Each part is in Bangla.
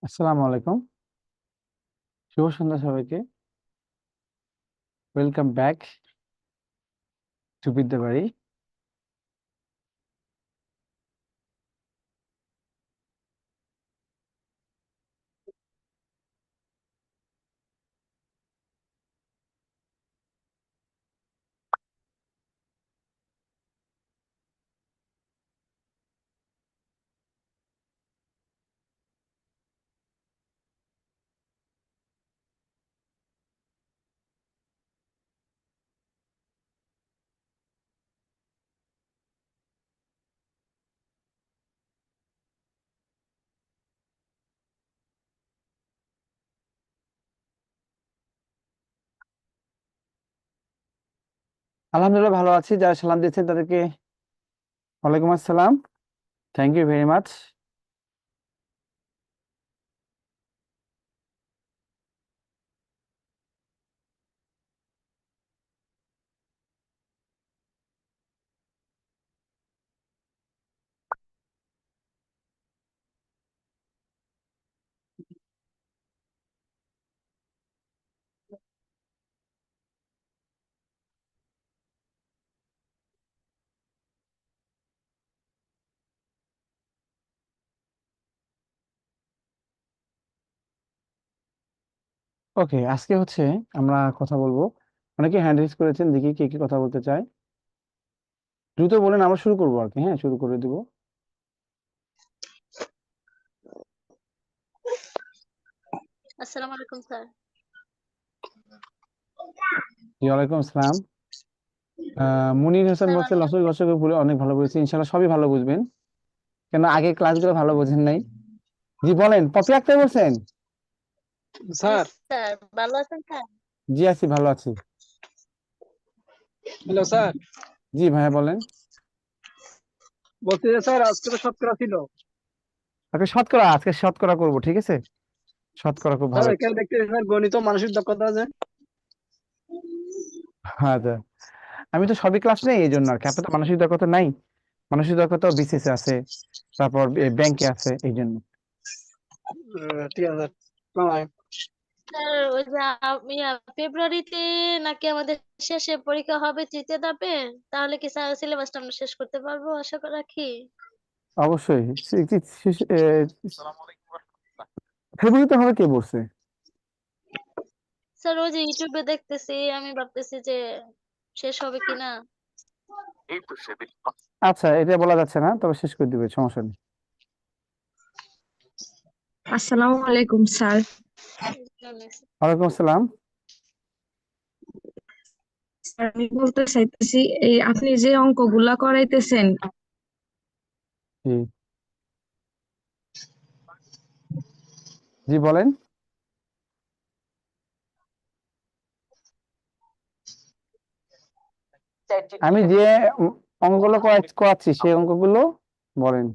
আসসালামু আলাইকুম। শুভ সন্ধ্যা সবাইকে। Welcome back to Vidyabari. আলহামদুলিল্লাহ ভালো আছি। যারা সালাম দিচ্ছেন তাদেরকে ওয়ালাইকুম আসসালাম। Thank you very much. Okay, আজকে হচ্ছে আমরা কথা বলবো। অনেকে হ্যান্ড রেজ করেছেন, দেখি কে কি কথা বলতে চায়। দ্রুত বলেন, আমরা শুরু করবো আর কি। হ্যাঁ, শুরু করে দিব। আসসালামু আলাইকুম স্যার। জি, ওয়ালাইকুম আসসালাম। মুনির হাসান স্যার বলছে ভালো লসই আছেন? গসকে ভুলে অনেক ভালো বলেছে। ইনশাল্লাহ সবই ভালো বুঝবেন, কেন আগে ক্লাসগুলো ভালো বোঝেন নাই। জি বলেন, পপি আক্তার বলছেন? জি স্যার। স্যার, ভালো আছেন স্যার? জি আছি, ভালো আছি। হ্যালো স্যার, জি ভাইয়া বলেন। বলছি যে স্যার আজকে তো শতকরা ছিল। আজকে শতকরা, আজকে শতকরা করবো, ঠিক আছে? শতকরা খুব স্যার ভালো। এখানে দেখতে স্যার গণিত ও মানসিক দক্ষতা আছে। আচ্ছা, আমি তো সবই ক্লাস নেই এই জন্য আর কি। আপনার তো মানসিক দক্ষতা নাই? মানসিক দক্ষতা বিসিএস আছে, তারপর ব্যাংকে আছে, এই জন্য। ঠিক আছে স্যার, আসসালামু আলাইকুম। স্যার ওই যে ফেব্রুয়ারিতে নাকি আমাদের শেষে পরীক্ষা হবে তৃতীয় ধাপে, তাহলে কি স্যার সিলেবাসটা আমরা শেষ করতে পারবো আশা রাখি? অবশ্যই। ফেব্রুয়ারিতে হবে কে বলছে? স্যার ওই যে ইউটিউবে দেখতেছি, আমি ভাবতেছি যে শেষ হবে কিনা। আচ্ছা, এটা বলা যাচ্ছে না, তবে শেষ করে দিবে, সমস্যা নেই। আসসালামু আলাইকুম স্যার। ওয়ালাইকুম আসসালাম। স্যার, আমি বলতে চাইতেছি, এই আপনি যে অঙ্কগুলা করাইতেছেন, জি, জি বলেন। আমি যে অঙ্কগুলো করাচ্ছি সেই অঙ্কগুলো বলেন।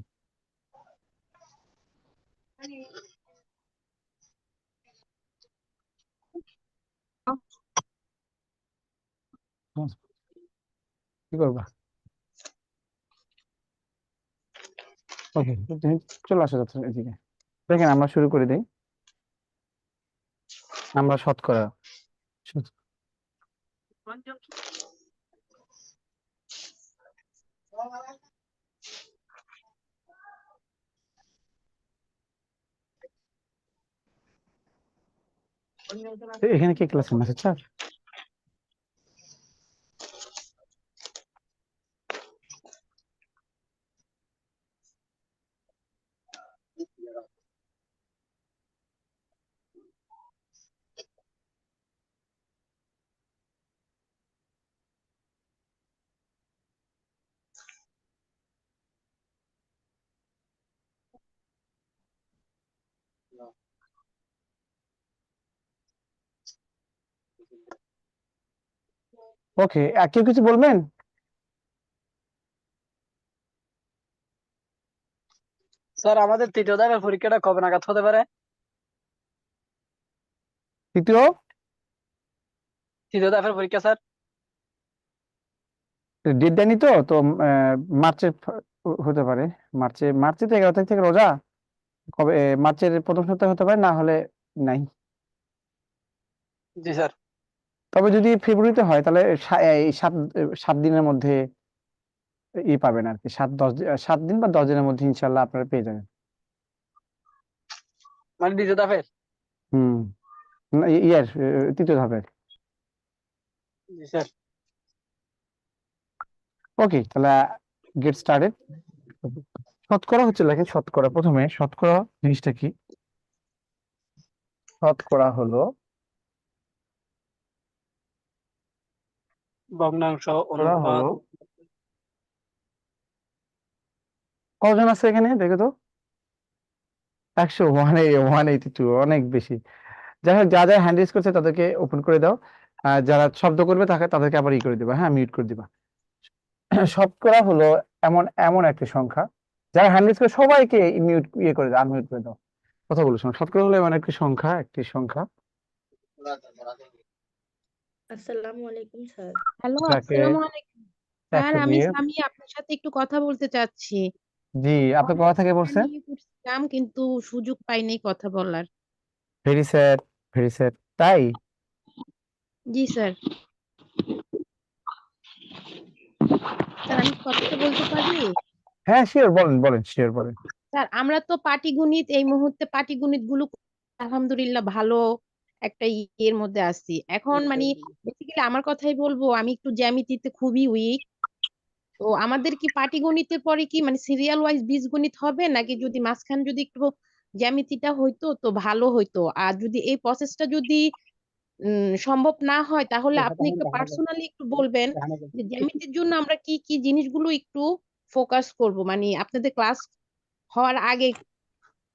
কি করবা? ওকে, তুমি চলে আসো যাচ্ছে এদিকে। দেখেন, আমরা শুরু করে দিই। আমরা শতকরা এখানে কি ক্লাস মেসেজ স্যার? ওকে, কেউ কিছু বলবেন? স্যার আমাদের তৃতীয় ধাপের পরীক্ষাটা কবে নাগাদ হতে পারে? তৃতীয় তৃতীয় ধাপের পরীক্ষা স্যার। ডেট দেয়নি তো তো মার্চে হতে পারে। মার্চে তো 11 তারিখ থেকে রোজা। কবে মার্চের প্রথম সপ্তাহে হতে পারে, না হলে নাই। জি স্যার। তবে যদি ফেব্রুয়ারিতে হয় তাহলে এই 7 দিনের মধ্যে পাবেন আর কি, 7 দিন বা 10 দিনের মধ্যে ইনশাল্লাহ আপনারা পেয়ে যাবেন। মানে দ্বিতীয় ধাপের। হুম। না, ইয়ার তৃতীয় ধাপের। জি স্যার। ওকে, তাহলে গেট স্টার্টেড। শতকরা হচ্ছে, লেখেন শতকরা। প্রথমে শতকরা জিনিসটা কি? শতকরা হলো ভগ্নাংশ, শতকরা অনুপাত। হলো কজন আছে এখানে দেখো তো? 182, অনেক বেশি। যাই হোক, যা যা হ্যান্ড রেজ করছে তাদেরকে ওপেন করে দাও, আর যারা শব্দ করবে তাদেরকে আবার করে দিবা, হ্যাঁ, মিউট করে দিবা। শতকরা হলো এমন এমন একটি সংখ্যা, যারা হ্যান্ড রেজ করে সবাইকে মিউট করে দাও, আনমিউট করে দাও। কথা বলো, শোনো। শতকরা হলো এমন একটি সংখ্যা আসসালামু আলাইকুম স্যার। হ্যালো, যাকে আসসালামু আলাইকুম স্যার। 100 আমি দিয়ে। সামি আপনার সাথে একটু কথা বলতে চাচ্ছি। জি, আপনি অনেক কোথা থেকে সময় বলছেন? নিয়ে করছিলাম কিন্তু সুযোগ পাইনি কথা বলার। Very sad, very sad. তাই? জি স্যার। স্যার আমি কথাটা বলতে পারি? হ্যাঁ, শিওর, বলেন বলেন, শিওর বলেন। স্যার আমরা তো পাটিগণিত এই মুহূর্তে পাটিগণিত গুলো আলহামদুলিল্লাহ ভালো একটা ইয়ের মধ্যে আছি এখন, মানে বেসিক্যালি আমার কথাই বলবো, আমি একটু জ্যামিতিতে খুবই উইক। তো আমাদের কি পাটিগণিতের পরে কি মানে সিরিয়াল ওয়াইজ বীজগণিত হবে, নাকি যদি মাঝখানে যদি একটু জ্যামিতিটা হইতো তো ভালো হইতো? আর যদি এই প্রসেসটা যদি সম্ভব না হয় তাহলে আপনি একটু পার্সোনালি একটু বলবেন যে জ্যামিতির জন্য আমরা কি কি জিনিসগুলো একটু ফোকাস করব, মানে আপনাদের ক্লাস হওয়ার আগে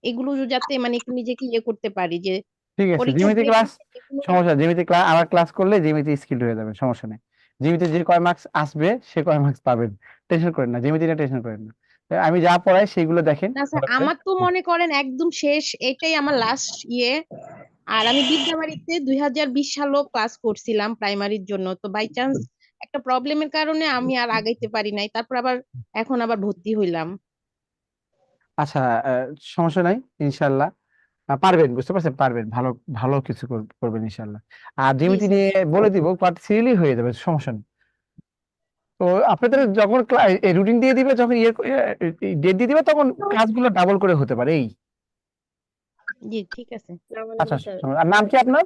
এগুলো যাতে মানে একটু নিজেকে ইয়ে করতে পারি যে ঠিক আছে, পরীক্ষা জ্যামিতি দিয়ে ক্লাস, এগুলো। সমস্যা জ্যামিতি ক্লাস আবার ক্লাস করলে জ্যামিতি স্কিল হয়ে যাবে, সমস্যা নেই। জ্যামিতি যে কয় মার্কস আসবে সে কয় মার্কস পাবেন, টেনশন করেন না, জ্যামিতি নিয়ে টেনশন করেন না। আমি যা পড়াই সেগুলো দেখেন না স্যার, ভালো করে। আমার তো মনে করেন একদম শেষ, এটাই আমার লাস্ট ইয়ে। আর আমি বিদ্যাবাড়িতে 2020 সালেও ক্লাস করছিলাম প্রাইমারির জন্য, তো বাই চান্স একটা প্রবলেমের কারণে আমি আর আগাইতে পারি নাই, তারপর আবার এখন আবার ভর্তি হইলাম। আচ্ছা, সমস্যা নাই, ইনশাল্লাহ পারবেন, বুঝতে পারছেন, পারবেন, ভালো ভালো কিছু করবেন ইনশাল্লাহ। আর জি জ্যামিতি স্যার। নিয়ে বলে দিব, বাট সিরিয়ালি হয়ে যাবে, সমস্যা নেই। তো আপনাদের যখন রুটিন দিয়ে দিবে, যখন ডেট দিয়ে দিবে, তখন কাজগুলো ডাবল করে হতে পারে এই। জি ঠিক আছে। আসসালামু আচ্ছা, আলাইকুম স্যার। আর নাম কি আপনার?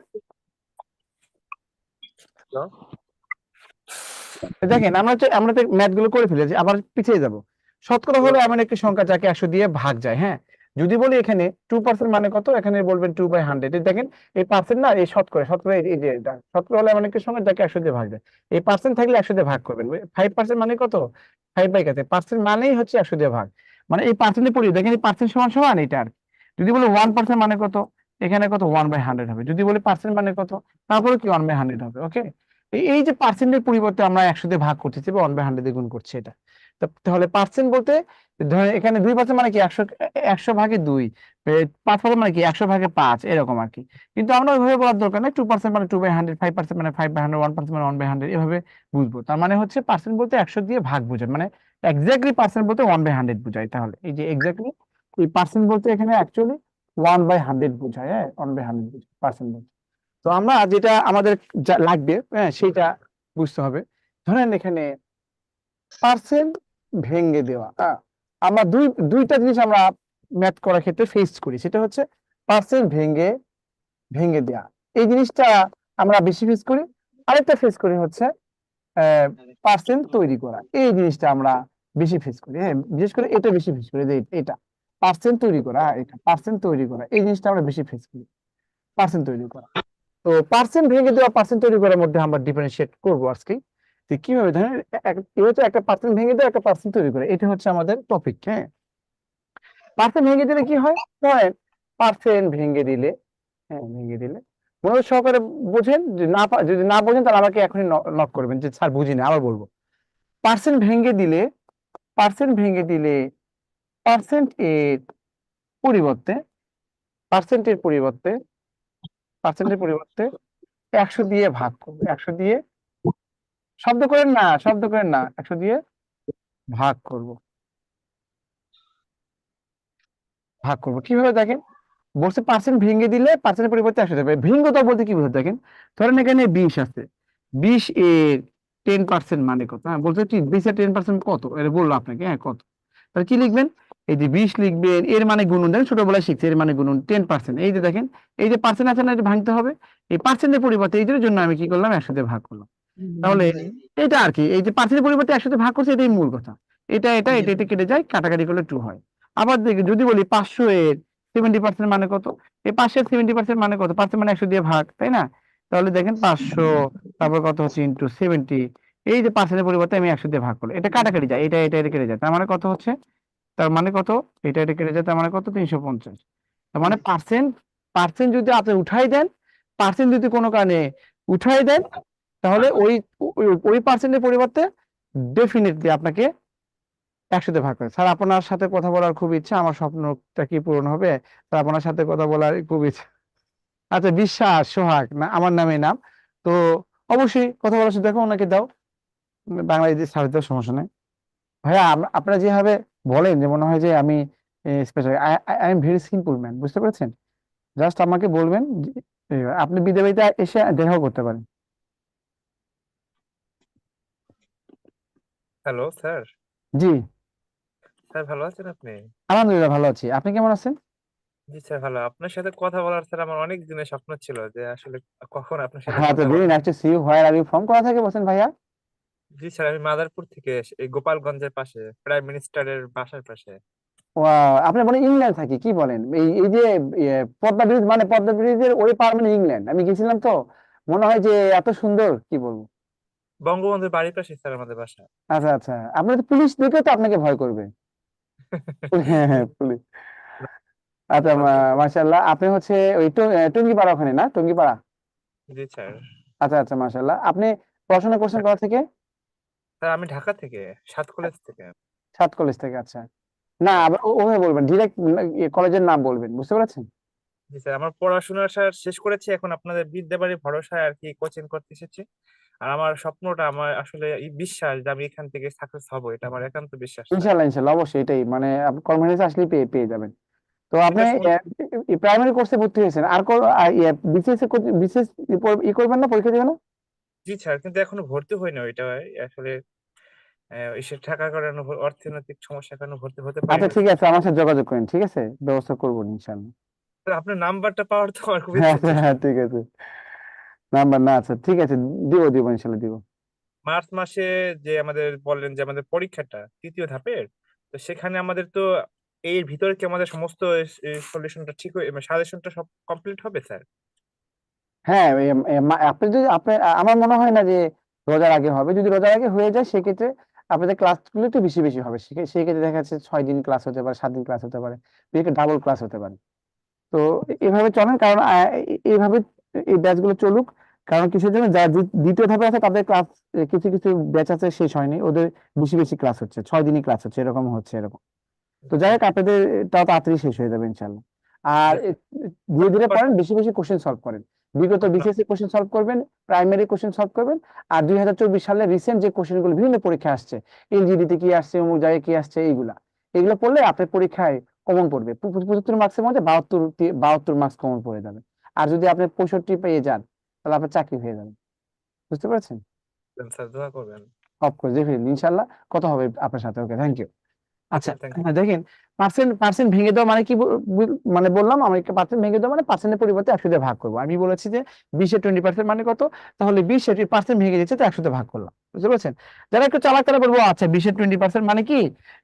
দেখেন, আমরা তো ম্যাথ গুলো করে ফেলেছি, আবার পিছিয়ে যাব। শতকরা হলো এমন একটি সংখ্যা যাকে 100 দিয়ে ভাগ যায়, হ্যাঁ। যদি বলি এখানে 2% মানে কত, এখানে বলবেন 2/100। দেখেন, এই পার্সেন্ট না, এই শতকরা, শতকরা এই যে এটা, শতকরা হলো এমন একটি সংখ্যা যাকে 100 দিয়ে ভাগ যায়। এই পার্সেন্ট থাকলে 100 দিয়ে ভাগ করবেন। 5% মানে কত? 5/কত? পার্সেন্ট মানেই হচ্ছে 100 দিয়ে ভাগ। মানে এই পার্সেন্টে পড়ি, দেখেন এই পার্সেন্ট সমান সমান এটা আর কি। যদি বলি 1% মানে কত, এখানে কত? 1/100 হবে। যদি বলি পার্সেন্ট মানে কত, তারপরে কি 1/100 হবে। ওকে, এই যে পার্সেন্টের পরিবর্তে আমরা 100 দিয়ে ভাগ করতেছি বা 1/100 দিয়ে গুণ করছি, এটা। তাহলে পার্সেন্ট বলতে, ধরেন এখানে 2% মানে কি 100/2, 5% মানে কি 100/5, এরকম আর কি। কিন্তু আমরা ওইভাবে বলার দরকার নেই, 2% মানে 2/100, 5% মানে 5/100, 1% মানে 1/100, এভাবে বুঝবো। তার মানে হচ্ছে পার্সেন্ট বলতে 100 দিয়ে ভাগ বোঝায়, মানে এক্স্যাক্টলি পার্সেন্ট বলতে 1/100 বোঝায়। তাহলে এই যে এক্স্যাক্টলি এই পার্সেন্ট বলতে এখানে অ্যাকচুয়ালি 1/100 বোঝায়, হ্যাঁ, 1/100 বোঝায় পার্সেন্ট বলতে। তো আমরা যেটা আমাদের যা লাগবে, হ্যাঁ, সেটা বুঝতে হবে। ধরেন এখানে পার্সেন্ট ভেঙে দেওয়া, আমরা দুইটা জিনিস আমরা ম্যাথ করার ক্ষেত্রে ফেস করি, সেটা হচ্ছে পার্সেন্ট ভেঙে ভেঙে দেওয়া, এই জিনিসটা আমরা বেশি ফেস করি। আরেকটা ফেস করি হচ্ছে পার্সেন্ট তৈরি করা, এই জিনিসটা আমরা বেশি ফেস করি, হ্যাঁ, বিশেষ করে এটা বেশি ফেস করি, যে এটা পার্সেন্ট তৈরি করা, এটা পার্সেন্ট তৈরি করা, এই জিনিসটা আমরা বেশি ফেস করি, পার্সেন্ট তৈরি করা। তো পার্সেন্ট ভেঙে দেওয়া, পার্সেন্ট তৈরি করার মধ্যে আমরা ডিফারেন্সিয়েট করবো আজকে, যে কিভাবে ধরেন একটা পার্সেন্ট ভেঙে দেওয়া, একটা পার্সেন্ট তৈরি করে, এটা হচ্ছে আমাদের টপিক, হ্যাঁ। পার্সেন্ট ভেঙে দিলে কি হয়, ধরেন পার্সেন্ট ভেঙে দিলে, হ্যাঁ, ভেঙে দিলে মনোযোগ সহকারে বোঝেন, যদি না বোঝেন তাহলে আমাকে এখনই নক করবেন যে স্যার বুঝিনি, আবার বলবো। পার্সেন্ট ভেঙে দিলে, পার্সেন্ট ভেঙে দিলে পার্সেন্ট এর পরিবর্তে, পার্সেন্টের পরিবর্তে, পার্সেন্টের পরিবর্তে 100 দিয়ে ভাগ করবো, 100 দিয়ে, শব্দ করেন না, শব্দ করেন না, 100 দিয়ে ভাগ করব। ভাগ করবো কিভাবে দেখেন, বলছে পার্সেন্ট ভেঙে দিলে পার্সেন্টের পরিবর্তে 100 দেবে। ভিঙ্গতা বলতে কি বোঝায় দেখেন, ধরেন এখানে 20 আছে, 20 এর 10% মানে কত? হ্যাঁ, বলছে কি 20 এর 10% কত, এটা বললো আপনাকে, হ্যাঁ কত, তাহলে কি লিখবেন, এই যে 20 লিখবেন, এর মানে গুণন, দেখেন ছোটবেলায় শিখছে, এর মানে গুণন 10%, এই যে দেখেন এই যে পার্সেন্ট আছে না, এটা ভাঙতে হবে, এই পার্সেন্টের পরিবর্তে এই জন্য আমি কি করলাম, 100 দিয়ে ভাগ করলাম। তাহলে এটা আর কি, এই যে পার্সেন্টের পরিবর্তে 100 দিয়ে ভাগ করছে, এটাই মূল কথা। এটা কেটে যায়, কাটাকাটি করলে 2 হয়। আবার দেখি যদি বলি 500 এর 70% মানে কত, এই 500 এর 70% মানে কত, পার্সেন্ট মানে 100 দিয়ে ভাগ, তাই না? তাহলে দেখেন 500, তারপর কত হচ্ছে ইন্টু 70, এই যে পার্সেন্টের পরিবর্তে আমি 100 দিয়ে ভাগ করলাম, এটা কাটাকাটি যায়, এটা কেটে যায়, তার মানে কত হচ্ছে, তার মানে কত, এটা কেটে যায়, তার মানে কত, 350। তার মানে পার্সেন্ট, পার্সেন্ট যদি আপনি উঠাই দেন, পার্সেন্ট যদি কোনো কারণে উঠাই দেন, তাহলে ওই পার্সেন্টের পরিবর্তে ডেফিনেটলি আপনাকে 100 দিয়ে ভাগ করে। স্যার আপনার সাথে কথা বলার খুব ইচ্ছা, আমার স্বপ্নটা কি পূরণ হবে? স্যার আপনার সাথে কথা বলার খুব ইচ্ছা। আচ্ছা, বিশ্বাস সোহাগ না আমার নামে নাম, তো অবশ্যই কথা বলার সুযোগ দেখো, ওনাকে দাও, বাংলাদেশি স্যার দাও, সমস্যা নেই। ভাইয়া আপনারা যেভাবে বলেন যে মনে হয় যে আমি special, I am very simple man, বুঝতে পেরেছেন? জাস্ট আমাকে বলবেন আপনি বিদেবাড়িতে এসে দেখাও করতে পারেন। Hello sir. জি স্যার ভালো আছেন আপনি? আলহামদুলিল্লাহ ভালো আছি, আপনি কেমন আছেন? জি স্যার ভালো। আপনার সাথে কথা বলার স্যার আমার অনেক দিনের স্বপ্ন ছিল যে আসলে কখন আপনার সাথে হ্যাঁ, তো কথা ভেরি বলা। Nice to see you, where are you from, কোথা থেকে বলছেন ভাইয়া? জি স্যার, আমি মাদারপুর থেকে এই গোপালগঞ্জের পাশে, প্রাইম মিনিস্টারের বাসার পাশে। ওয়াও, আপনি বলেন ইংল্যান্ড থাকি, কি বলেন? এই যে পদ্মা ব্রিজ, মানে পদ্মা ব্রিজের ওই পার মানে ইংল্যান্ড, আমি গেছিলাম তো, মনে হয় যে এত সুন্দর, কি বলবো। বঙ্গবন্ধুর বাড়ির পাশে স্যার আমাদের বাসা। আচ্ছা আচ্ছা, আপনার তো পুলিশ দেখে তো আপনাকে ভয় করবে। হ্যাঁ হ্যাঁ, পুলিশ। আচ্ছা, মাশাআল্লাহ, আপনি হচ্ছে ওই টঙ্গিপাড়া, ওখানে না, টঙ্গিপাড়া? জি স্যার। আচ্ছা আচ্ছা, মাশাআল্লাহ, আপনি পড়াশোনা করছেন কোথা থেকে? স্যার আমি ঢাকা থেকে, সাত কলেজ থেকে। 7 কলেজ থেকে, আচ্ছা। না, আবার ওভাবে বলবেন, ডিরেক্ট কলেজের নাম বলবেন, বুঝতে পেরেছেন? জি স্যার, আমার পড়াশোনা স্যার শেষ করেছি, এখন আপনাদের বিদ্যাবাড়ি ভরসায় আর কি কোচিং করতে এসেছি। আর আমার স্বপ্নটা, আমার আসলে এই বিশ্বাস যে আমি এখান থেকে সাকসেস হব, এটা আমার একান্ত বিশ্বাস স্যার। ইনশাল্লাহ ইনশাল্লাহ, অবশ্যই, এটাই মানে আপনি কনফিডেন্স আসলে পেয়ে পেয়ে যাবেন। তো আপনি এটা শুনে প্রাইমারি কোর্সে ভর্তি হয়েছেন, আর বিসিএস বিসিএস করবেন না, পরীক্ষা দিবেন না? জি স্যার, কিন্তু এখনো ভর্তি হয়নি ওইটা আসলে এসে টাকার কারণে, অর্থনৈতিক সমস্যার কারণে ভর্তি হতে পারি আচ্ছা না। ঠিক আছে, আমার সাথে যোগাযোগ করেন, ঠিক আছে, ব্যবস্থা করবো ইনশাল্লাহ। তো আপনার নাম্বারটা পাওয়ার তো আমার খুব হ্যাঁ ইচ্ছে আচ্ছা, ছিল। হ্যাঁ ঠিক আছে, নাম্বার না, আচ্ছা ঠিক আছে, দিব ইনশাল্লাহ দিব। মার্চ মাসে যে আমাদের বললেন যে আমাদের পরীক্ষাটা তৃতীয় ধাপের, তো সেখানে আমাদের তো এর ভিতরে কি আমাদের সমস্ত সলিউশনটা ঠিক হয়ে, সাজেশনটা সব কমপ্লিট হবে স্যার? হ্যাঁ, আপনি যদি আমার মনে হয় না যে রোজার আগে হবে, যদি রোজার আগে হয়ে যায় সেক্ষেত্রে আপনাদের ক্লাসগুলো একটু বেশি বেশি হবে, সেক্ষেত্রে দেখা যাচ্ছে 6 দিন ক্লাস হতে পারে, 7 দিন ক্লাস হতে পারে, ডাবল ক্লাস হতে পারে। তো এভাবে চলেন, কারণ এইভাবে এই ব্যাচগুলো চলুক, কারণ কিসের জন্য, যারা দ্বিতীয় ধাপে আছে তাদের ক্লাস, কিছু কিছু ব্যাচ আছে শেষ হয়নি, ওদের বেশি বেশি ক্লাস হচ্ছে, 6 দিনই ক্লাস হচ্ছে, এরকম হচ্ছে এরকম। তো যাই হোক, আপনাদের তাও তাড়াতাড়ি শেষ হয়ে যাবে ইনশাল্লাহ। আর ধীরে ধীরে পড়েন, বেশি বেশি কোশ্চেন সলভ করেন, বিগত বিসিএস এর কোশ্চেন সলভ করবেন, প্রাইমারি কোশ্চেন সলভ করবেন, আর 2024 সালে রিসেন্ট যে কোশ্চেন গুলো বিভিন্ন পরীক্ষা আসছে, এলজিডিতে কি আসছে, অমুক জায়গায় কি আসছে, এগুলো পড়লে আপনার পরীক্ষায় কমন পড়বে, 75 মার্কসের মধ্যে 72 মার্কস কমন পড়ে যাবে। আর যদি আপনি 65 পেয়ে যান, তাহলে আপনার চাকরি হয়ে যাবে, বুঝতে পেরেছেন? স্যার দোয়া করবেন। অফকোর্স, ডেফিনেটলি, ইনশাল্লাহ কথা হবে আপনার সাথে। ওকে, থ্যাংক ইউ। আচ্ছা, থ্যাংক ইউ। হ্যাঁ দেখেন, পার্সেন্ট পার্সেন্ট ভেঙে দেওয়া মানে কি, মানে বললাম আমি, পার্সেন্ট ভেঙে দেওয়া মানে পার্সেন্টের পরিবর্তে 100 দিয়ে ভাগ করবো। আমি বলেছি যে 20 এর 20% মানে কত, তাহলে 20 এর পার্সেন্ট ভেঙে দিচ্ছে, তো 100 দিয়ে ভাগ করলাম, বুঝতে পেরেছেন? যারা একটু চালাক তারা বলবো, আচ্ছা 20 এর 20% মানে কি,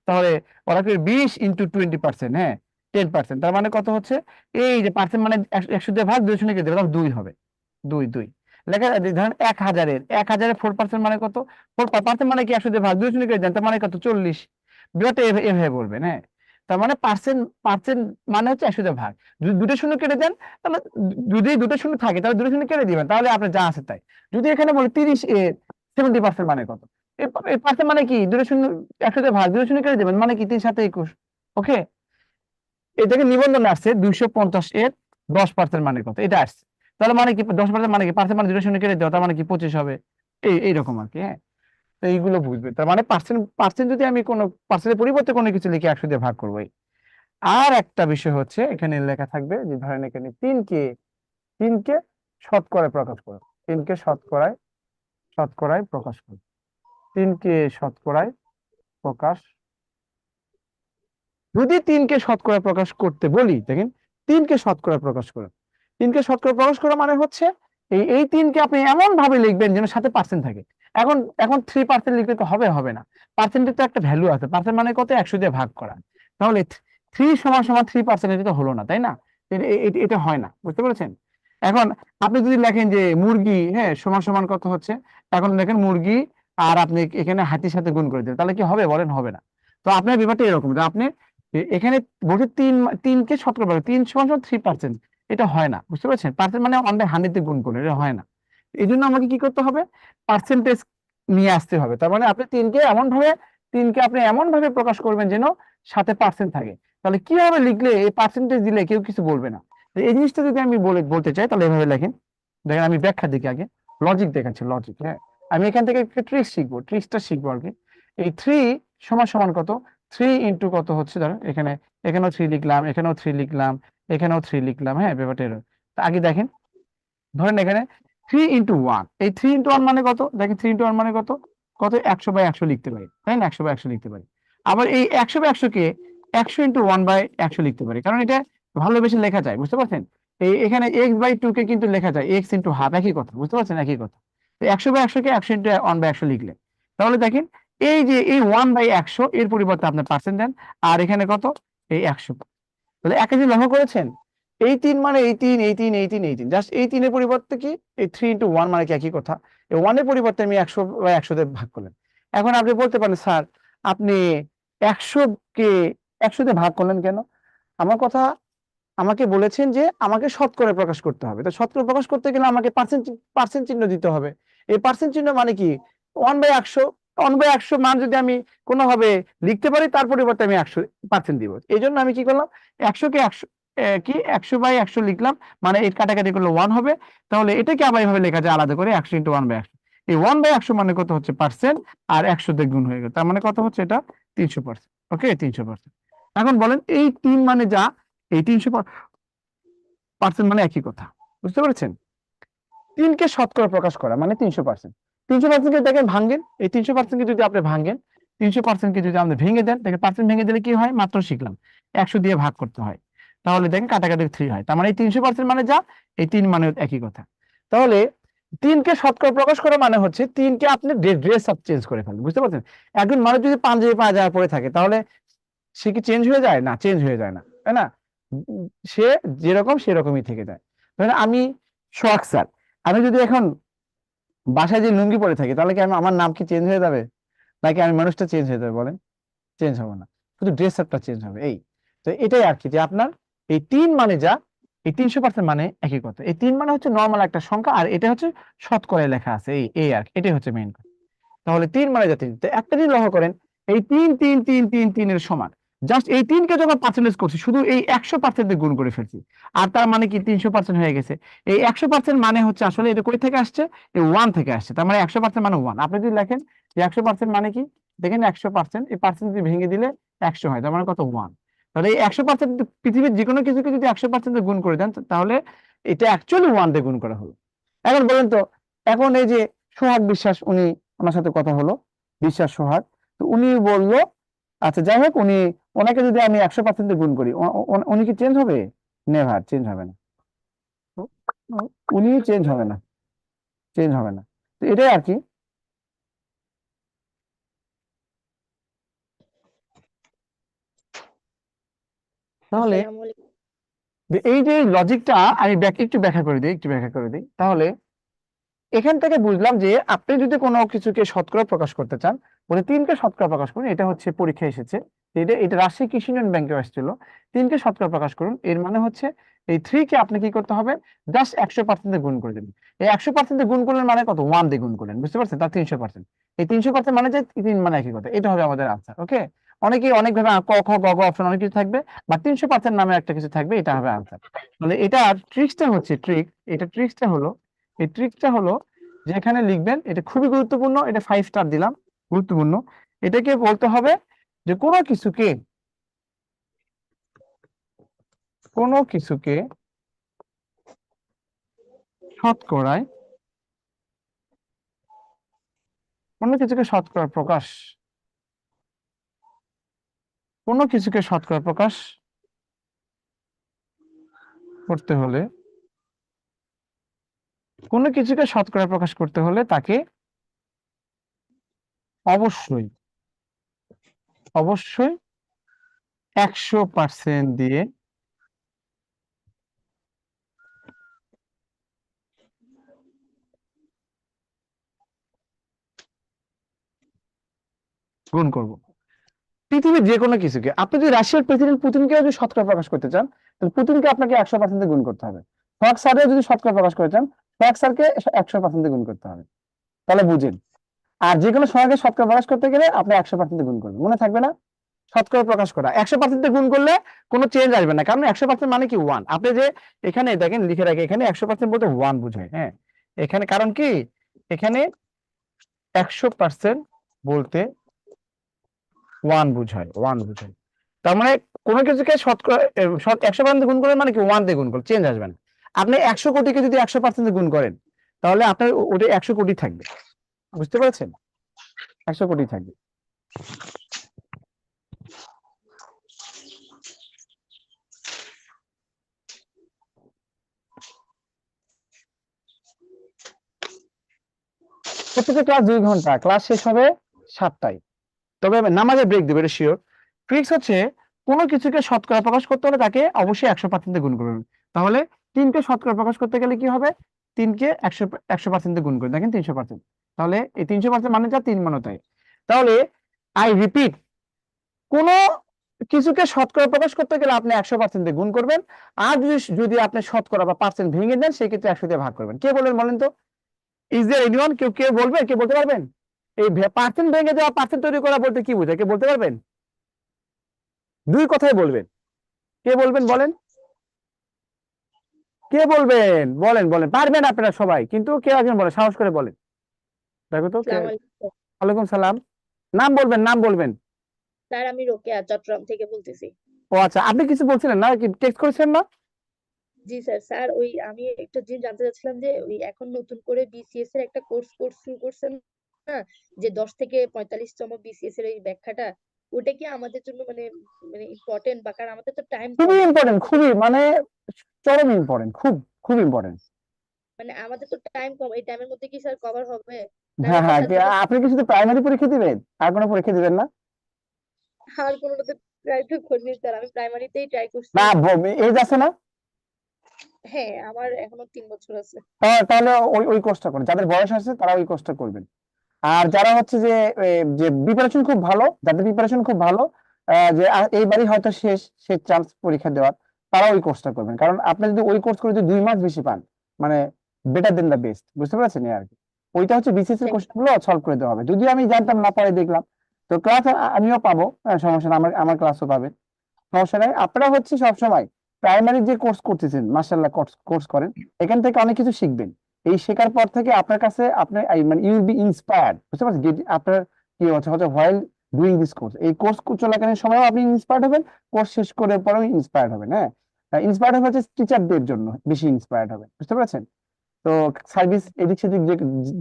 তাহলে ওরা কি 20 ইন্টু 20%, হ্যাঁ 10%, তার মানে কত হচ্ছে, এই যে পার্সেন্ট মানে 100 দিয়ে ভাগ 200 লিখে দেবে, তাহলে 2 হবে, 2 লেখা, ধরেন 1000 এর 4% মানে কত, 4% মানে কি 100 দিয়ে ভাগ 200 লিখে দেন, তার মানে কত, 40। বিরাট এভাবে বলবেন, হ্যাঁ। তার মানে পার্সেন্ট পার্সেন্ট মানে হচ্ছে 100 দিয়ে ভাগ, যদি দুটো শূন্য কেটে দেন, তাহলে যদি দুটো শূন্য থাকে তাহলে দুটো শূন্য কেটে দিবেন, তাহলে আপনার যা আছে তাই। যদি এখানে বলে 30 এর 70% মানে কত, এই পার্সেন্ট মানে কি, দুটো শূন্য 100 দিয়ে ভাগ, দুটো শূন্য কেটে দিবেন, মানে কি 3 7 21। ওকে, এটাকে নিবন্ধনে আসছে 250 এর 10% মানে কত, এটা আসছে, তাহলে মানে কি 10% মানে কি, পার্সেন্ট মানে দুটো শূন্য কেটে দেওয়া, তার মানে কি 25 হবে, এইরকম আর কি, হ্যাঁ। তো এইগুলো বুঝবে, তার মানে পার্সেন্ট পার্সেন্ট যদি আমি কোনো পার্সেন্টের পরিবর্তে কোনো কিছু লিখে 100 দিয়ে ভাগ করবো, আর একটা বিষয় হচ্ছে এখানে লেখা থাকবে যে ধরেন এখানে তিনকে শতকরায় প্রকাশ করো, তিনকে শতকরায় প্রকাশ করো, তিনকে শতকরায় প্রকাশ। যদি তিনকে শতকরা প্রকাশ করতে বলি, দেখেন তিনকে শতকরা প্রকাশ করো, তিনকে শতকরা প্রকাশ করা মানে হচ্ছে এই তিনকে আপনি এমন ভাবে লিখবেন যেন সাথে পার্সেন্ট থাকে। এখন এখন 3% লিখলে তো হবে না, পার্সেন্টের তো একটা ভ্যালু আছে, পার্সেন্ট মানে কত, 100 দিয়ে ভাগ করা। তাহলে 3 সমান সমান 3%, এটা তো হলো না, তাই না? এটা হয় না, বুঝতে পেরেছেন? এখন আপনি যদি লেখেন যে মুরগি, হ্যাঁ, সমান সমান কত হচ্ছে, এখন দেখেন মুরগি আর আপনি এখানে হাতির সাথে গুণ করে দেন, তাহলে কি হবে বলেন? হবে না। তো আপনার ব্যাপারটা এরকম যে আপনি এখানে বলছে তিনকে শতকরা প্রকাশ, 3 সমান সমান 3%, এটা হয় না, বুঝতে পারছেন? পার্সেন্ট মানে 1/100 দিয়ে গুণ করলে এটা হয় না। এই জন্য আমাকে কি করতে হবে, পার্সেন্টেজ নিয়ে আসতে হবে। তার মানে আপনি তিনকে আপনি এমন ভাবে প্রকাশ করবেন যেন সাথে পার্সেন্ট থাকে। তাহলে কিভাবে লিখলে এই পার্সেন্টেজ দিলে কেউ কিছু বলবে না। তো এই জিনিসটা যদি আমি বলতে চাই তাহলে এভাবে লেখেন। দেখেন আমি ব্যাখ্যা দিকে আগে লজিক দেখাচ্ছি, লজিক। হ্যাঁ, আমি এখান থেকে একটা ট্রিক্সটা শিখবো আর কি। এই 3 সমান সমান কত, 3 ইন্টু কত হচ্ছে, ধরো এখানেও 3 লিখলাম, এখানেও 3 লিখলাম, এখানেও 3 লিখলাম। হ্যাঁ, ব্যাপারটা এরকম। তা আগে দেখেন, ধরেন এখানে 3 ইন্টু 1, এই 3 ইন্টু 1 মানে কত, দেখেন 3 ইন্টু 1 মানে কত, 100/100 লিখতে পারি, তাই না? 100/100 লিখতে পারি। আবার এই 100/100 কে 100 ইন্টু 1/100 লিখতে পারি, কারণ এটা ভালোবেসে লেখা যায়, বুঝতে পারছেন? এখানে x/2 কে কিন্তু লেখা যায় x ইন্টু হাফ, একই কথা, বুঝতে পারছেন? একই কথা। 100/100 কে 100 ইন্টু 1/100 লিখলে, তাহলে দেখেন এই যে এই 1/100 এর পরিবর্তে আপনার পার্সেন্ট দেন, আর এখানে কত, এই 100। তাহলে একটা জিনিস লক্ষ্য করেছেন, এই 3 মানে এই 3 জাস্ট এই 3 এর পরিবর্তে কি এই 3 ইন্টু 1 মানে কি একই কথা, এই 1 এর পরিবর্তে আমি 100/100 দিয়ে ভাগ করলেন। এখন আপনি বলতে পারেন স্যার আপনি 100 কে 100 দিয়ে ভাগ করলেন কেন? আমার কথা, আমাকে বলেছেন যে আমাকে শতকরা প্রকাশ করতে হবে, তো শতকরা প্রকাশ করতে গেলে আমাকে পার্সেন্ট চিহ্ন দিতে হবে। এই পার্সেন্ট চিহ্ন মানে কি, 1/100 মান যদি আমি কোনোভাবে লিখতে পারি তার পরিবর্তে আমি 100% দিব। এই জন্য আমি কি করলাম, 100 কে 100/100 লিখলাম, মানে এর কাটাকাটি করলে 1 হবে। তাহলে এটাকে আবার এইভাবে লেখা যায় আলাদা করে, 100 ইন্টু 1/100। এই 1/100 মানে কত হচ্ছে, পার্সেন্ট, আর 100 দিয়ে গুণ হয়ে গেল, তার মানে কত হচ্ছে, এটা 300%। ওকে, 300%। এখন বলেন এই 3 মানে যা, এই 300% মানে একই কথা, বুঝতে পেরেছেন? 3 কে শতকরা প্রকাশ করা মানে 300%। 300% কে দেখেন ভাঙেন, এই 300% কে যদি আপনি ভাঙেন, 300% কে যদি আপনি ভেঙে দেন, দেখেন পার্সেন্ট ভেঙে দিলে কি হয়, মাত্র শিখলাম 100 দিয়ে ভাগ করতে হয়, তাহলে দেখেন কাটাকাটি 3 হয়, তার মানে এই 300% মানে যা, এই 3 মানে একই কথা। তাহলে 3 কে শতকরা প্রকাশ করা মানে হচ্ছে 3 কে আপনি ড্রেস আপ চেঞ্জ করে ফেলেন, বুঝতে পারছেন? একজন মানুষ যদি পাঞ্জাবি পায়জামা পরে থাকে তাহলে সে কি চেঞ্জ হয়ে যায়? না, চেঞ্জ হয়ে যায় না, তাই না? সে যেরকম সেরকমই থেকে যায়। ধরেন আমি সোহাগ স্যার, আমি যদি এখন বাসায় যে লুঙ্গি পরে থাকি তাহলে কি আমার নাম কি চেঞ্জ হয়ে যাবে, নাকি আমি মানুষটা চেঞ্জ হয়ে যাবে বলেন? চেঞ্জ হবে না, শুধু ড্রেস আপটা চেঞ্জ হবে। এই তো এটাই আর কি, যে আপনার এই 3 মানে যা, এই 300% মানে একই কথা। এই 3 মানে হচ্ছে নর্মাল একটা সংখ্যা, আর এটা হচ্ছে শতকরায় লেখা আছে, এই আর কি, এটাই হচ্ছে মেইন কথা। তাহলে 3 মানে যা 3। তো একটা জিনিস লক্ষ্য করেন, এই 3 এর সমান, জাস্ট এই 3 কে যখন পার্সেন্টেজ করছি শুধু এই 100% দিয়ে গুণ করে ফেলছি, আর তার মানে কি 300% হয়ে গেছে। এই 100% মানে হচ্ছে আসলে এটা কই থেকে আসছে, এই 1 থেকে আসছে, তার মানে 100% মানে 1। আপনি যদি লেখেন যে 100% মানে কি, দেখেন 100%, এই পার্সেন্ট যদি ভেঙে দিলে 100 হয়, তার মানে কত, 1। তাহলে এই 100% পৃথিবীর যে কোনো কিছুকে যদি 100% দিয়ে গুণ করে দেন তাহলে এটা অ্যাকচুয়ালি 1 দিয়ে গুণ করা হলো। এখন বলেন তো, এখন এই যে সোহাগ বিশ্বাস, ওনার সাথে কথা হলো, বিশ্বাস সোহাগ, তো উনি বলল, আচ্ছা যাই হোক, ওনাকে যদি আমি 100% গুণ করি, উনি কি চেঞ্জ হবে? নেভার, চেঞ্জ হবে না, উনি চেঞ্জ হবে না, চেঞ্জ হবে না। তো এটাই আর কি। তাহলে আসসালামু আলাইকুম। এই যে লজিকটা আমি একটু ব্যাখ্যা করে দিই। তাহলে এখান থেকে বুঝলাম যে আপনি যদি কোনো কিছুকে শতকরা প্রকাশ করতে চান, বলে 3 কে শতকরা প্রকাশ করুন, এটা হচ্ছে পরীক্ষায় এসেছে, এটা রাজশাহী কৃষি ইউনিয়ন ব্যাংকে আসছিল, 3 কে শতকরা প্রকাশ করুন, এর মানে হচ্ছে এই 3 কে আপনি কি করতে হবে, জাস্ট 100% দিয়ে গুণ করে দেবেন। এই 100% দিয়ে গুণ করলেন মানে কত, 1 দিয়ে গুণ করলেন, বুঝতে পারছেন? তার 300%, এই 300% মানে যে 3 মানে একই কথা, এটা হবে আমাদের আনসার। ওকে, অনেকেই অনেকভাবে ক খ গ ঘ অপশন অনেক কিছু থাকবে, বা 300% নামে একটা কিছু থাকবে, এটা হবে আনসার। তাহলে এটা ট্রিক্সটা হচ্ছে, এই ট্রিক্সটা হলো যে এখানে লিখবেন, এটা খুবই গুরুত্বপূর্ণ, এটা 5 স্টার দিলাম, গুরুত্বপূর্ণ। এটাকে বলতে হবে যে কোনো কিছুকে কোনো কিছুকে শতকরায় কোনো কিছুকে শতকরা প্রকাশ কোনো কিছুকে শতকরা প্রকাশ করতে হলে কোনো কিছুকে শতকরা প্রকাশ করতে হলে তাকে অবশ্যই অবশ্যই 100% দিয়ে গুণ করব। পৃথিবীর যে কোনো কিছুকে আপনি যদি রাশিয়ার প্রেসিডেন্ট পুতিনকে যদি শতকরা প্রকাশ করতে চান তাহলে পুতিনকে আপনাকে 100% গুণ করতে হবে। ফক স্যারকে যদি শতকরা প্রকাশ করতে চান ফক স্যারকে 100% গুণ করতে হবে। তাহলে বুঝেন। আর যে কোনো সংখ্যাকে শতকরা প্রকাশ করতে গেলে আপনি 100% গুণ করবেন, মনে থাকবে না? শতকরা প্রকাশ করা 100% গুণ করলে কোনো চেঞ্জ আসবে না, কারণ 100% মানে কি 1। আপনি যে এখানে দেখেন লিখে রাখে এখানে 100% বলতে 1 বোঝায়। হ্যাঁ, এখানে কারণ কি এখানে 100% বলতে 1 বোঝায়, 1 বোঝায়। তার মানে কোনো কিছুকে শতকরা 100% গুণ করে মানে কি 1 দিয়ে গুণ করলে চেঞ্জ আসবে না। আপনি 100 কোটিকে যদি 100% গুণ করেন তাহলে আপনার ওটা 100 কোটি থাকবে, বুঝতে পেরেছেন? 100 কোটি থাকবে। প্রত্যেকটা ক্লাস 2 ঘন্টা, ক্লাস শেষ হবে 7টায়। তবে নামাজে ব্রেক দেবে, এটা শিওর। ট্রিক্স হচ্ছে কোনো কিছুকে শতকরা প্রকাশ করতে হলে তাকে অবশ্যই 100% গুণ করবেন। তাহলে 3কে শতকরা প্রকাশ করতে গেলে কি হবে? 3কে 100% গুণ করে দেখেন 300%। তাহলে এই 300% মানে যা 3 মানে তাই। তাহলে আই রিপিট, কোনো কিছুকে শতকরা প্রকাশ করতে গেলে আপনি 100% গুণ করবেন। আর যদি আপনি শতকরা বা পার্সেন্ট ভেঙে দেন সেক্ষেত্রে 100 দিয়ে ভাগ করবেন। কে বলেন বলেন তো? Is there anyone? কেউ বলবে? কে বলতে পারবেন? এই পার্সেন্ট ভেঙে দেওয়া পার্সেন্ট তৈরি করা বলতে কি বোঝায়? কে বলতে পারবেন? 2 কথাই বলবেন। কে বলবেন বলেন? কে বলবেন? বলেন বলেন, পারবেন আপনারা সবাই, কিন্তু কেউ একজন বলেন, সাহস করে বলেন। দেখো তো কে। আসসালামু আলাইকুম ওয়ালাইকুম সালাম। নাম বলবেন, নাম বলবেন। স্যার, আমি রোকেয়া চট্টগ্রাম থেকে বলতেছি। ও আচ্ছা, আপনি কিছু বলছিলেন না, কি টেক্সট করেছেন না? জি স্যার। স্যার, ওই আমি একটা জিনিস জানতে চাচ্ছিলাম যে ওই এখন নতুন করে বিসিএস এর একটা কোর্স শুরু করছেন না, যে 10 থেকে 45তম বিসিএস এর এই ব্যাখ্যাটা, ওটা কি আমাদের জন্য মানে মানে ইম্পর্টেন্ট? বা কারণ আমাদের তো টাইম খুবই কম, ইম্পর্টেন্ট, আমাদের খুবই মানে চরম ইম্পর্টেন্ট, খুব ইম্পর্টেন্ট। মানে আমাদের তো টাইম কম, এই টাইমের মধ্যে কি স্যার কভার হবে? নাহলে হ্যাঁ একটা হ্যাঁ, সাবজেক্ট আপনি কি শুধু প্রাইমারি পরীক্ষা দিবেন আর কোনো পরীক্ষা দিবেন না? আর কোনোটাতে ট্রাই তো করিনি স্যার, আমি প্রাইমারিতেই ট্রাই করছি। না, এজ আছে না? হ্যাঁ, আমার এখনো 3 বছর আছে। তাহলে ওই কোর্সটা করেন, যাদের বয়স আছে তারা ওই কোর্সটা করবেন। আর যারা হচ্ছে যে প্রিপারেশন খুব ভালো, যাদের প্রিপারেশন খুব ভালো, যে এইবারই হয়তো শেষ চান্স পরীক্ষা দেওয়ার, তারা ওই কোর্সটা করবেন। কারণ আপনি যদি ওই কোর্স করে যদি 2 মাস বেশি পান, মানে বেটার দেন দ্য বেস্ট, বুঝতে পারছেন? এই আর কি। ওইটা হচ্ছে বিসিএস এর থ্যাংক কোশ্চেন গুলো সলভ করে দেওয়া হবে। যদি আমি জানতাম না, পরে দেখলাম। তো ক্লাস আমিও পাবো, সমস্যা না, আমার ক্লাসও পাবেন, সমস্যা নাই। আপনারা হচ্ছে সবসময় প্রাইমারি যে কোর্স করতেছেন, মাশাআল্লাহ কোর্স করেন, এখান থেকে অনেক কিছু শিখবেন। এই শেখার পর থেকে আপনার কাছে আপনার মানে ইউ উইল বি ইন্সপায়ার্ড, বুঝতে পারছেন? আপনার কি হচ্ছে হোয়াইল ডুইং দিস কোর্স, এই কোর্স চলাকালীন সময়ও আপনি ইন্সপায়ার্ড হবেন, কোর্স শেষ করে পরেও ইন্সপায়ার্ড হবেন। হ্যাঁ, ইন্সপায়ার্ড হবে হচ্ছে টিচারদের জন্য বেশি ইন্সপায়ার্ড হবে, বুঝতে পারছেন? তো সার্ভিস এদিক সেদিক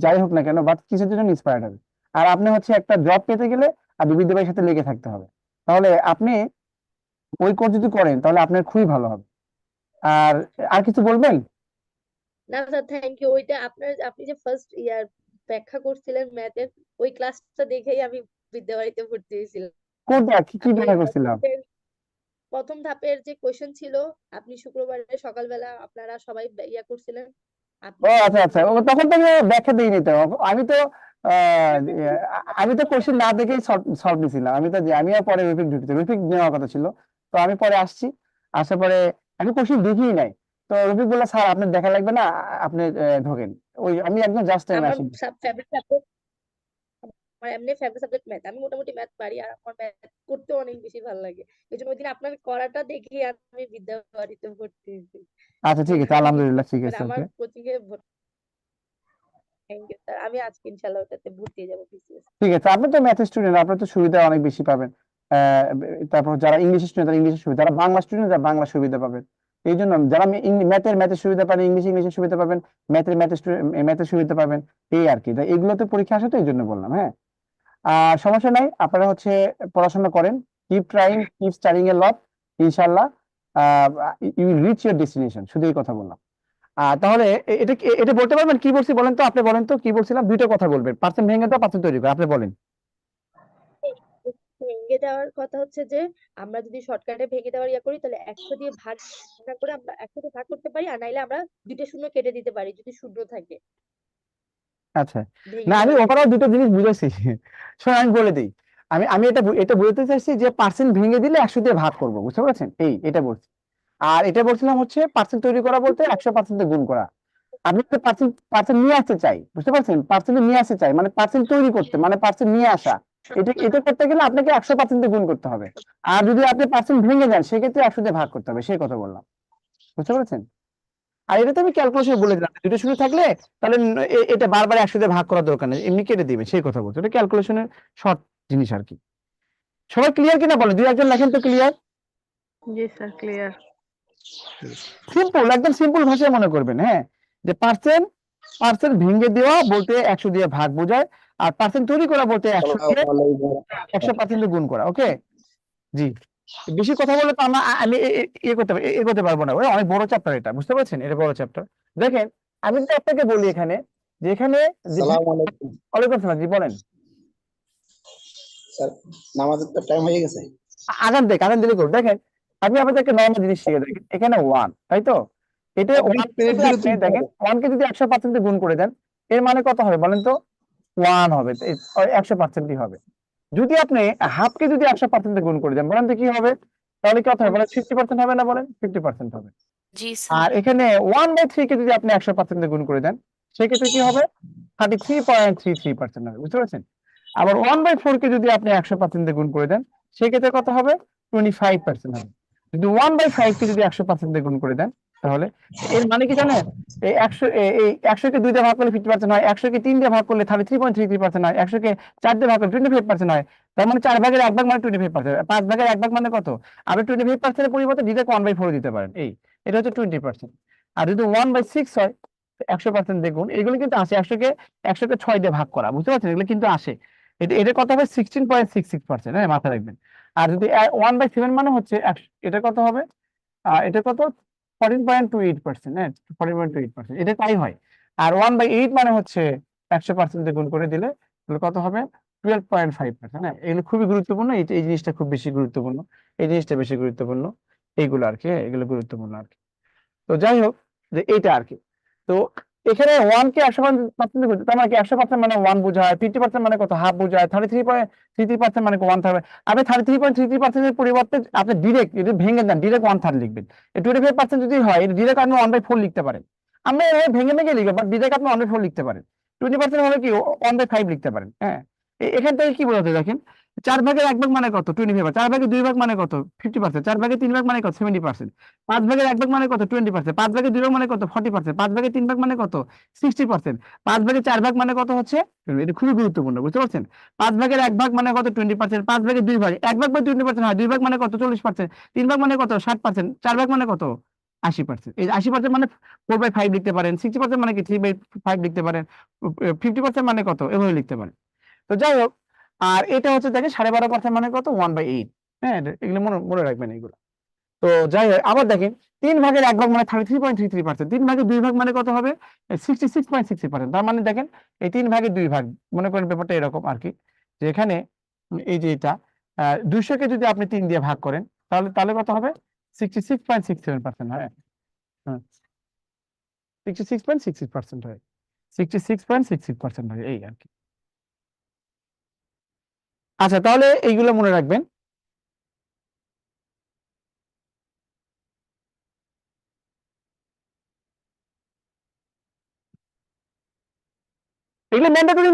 যাই হোক না কেন, বাট কিসের জন্য ইন্সপায়ার্ড হবে? আর আপনি হচ্ছে একটা জব পেতে গেলে আর বিবিধ ভাইয়ের সাথে লেগে থাকতে হবে। তাহলে আপনি ওই কোর্স যদি করেন তাহলে আপনার খুবই ভালো হবে। আর আর কিছু বলবেন? না স্যার, থ্যাংক ইউ। ওইটা আপনি যে ফার্স্ট ইয়ার ব্যাখ্যা করছিলেন ম্যাথের, ওই ক্লাসটা দেখেই আমি বিদ্যাবাড়িতে ভর্তি হয়েছিলাম। কোনটা কি আপনি দেখা করছিলাম? প্রথম ধাপের যে কোশ্চেন ছিল, আপনি শুক্রবারে সকালবেলা আপনারা সবাই ইয়া করছিলেন। আপনি ও আচ্ছা আচ্ছা, তখন তো আমি ব্যাখ্যা দিইনি তো। আমি তো কোশ্চেন না দেখেই সলভ দিছিলাম। আমি আর পরে রফিক নেওয়ার কথা ছিল, তো আমি পরে আসছি। আসার পরে আমি কোশ্চেন দেখিই নাই। তো রফিক বলল, স্যার আপনার দেখা লাগবে না, আপনি ঢোকেন। আমি একদম জাস্ট টাইমে আমার আসি। ফেভারিট সাবজেক্ট, আমার এমনি ফেভারিট সাবজেক্ট ম্যাথ। আমি মোটামুটি ম্যাথ পারি, আর আমার ম্যাথ করতে অনেক বেশি ভালো লাগে। এই জন্য ওই দিন আপনার করাটা দেখে আমি বিদ্যাবাড়িতে ভর্তি হয়েছি। আচ্ছা ঠিক আছে, মোটামুটি আলহামদুলিল্লাহ, ঠিক মানে আছে, আমার ওকে। কোচিং এ থ্যাংক ইউ স্যার। আমি আজকে ইনশাল্লাহ ওটাতে ভর্তি হয়ে যাবো বিসিএস। ঠিক আছে, আপনি তো ম্যাথ স্টুডেন্ট, আপনার তো সুবিধা অনেক বেশি পাবেন। তারপর যারা ইংলিশ স্টুডেন্ট তারা ইংলিশের সুবিধা, যারা বাংলা স্টুডেন্ট তারা বাংলা সুবিধা পাবেন। এই জন্য যারা ম্যাথের সুবিধা পাবেন, ইংলিশের সুবিধা পাবেন, ম্যাথের সুবিধা পাবেন, এই আর কি। তাই এগুলোতে পরীক্ষা আসে তো এই জন্য বললাম। হ্যাঁ, আর সমস্যা নাই, আপনারা হচ্ছে পড়াশোনা করেন, keep trying, keep studying a lot, ইনশাল্লাহ you will reach your destination, শুধু এই কথা বললাম। তাহলে এটা বলতে পারবেন কি বলছি বলেন তো, আপনি বলেন তো কি বলছিলাম, দুইটা কথা বলবেন, পার্সেন্ট ভেঙে দাও, পার্সেন্ট তৈরি করে, আপনি বলেন। ভেঙে দেওয়ার কথা হচ্ছে যে আমরা যদি শর্টকাটে ভেঙে দেওয়ার ইয়া করি তাহলে 100 দিয়ে ভাগ না করে আমরা 100 দিয়ে ভাগ করতে পারি, আর নাইলে আমরা দুইটা শূন্য কেটে দিতে পারি যদি শূন্য থাকে আচ্ছা, ভেঙে না আমি দেওয়ার ওভারঅল ক্ষেত্রে। দুটো জিনিস বুঝেছি। শোনো আমি বলে দিই, আমি এটা বলতে চাইছি যে পার্সেন্ট ভেঙে দিলে 100 দিয়ে ভাগ করবো, বুঝতে পারছেন, এটা বলছি। আর এটা বলছিলাম হচ্ছে পার্সেন্ট তৈরি করা বলতে 100% গুণ করা। আমি একটা পার্সেন্ট নিয়ে আসতে চাই, বুঝতে পারছেন, পার্সেন্ট নিয়ে আসতে চাই মানে পার্সেন্ট তৈরি করতে, মানে পার্সেন্ট নিয়ে আসা, এটা করতে গেলে আপনাকে 100% গুণ করতে হবে। আর যদি আপনি পার্সেন্ট ভেঙে যান সেক্ষেত্রে 100 দিয়ে ভাগ করতে হবে, সেই কথা বললাম, বুঝতে পারছেন। আর এটা তো আমি ক্যালকুলেশন বলে দিলাম, দুটো শুরু থাকলে তাহলে এটা বারবার 100 দিয়ে ভাগ করার দরকার নেই, এমনি কেটে দিবেন, সেই কথা বলছি, এটা ক্যালকুলেশনের শর্ট জিনিস আর কি। সবাই ক্লিয়ার কিনা বলেন, দুই একজন লেখেন তো ক্লিয়ার। জি স্যার, ক্লিয়ার। সিম্পল, একদম সিম্পল ভাষায় মনে করবেন। হ্যাঁ, যে পার্সেন্ট ভেঙে দেওয়া বলতে 100 দিয়ে ভাগ বোঝায়, আর পার্সেন্ট তৈরি করা বলতে 100 দিয়ে 100% গুণ করা। ওকে, জি। বেশি কথা বলে তো আমি করতে পারবো না, অনেক বড় চ্যাপ্টার এটা, বুঝতে পারছেন, এটা বড় চ্যাপ্টার। দেখেন আমি যদি আপনাকে বলি এখানে যে এখানে ওয়ালাইকুম সালাম, জি বলেন। স্যার নামাজের তো টাইম হয়ে গেছে। আজান দিলে করুন। দেখেন আমি আপনাদেরকে নর্মাল জিনিস শিখে দেখেন, এখানে 1, তাই তো, এটা 1 দেখেন 1 কে যদি 100% গুণ করে দেন এর মানে কত হবে বলেন তো, 1 হবে, 100%ই হবে। যদি আপনি হাফ কে যদি 100% গুণ করে দেন বলেন তো কি হবে, তাহলে কত হবে বলেন, 50% হবে না বলেন, 50% হবে। জি আর স্যার। এখানে 1/3 কে যদি আপনি 100% গুণ করে দেন সেক্ষেত্রে কি হবে, 33.33% হবে, বুঝতে পারছেন। আবার 1/4 কে যদি আপনি 100% গুণ করে দেন সেক্ষেত্রে কত হবে, 25% হবে। যদি 1/5 কে যদি 100% গুণ করে দেন তাহলে এর মানে কি জানেন, এই 100 কে 2 দিয়ে ভাগ করলে 50% হয়, 100 কে 3 দিয়ে ভাগ করলে 33.33% হয়, 100 কে 4 দিয়ে ভাগ করলে 25% হয়। তার মানে 4 ভাগের 1 ভাগ মানে 25%, 5 ভাগের 1 ভাগ মানে কত, আপনি 25% এর পরিবর্তে ডিরেক্ট 1/4 দিতে পারেন, এটা হচ্ছে 20%। আর যদি 1/6 হয় 100% দেখুন, এগুলো কিন্তু আসে 100 কে 6 দিয়ে ভাগ করা, বুঝতে পারছেন, এগুলো কিন্তু আসে। এটা কত হবে, 16.66%, হ্যাঁ মাথায় রাখবেন। আর যদি 1/7 মানে হচ্ছে এটা কত হবে, এটা কত, 14.28%, হ্যাঁ 14.28%, এটা তাই হয়। আর 1/8 মানে হচ্ছে 100% দিয়ে গুণ করে দিলে তাহলে কত হবে, 12.5%, হ্যাঁ এগুলো খুবই গুরুত্বপূর্ণ, এই জিনিসটা খুব বেশি গুরুত্বপূর্ণ, এই জিনিসটা বেশি গুরুত্বপূর্ণ, এইগুলো আর কি, হ্যাঁ এগুলো গুরুত্বপূর্ণ আর কি। তো যাই হোক, যে এইটা আর কি। তো এখানে 1 কে 100% করতে, তার মানে কি 100% মানে 1 বোঝায়, 50% মানে কত, হাফ বোঝায়, 33.33% মানে 1/3। আপনি 33.33% এর পরিবর্তে আপনি ডিরেক্ট এটা ভেঙে দেন, ডিরেক্ট 1/3 লিখবেন। 25% যদি হয় ডিরেক্ট আপনি 1/4 লিখতে পারেন। আমরা এভাবে ভেঙে লিখবো, বাট ডিরেক্ট আপনি 1/4 লিখতে পারেন। 20% হলে কি 1/5 লিখতে পারেন। হ্যাঁ, এখান থেকে কি বোঝাতে দেখেন, 4 ভাগের 1 ভাগ মানে কত, 25, 4 ভাগের 2 ভাগ মানে কত, 50%, 4 ভাগের 3 ভাগ মানে কত, 70%, 5 ভাগের 1 ভাগ মানে কত, 20%, 5 ভাগের 2 ভাগ মানে কত, 40%, 5 ভাগের 3 ভাগ মানে কত, 60%, 5 ভাগের 4 ভাগ মানে কত হচ্ছে, এটা খুবই গুরুত্বপূর্ণ, বুঝতে পারছেন। 5 ভাগের 1 ভাগ মানে কত, 20%, 5 ভাগের 2 ভাগ, 1 ভাগ বা 20% হয়, 2 ভাগ মানে কত, 40%, 3 ভাগ মানে কত, 60%, 4 ভাগ মানে কত, 80%। এই 80% মানে 4/5 লিখতে পারেন, 60% মানে কি 3/5 লিখতে পারেন, 50% মানে কত, এভাবে লিখতে পারেন। তো যাই হোক, আর এটা হচ্ছে দেখেন 12.5% মানে কত, 1/8। হ্যাঁ, এগুলো মনে রাখবেন এগুলো। তো যাই হোক, আবার দেখেন 3 ভাগের 1 ভাগ মানে 33.33%, 3 ভাগের 2 ভাগ মানে কত হবে, 66.60%। তার মানে দেখেন এই 3 ভাগের 2 ভাগ, মনে করেন ব্যাপারটা এরকম আর কি, যে এখানে এই যে এটা 200 কে যদি আপনি 3 দিয়ে ভাগ করেন তাহলে কত হবে, 66.67% হয়। হ্যাঁ, 66.66% হয়, 66.66% হয়, এই আর কি। আচ্ছা, তাহলে এইগুলো মনে রাখবেন। এগুলো ম্যান্ডেটরি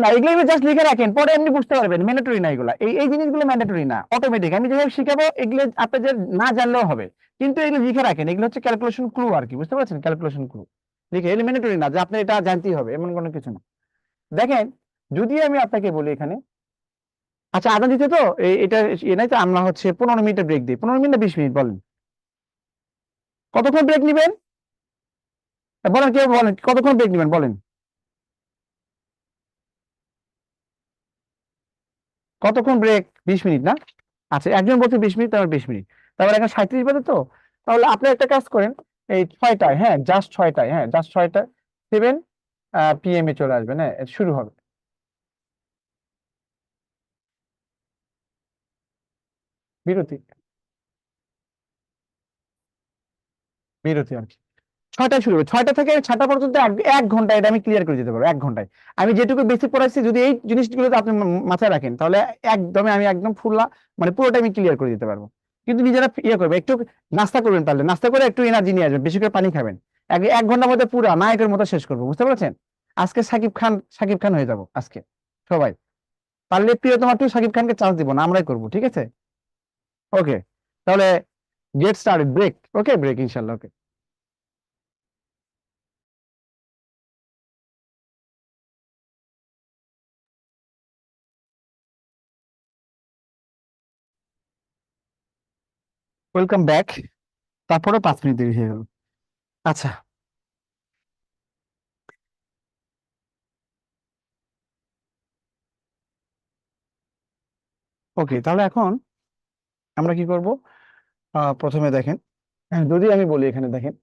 না, এগুলো জাস্ট লিখে রাখেন, পরে এমনি বুঝতে পারবেন, ম্যান্ডেটরি না এগুলো, এই জিনিসগুলো ম্যান্ডেটরি না, অটোমেটিক আমি যেভাবে শিখাবো এগুলো আপনাদের না জানলেও হবে, কিন্তু এগুলো লিখে রাখেন, এগুলো হচ্ছে ক্যালকুলেশন ক্লু আর কি, বুঝতে পারছেন, ক্যালকুলেশন ক্লু লিখে, এগুলো ম্যান্ডেটরি না যে আপনি এটা জানতেই হবে এমন কোনো কিছু না। দেখেন যদি আমি আপনাকে বলি এখানে, আচ্ছা আদান দিতে তো এটা নাই তো, আমরা হচ্ছে 15 মিনিটের ব্রেক দিই, 15 মিনিট না 20 মিনিট বলেন, কতক্ষণ ব্রেক নিবেন বলেন, কেউ বলেন কতক্ষণ ব্রেক নিবেন বলেন, কতক্ষণ ব্রেক? 20 মিনিট না? আচ্ছা, একজন বলছে 20 মিনিট, তারপর 20 মিনিট, তারপর এখন 37 বাজে তো। তাহলে আপনি একটা কাজ করেন, এই 6টায়, হ্যাঁ জাস্ট 6টায়, হ্যাঁ জাস্ট 6টায় 7 PM চলে আসবেন, হ্যাঁ শুরু হবে বিরতি, বিরতি আর কি। 6টায় শুরু হবে, 6টা থেকে 6টা পর্যন্ত 1 ঘন্টা, এটা আমি ক্লিয়ার করে দিতে পারবো 1 ঘন্টায়। আমি যেটুকু বেসিক পড়াচ্ছি, যদি এই জিনিসগুলো আপনি মাথায় রাখেন, তাহলে একদমই আমি একদম মানে পুরোটা আমি ক্লিয়ার করে দিতে পারবো। কিন্তু নিজেরা ইয়ে করবে, একটু নাস্তা করবেন, পারলে নাস্তা করে একটু এনার্জি নিয়ে আসবেন, বেশি করে পানি খাবেন। 1 ঘন্টার মধ্যে পুরো নায়কের মতো শেষ করবো, বুঝতে পারছেন? আজকে সাকিব খান হয়ে যাব আজকে সবাই। পারলে প্রিয়তমা টু সাকিব খানকে চান্স দিব না, আমরাই করবো, ঠিক আছে? ওকে, তাহলে গেট স্টার্টেড, ব্রেক, ওকে ব্রেক ইনশাল্লাহ, ওকে। Welcome back. তারপরে 5 মিনিট দেরি হয়ে গেল। আচ্ছা, ওকে, তাহলে এখন আমরা কি করব? প্রথমে দেখেন, যদি আমি বলি এখানে দেখেন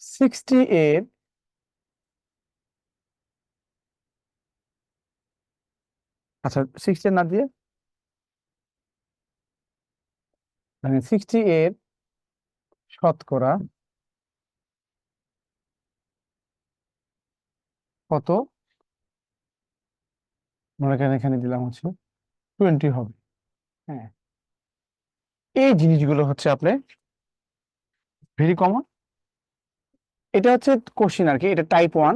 60 এর, আচ্ছা 60 না দিয়ে, মানে 60 এর শতকরা কত, মনে করেন এখানে দিলাম হচ্ছে 20 হবে, হ্যাঁ। এই জিনিসগুলো হচ্ছে আপনি ভেরি কমন, এটা হচ্ছে কোশ্চিন আর কি, এটা টাইপ 1।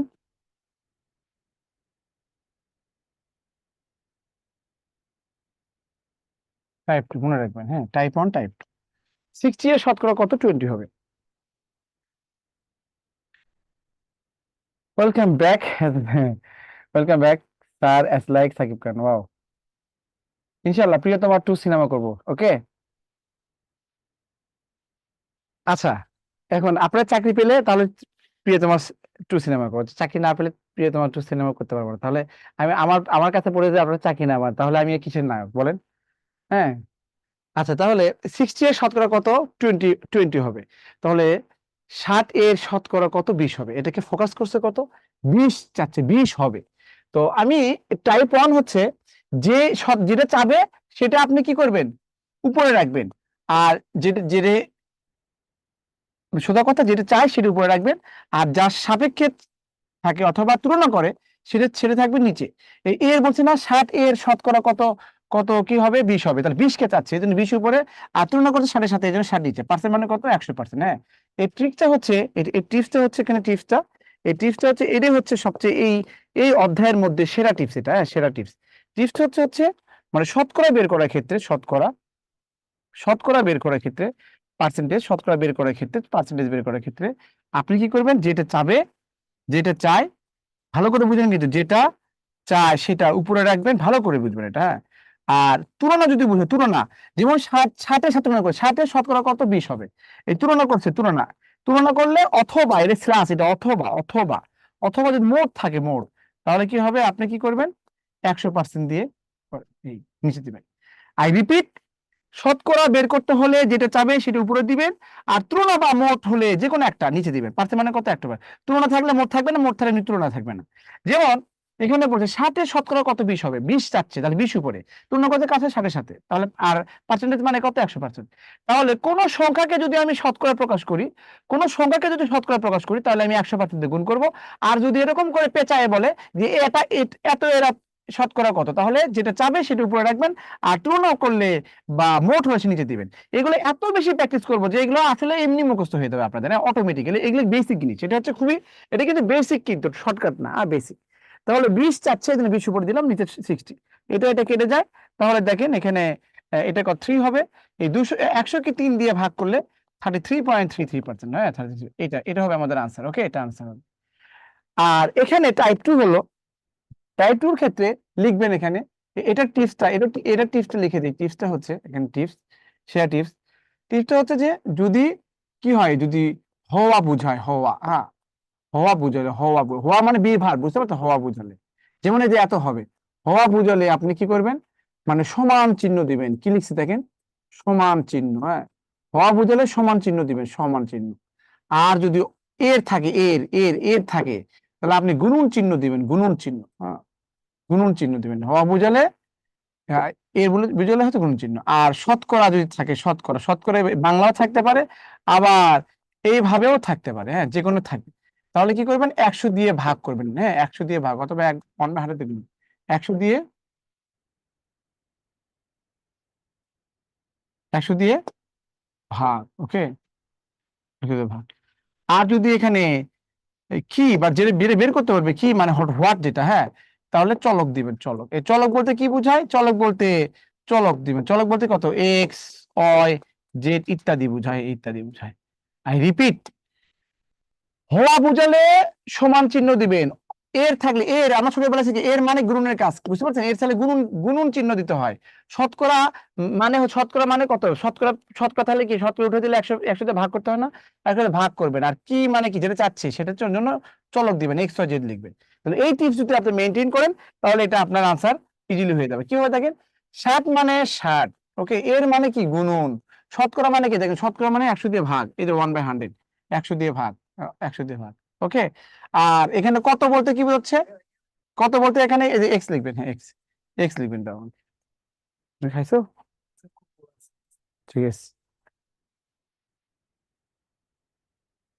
টাইপ 2 মনে রাখবেন, হ্যাঁ টাইপ 1 টাইপ 2। 60 এর শতকরা কত? 20 হবে। Welcome back, welcome back sir, as like Shakib Khan, wow. ইনশাআল্লাহ প্রিয়তমা 2 সিনেমা করব, ওকে। আচ্ছা, এখন আপনার চাকরি পেলে তাহলে প্রিয়তমা 2 সিনেমা করবো, চাকরি না পেলে প্রিয়তমা 2 সিনেমা করতে পারবো না। তাহলে আমি আমার আমার কাছে পড়ে যে আপনার চাকরি না, আমার তাহলে আমি কিসের নায়ক বলেন? হ্যাঁ, আচ্ছা তাহলে 60 এর শতকরা কত? 20 হবে। তাহলে 60 এর শতকরা কত? 20 হবে। এটাকে ফোকাস করছে কত? 20 চাচ্ছে, 20 হবে। তো আমি টাইপ 1 হচ্ছে যেটা চাবে সেটা আপনি কি করবেন? উপরে রাখবেন। আর যেটা যেটা সোজা কথা, যেটা চাই সেটা উপরে রাখবেন। আর যার সাপেক্ষে থাকে অথবা তুলনা করে সেটা ছেড়ে থাকবে নিচে। এর বলছে না 60 এর শতকরা কত, কত কি হবে? 20 হবে। তাহলে 20 কে চাচ্ছে, এই জন্য 20 উপরে, আর তুলনা করছে 60 এর সাথে, এই জন্য 60 নিচে। পার্সেন্ট মানে কত? 100%। হ্যাঁ, এই ট্রিকটা হচ্ছে, এই টিপসটা হচ্ছে এখানে টিপসটা, এই টিপসটা হচ্ছে, এটাই হচ্ছে সবচেয়ে এই এই অধ্যায়ের মধ্যে সেরা টিপস এটা, হ্যাঁ সেরা টিপস। টিপসটা হচ্ছে মানে শতকরা বের করার ক্ষেত্রে, শতকরা বের করার ক্ষেত্রে পার্সেন্টেজ, শতকরা বের করার ক্ষেত্রে পার্সেন্টেজ বের করার ক্ষেত্রে আপনি কি করবেন? যেটা চাবে, যেটা চায়, ভালো করে বুঝবেন, কিন্তু যেটা চায় সেটা উপরে রাখবেন, ভালো করে বুঝবেন এটা, হ্যাঁ। আর তুলনা যদি বুঝে, তুলনা যেমন 60 এর সাথে তুলনা করে, 60 এর শতকরা কত? 20 হবে। এই তুলনা করছে, তুলনা তুলনা করলে অথবা, এটা স্ল্যাশ, এটা অথবা, অথবা অথবা যদি মোড থাকে, মোড, তাহলে কি হবে? আপনি কি করবেন? 100% দিয়ে এই নিচে দিবেন। আই রিপিট, শতকরা বের করতে হলে যেটা চাবে সেটা উপরে দিবেন, আর তুলনা বা মোট হলে যে কোনো একটা নিচে দিবেন। পার্সেন্ট মানে কত? 100%। তুলনা থাকলে মোট থাকবে না, মোট থাকলে তুলনা থাকবে না। যেমন এখানে বলছে 60 এর শতকরা কত? 20 হবে। 20 চাচ্ছে, তাহলে 20 উপরে, তুলনা করতে কাছে 60 এর সাথে, তাহলে আর পার্সেন্টেজ মানে কত? 100%। তাহলে কোন সংখ্যাকে যদি আমি শতকরা প্রকাশ করি, কোন সংখ্যাকে যদি শতকরা প্রকাশ করি, তাহলে আমি 100% দিয়ে গুণ করব। আর যদি এরকম করে পেঁচায় বলে যে এটা এত এরা শতকরা কত, তাহলে যেটা চাবে সেটা উপরে রাখবেন, আর তুলনা করলে বা মোট হয়েছে নিচে দিবেন। এগুলো এত বেশি প্র্যাকটিস করবো যে এগুলো আসলে এমনি মুখস্থ হয়ে যাবে আপনাদের, অটোমেটিক্যালি। এগুলো বেসিক জিনিস, এটা হচ্ছে খুবই, এটা কিন্তু বেসিক, কিন্তু শর্টকাট না, আর বেসিক। তাহলে 20 চাচ্ছে, এখানে 20 উপরে দিলাম, নিচে 60। এটা কেটে যায়, তাহলে দেখেন এখানে এটা কত? 3 হবে। এই 100 কে 3 দিয়ে ভাগ করলে 33.33%, হ্যাঁ 33, এটা হবে আমাদের আনসার, ওকে, এটা আনসার হবে। আর এখানে টাইপ 2 হলো, টাইপ 2 এর ক্ষেত্রে লিখবেন এখানে, এটা টিপসটা, এটা টিপসটা লিখে দিই। টিপসটা হচ্ছে এখানে টিপস, শেয়ার টিপস। টিপসটা হচ্ছে যে যদি কি হয় যদি হওয়া বুঝায়, হওয়া, হ্যাঁ, হওয়া বুঝালে, হওয়া মানে বিভার, বুঝতে পারছো, হওয়া বুঝালে, যেমন এই যে এত হবে, হওয়া বুঝালে আপনি কি করবেন, মানে সমান চিহ্ন দিবেন। কি লিখছে দেখেন, সমান চিহ্ন, হ্যাঁ, হওয়া বুঝালে সমান চিহ্ন দিবেন, সমান চিহ্ন। আর যদি এর থাকে, এর থাকে, তাহলে আপনি গুণন চিহ্ন দিবেন, গুণন চিহ্ন, হ্যাঁ, গুণন চিহ্ন দিবেন। হওয়া বুঝালে, হ্যাঁ, এর বুঝালে হচ্ছে গুণন চিহ্ন। আর শতকরা যদি থাকে, শতকরা, শতকরা বাংলাও থাকতে পারে, আবার এইভাবেও থাকতে পারে, হ্যাঁ, যে কোনো থাকবে। তাহলে কি করবেন, 100 দিয়ে ভাগ করবেন, হ্যাঁ, 100 দিয়ে ভাগ, অথবা 1/100 দিয়ে গুণ, 100 দিয়ে, 100 দিয়ে ভাগ, ওকে, 100 দিয়ে ভাগ। আর যদি এখানে কি বা যেটা বের বের করতে পারবে কি মানে হোয়াট যেটা, হ্যাঁ, তাহলে চলক দিবেন, চলক। এই চলক বলতে কি বোঝায়, চলক বলতে চলক দিবেন, চলক বলতে কত, এক্স, ওয়াই, জেড ইত্যাদি বোঝায়, ইত্যাদি বোঝায়। আই রিপিট, হওয়া বুঝালে সমান চিহ্ন দিবেন, এর থাকলে, এর আমরা সবাই বলেছি কি এর মানে গুণনের কাজ, বুঝতে পারছেন, এর থাকলে গুণন, গুণন চিহ্ন দিতে হয়। শতকরা মানে, শতকরা মানে কত, শতকরা, শতকরা তাহলে কি, শতকরা উঠে দিলে 100 তে ভাগ করতে হয় না, 100 তে ভাগ করবেন। আর কি মানে কি যেটা চাচ্ছি সেটার জন্য চলক দিবেন, এক্স ওয়াই জেড লিখবেন। তাহলে এই টিপস যদি আপনি মেনটেন করেন, তাহলে এটা আপনার আনসার ইজিলি হয়ে যাবে। কি হবে দেখেন, 60 মানে 60, ওকে, এর মানে কি গুণন, শতকরা মানে কি দেখেন, শতকরা মানে 100 দিয়ে ভাগ, এই যে 1/100, 100 দিয়ে ভাগ, 100 দিয়ে ভাগ, ওকে। আর এখানে কত বলতে কি বোঝাচ্ছে, কত বলতে এখানে এই যে এক্স লিখবেন, হ্যাঁ, এক্স, এক্স লিখবেন, ডাউন, খাইছো, ঠিক আছে।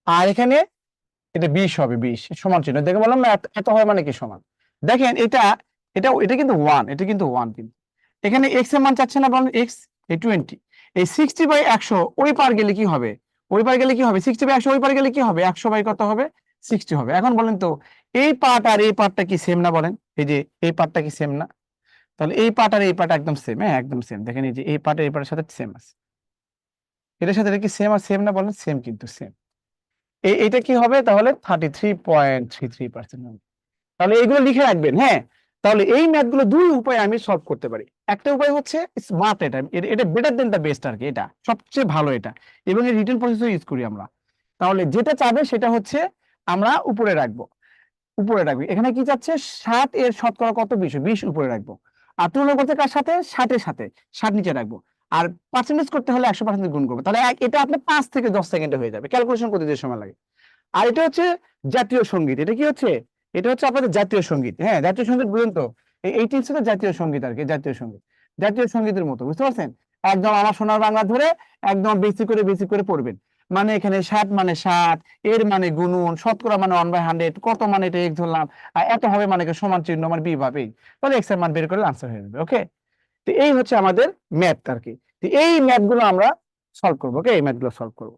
আর এখানে এটা 20 হবে, 20 সমান চিহ্ন, দেখে বললাম না এত হয় মানে কি সমান। দেখেন এটা, এটা কিন্তু 1, এটা কিন্তু 1, কিন্তু এখানে এক্স এর মান চাচ্ছে না, বলেন এক্স, এই 20, এই 60/100 ওই পার গেলে কি হবে, ওই পার গেলে কি হবে, 60/100 ওই পার গেলে কি হবে, 100 কত হবে, 60 হবে। এখন বলেন তো এই পার্ট আর এই পার্টটা কি সেম না, বলেন, এই যে এই পার্টটা কি সেম না, তাহলে এই পার্ট আর এই পার্ট একদম সেম, হ্যাঁ, একদম সেম। দেখেন এই যে এই পার্ট এই পার্টের সাথে সেম আছে, এটার সাথে এটা কি সেম আর সেম না, বলেন সেম, কিন্তু সেম। এইটা কি হবে তাহলে 33.33% হবে। তাহলে এইগুলো লিখে রাখবেন, হ্যাঁ। তাহলে এই ম্যাথ গুলো দুই উপায়ে আমি সলভ করতে পারি। একটা উপায় হচ্ছে স্মার্ট, এটা বেটার দেন দ্য বেস্ট আর কি, এটা সবচেয়ে ভালো এটা, এবং এই রিটেন প্রসেসও ইউজ করি আমরা। তাহলে যেটা চাবে সেটা হচ্ছে আমরা উপরে রাখবো, উপরে রাখবি। এখানে কি চাচ্ছে, 60 এর শতকরা কত, 20, 20 উপরে রাখবো। আর তুলনা করতে কার সাথে, 60 এর সাথে, 60 নিচে রাখবো। আর পার্সেন্টেজ করতে হলে 100% গুণ করবো। তাহলে এটা আপনি 5 থেকে 10 সেকেন্ডে হয়ে যাবে, ক্যালকুলেশন করতে যে সময় লাগে। আর এটা হচ্ছে জাতীয় সঙ্গীত, এটা কি হচ্ছে, এটা হচ্ছে আপনাদের জাতীয় সঙ্গীত, হ্যাঁ, জাতীয় সঙ্গীত বুঝুন তো, এই টিপস হচ্ছে জাতীয় সঙ্গীত আর কি, জাতীয় সঙ্গীত, জাতীয় সঙ্গীতের মতো, বুঝতে পারছেন। একদম আমার সোনার বাংলা ধরে একদম বেসিক করে পড়বেন। মানে এখানে 60 মানে 60, এর মানে গুণন, শতকরা মানে 1/100, কত মানে এটা এক্স ধরলাম, আর এত হবে মানে কি সমান চিহ্ন মানে বিভাবে, তাহলে এক্স এর মান বের করলে আনসার হয়ে যাবে, ওকে। তো এই হচ্ছে আমাদের ম্যাথ আর কি। তো এই ম্যাথ গুলো আমরা সলভ করবো, ওকে, এই ম্যাথ গুলো সলভ করবো।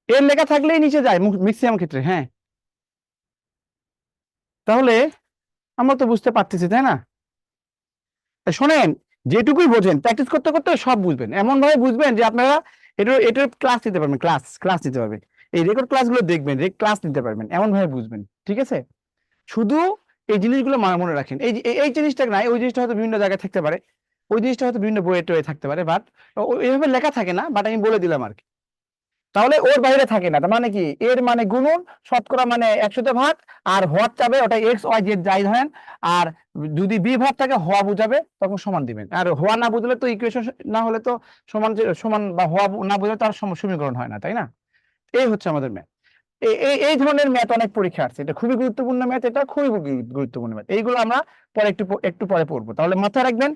এর লেখা থাকলেই নিচে যায় ম্যাক্সিমাম ক্ষেত্রে, হ্যাঁ। তাহলে আমরা তো বুঝতে পারতেছি, তাই না। শোনেন, যেটুকুই বোঝেন প্র্যাকটিস করতে করতে সব বুঝবেন, এমন ভাবে বুঝবেন যে আপনারা এটার ক্লাস নিতে পারবেন, ক্লাস নিতে পারবেন, এই রেকর্ড ক্লাসগুলো দেখবেন, ক্লাস নিতে পারবেন, এমন ভাবে বুঝবেন, ঠিক আছে। শুধু এই জিনিসগুলো মনে রাখেন, এই জিনিসটা নাই, ওই জিনিসটা হয়তো বিভিন্ন জায়গায় থাকতে পারে, ওই জিনিসটা হয়তো বিভিন্ন বইয়ে টয়ে থাকতে পারে, বাট এইভাবে লেখা থাকে না, বাট আমি বলে দিলাম আর কি। তাহলে ওর বাইরে থাকে না, তার মানে কি, এর মানে গুণন, শতকরা মানে 100 তে ভাগ, আর হওয়ার চাবে ওটা এক্স ওয়াই জেড যাই ধরেন। আর যদি বি ভাগ থাকে হওয়া বুঝাবে, তখন সমান দিবেন। আর হওয়া না বুঝলে তো ইকুয়েশন না হলে তো সমান সমান বা হওয়া না বুঝলে তার সমীকরণ হয় না, তাই না। এই হচ্ছে আমাদের ম্যাথ। এই ধরনের ম্যাথ অনেক পরীক্ষা আছে, এটা খুবই গুরুত্বপূর্ণ ম্যাথ, এটা খুবই গুরুত্বপূর্ণ ম্যাথ। এইগুলো আমরা পরে একটু পরে পড়বো। তাহলে মাথায় রাখবেন,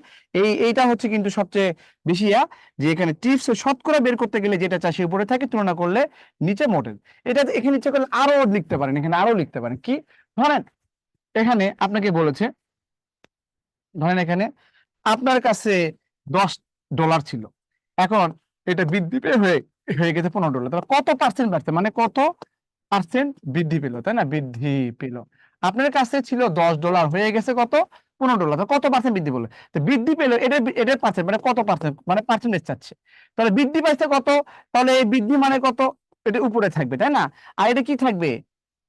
এইটা হচ্ছে কিন্তু সবচেয়ে বেশি যে এখানে টিপস শতকরা বের করতে গেলে যেটা চাষি উপরে থাকে, তুলনা করলে নিচে মডেল। এটা এখানে ইচ্ছে করলে আরো লিখতে পারেন, এখানে আরো লিখতে পারেন। কি ধরেন এখানে আপনাকে বলেছে, ধরেন এখানে আপনার কাছে $10 ছিল, এখন এটা বৃদ্ধি পেয়ে হয়ে গেছে $15, তাহলে কত পার্সেন্ট বাড়ছে, মানে কত পার্সেন্ট বৃদ্ধি পেল, তাই না, বৃদ্ধি পেল। আপনার কাছে ছিল $10, হয়ে গেছে কত, $15, তো কত পার্সেন্ট বৃদ্ধি পেলো, তো বৃদ্ধি পেলো এটার পার্সেন্ট মানে কত পার্সেন্ট, মানে পার্সেন্টেজ চাচ্ছে। তাহলে বৃদ্ধি পাইছে কত, তাহলে এই বৃদ্ধি মানে কত, এটা উপরে থাকবে, তাই না। আর এটা কি থাকবে,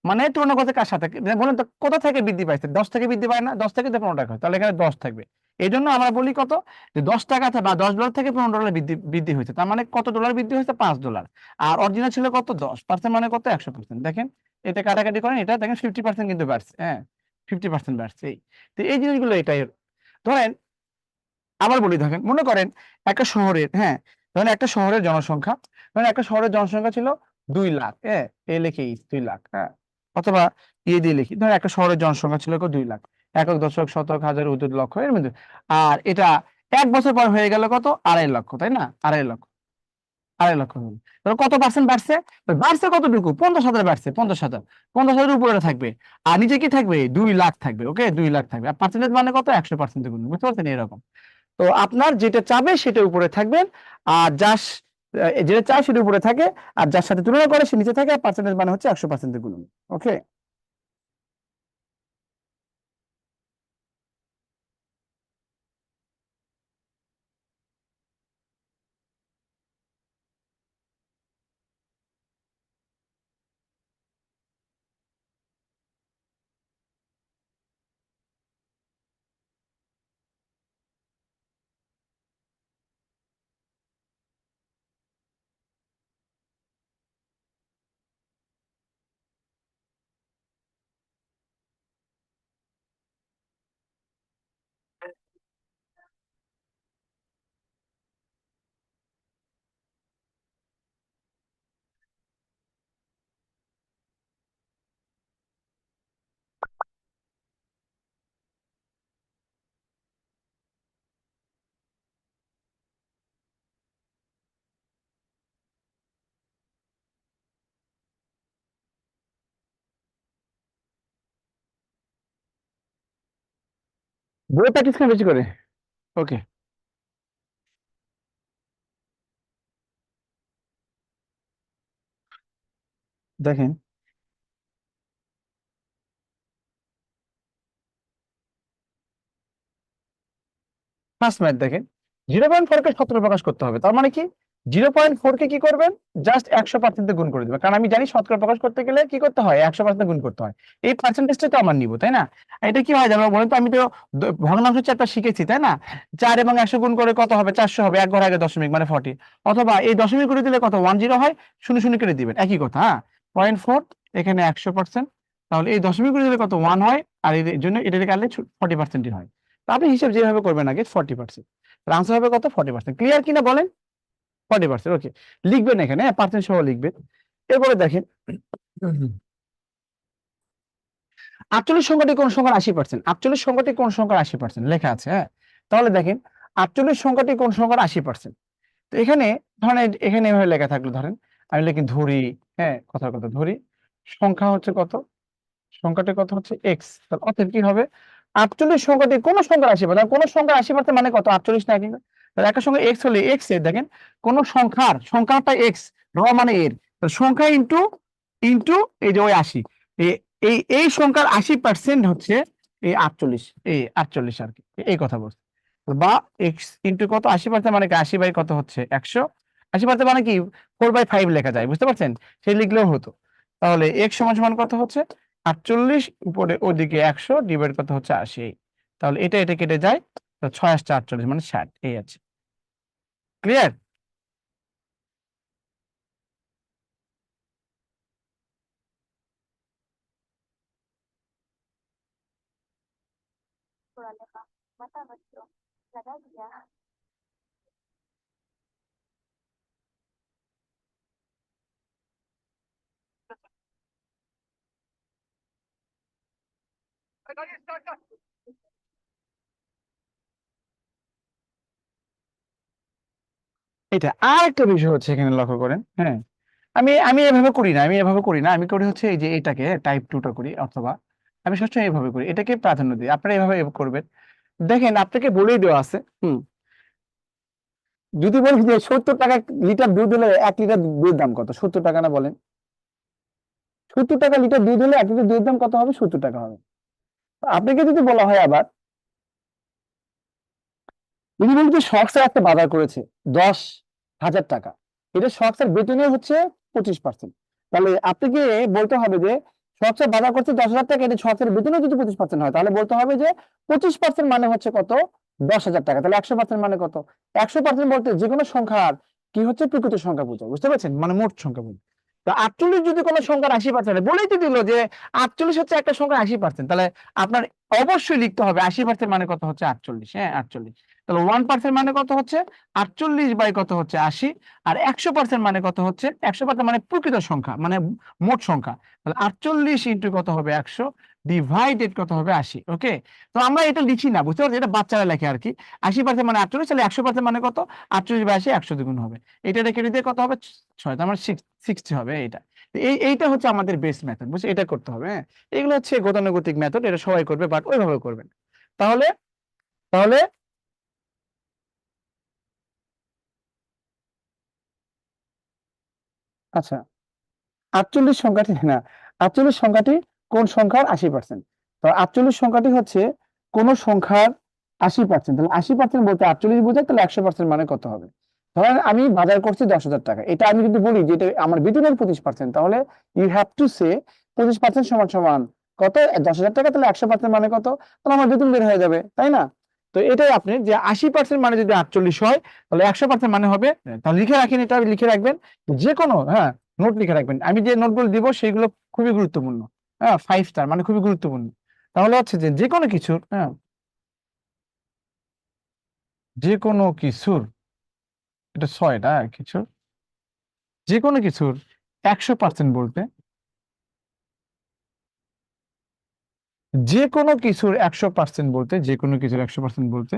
মানে তুলনা করতে কার সাথে, বলেন তো, কত থেকে বৃদ্ধি পাইছে, 10 থেকে বৃদ্ধি পায় না, 10 থেকে 15 টাকা, তাহলে এখানে 10 থাকবে। এই জন্য আমরা বলি কত, যে 10 টাকা বা $10 থেকে $15 বৃদ্ধি বৃদ্ধি হয়েছে, তার মানে কত ডলার বৃদ্ধি হয়েছে, $5। আর অরিজিনাল ছিল কত, 10% মানে কত, 100%। দেখেন এটা কাটাকাটি করেন, এটা দেখেন 50% কিন্তু বাড়ছে, হ্যাঁ 50% বাড়ছে। তো এই জিনিসগুলো এটাই। ধরেন আবার বলি, দেখেন মনে করেন একটা শহরের, হ্যাঁ ধরেন একটা শহরের জনসংখ্যা, ধরেন একটা শহরের জনসংখ্যা ছিল 2 লাখ, হ্যাঁ এ লিখি 2 লাখ, হ্যাঁ অথবা ইয়ে দিয়ে লিখি, ধরেন একটা শহরের জনসংখ্যা ছিল 2 লাখ, একক দশক শতক হাজার উদ্যোগ লক্ষ এর মধ্যে। আর এটা 1 বছর পর হয়ে গেল কত, 2.5 লক্ষ, তাই না, 2.5 লক্ষ, 2.5 লক্ষ হলো। তাহলে কত পার্সেন্ট বাড়ছে, বাড়ছে কতটুকু, 50,000 বাড়ছে, 50,000, 50,000 উপরে থাকবে, আর নিচে কি থাকবে, 2 লাখ থাকবে, ওকে 2 লাখ থাকবে। আর পার্সেন্টেজ মানে কত, 100% গুণ, বুঝতে পারছেন এরকম। তো আপনার যেটা চাবে সেটা উপরে থাকবেন, আর যেটা চায় সেটা উপরে থাকে, আর যার সাথে তুলনা করে সে নিচে থাকে, আর পার্সেন্টেজ মানে হচ্ছে 100% গুণ, ওকে। বই প্র্যাকটিস করেন বেশি করে, ওকে। দেখেন ফার্স্ট ম্যাথ দেখেন, 0.4 কে 17 প্রকাশ করতে হবে, তার মানে কি 0.4 কে কি করবেন, জাস্ট 100% গুণ করে দেবেন, কারণ আমি জানি শতকরা প্রকাশ করতে গেলে কি করতে হয়, 100% গুণ করতে হয়। এই পার্সেন্টেজটা তো আমার নিব, তাই না। এটা কি হয় জানো বলেন তো, আমি তো ভগ্নাংশ চ্যাপ্টার শিখেছি, তাই না। 4 এবং 100 গুণ করে কত হবে, 400 হবে, এক ঘর আগে দশমিক মানে 40, অথবা এই দশমিক করে দিলে কত 10 হয়, 00 করে দিবেন, একই কথা, হ্যাঁ 0.4 এখানে 100%, তাহলে এই দশমিক করে দিলে কত 1 হয়, আর এর জন্য এটা কাটলে 40% হয়। তা আপনি হিসাব যেভাবে করবেন আগে 40%, আনসার হবে কত, 40%। ক্লিয়ার কিনা বলেন, 40%, ওকে। লিখবেন এখানে, হ্যাঁ পার্সেন্ট সহ লিখবেন। এরপরে দেখেন 48 সংখ্যাটি কোন সংখ্যার 80%, 48 সংখ্যাটি কোন সংখ্যার 80% লেখা আছে, হ্যাঁ। তাহলে দেখেন 48 সংখ্যাটি কোন সংখ্যার 80%। তো এখানে ধরেন এখানে এভাবে লেখা থাকলো, ধরেন আমি লিখি ধরি, হ্যাঁ কথার কথা ধরি, সংখ্যা হচ্ছে কত, সংখ্যাটি কত হচ্ছে এক্স, তাহলে অতএব কি হবে, 48 সংখ্যাটি কোন সংখ্যার 80%, কোন সংখ্যার 80% মানে কত, 48 না, কিন্তু তাহলে একটা সংখ্যা এক্স হলে এক্স এর, দেখেন কোন সংখ্যাটা এক্স, র মানে এর, তাহলে সংখ্যা ইনটু ইনটু এই যে ওই 80, এই সংখ্যার 80% হচ্ছে এই 48, এই 48 আর কি, এই কথা বলছে। বা এক্স ইনটু কত, 80% মানে কি 80 বাই কত হচ্ছে 100, 80% মানে কি 4/5 লেখা যায়, বুঝতে পারছেন, সে লিখলেও হতো। তাহলে এক্স সমান সমান কত হচ্ছে 48, উপরে ওদিকে 100 ডিভাইড কত হচ্ছে 80, তাহলে এটা কেটে যায়, 6 আসছে 48 মানে 60, এই আছে। ক্লিয়ার। এটা আর একটা বিষয় হচ্ছে এখানে লক্ষ্য করেন, হ্যাঁ আমি এভাবে করি না, আমি করি হচ্ছে এই যে এটাকে টাইপ 2টা করি, অথবা আমি সবসময় এইভাবে করি, এটাকে প্রাধান্য দিই, আপনারা এভাবে করবেন। দেখেন আপনাকে বলেই দেওয়া আছে, যদি বলি যে 70 টাকা লিটার দুধ হলে 1 লিটার দুধের দাম কত, 70 টাকা না বলেন, 70 টাকা লিটার দুধ হলে 1 লিটার দুধের দাম কত হবে, 70 টাকা হবে। আপনাকে যদি বলা হয় আবার, উনি বলতে শখসের একটা বাজার করেছে 10,000 টাকা, এটা শখসের বেতনে হচ্ছে 25%, তাহলে আপনাকে বলতে হবে যে শখসের বাজার করছে 10,000 টাকা, এটা শখসের বেতনে যদি 25% হয়, তাহলে বলতে হবে যে 25% মানে হচ্ছে কত, 10,000 টাকা, তাহলে 100% মানে কত? 100% বলতে যে কোনো সংখ্যার কি হচ্ছে প্রকৃত সংখ্যা বোঝায়, বুঝতে পারছেন, মানে মোট সংখ্যা বোঝায়। তো 48 যদি কোনো সংখ্যার 80%, বলেই তো দিল যে 48 হচ্ছে একটা সংখ্যার 80%, তাহলে আপনার অবশ্যই লিখতে হবে 80% মানে কত হচ্ছে 48, হ্যাঁ 48। তাহলে 1% মানে কত হচ্ছে 48 বাই কত হচ্ছে 80, আর 100% মানে কত হচ্ছে 100% মানে প্রকৃত সংখ্যা, মানে মোট সংখ্যা। তাহলে 48 ইন্টু কত হবে 100 ডিভাইডেড কত হবে 80। ওকে, তো আমরা এটা লিখি না, বুঝতে পারছি, এটা বাচ্চারা লেখে আর কি। 80% মানে 48, তাহলে 100% মানে কত 48 বাই 80, 100 দ্বিগুণ হবে। এটা রেখে দিতে কত হবে 6, তার মানে 60 হবে এইটা। তো এইটা হচ্ছে আমাদের বেস্ট মেথড, বুঝছি, এটা করতে হবে। হ্যাঁ, এগুলো হচ্ছে গতানুগতিক মেথড, এটা সবাই করবে, বাট ওইভাবে করবেন। তাহলে তাহলে আচ্ছা, 48 সংখ্যাটি না, 48 সংখ্যাটি কোন সংখ্যার 80%? তো 48 সংখ্যাটি হচ্ছে কোন সংখ্যার 80%। তাহলে 80% বলতে 48 বোঝায়, তাহলে 100% মানে কত হবে? ধরেন আমি বাজার করছি 10,000 টাকা, এটা আমি যদি বলি যে এটা আমার বেতনের 25%, তাহলে ইউ হ্যাভ টু সে 25% সমান সমান কত? 10,000 টাকা, তাহলে 100% মানে কত? তাহলে আমার বেতন বের হয়ে যাবে, তাই না? তো এটাই আপনি যে 80% মানে যদি 48 হয়, তাহলে 100% মানে হবে, তাহলে লিখে রাখেন, এটা লিখে রাখবেন যে কোনো, হ্যাঁ নোট লিখে রাখবেন, আমি যে নোটগুলো দিব সেগুলো খুবই গুরুত্বপূর্ণ, হ্যাঁ 5 স্টার মানে খুবই গুরুত্বপূর্ণ। তাহলে হচ্ছে যে যে কোনো কিছুর, হ্যাঁ যে কোনো কিছুর, এটা 6টা কিছু, যে কোনো কিছুর 100% বলতে, যে কোনো কিছুর 100% বলতে, যে কোনো কিছুর 100% বলতে,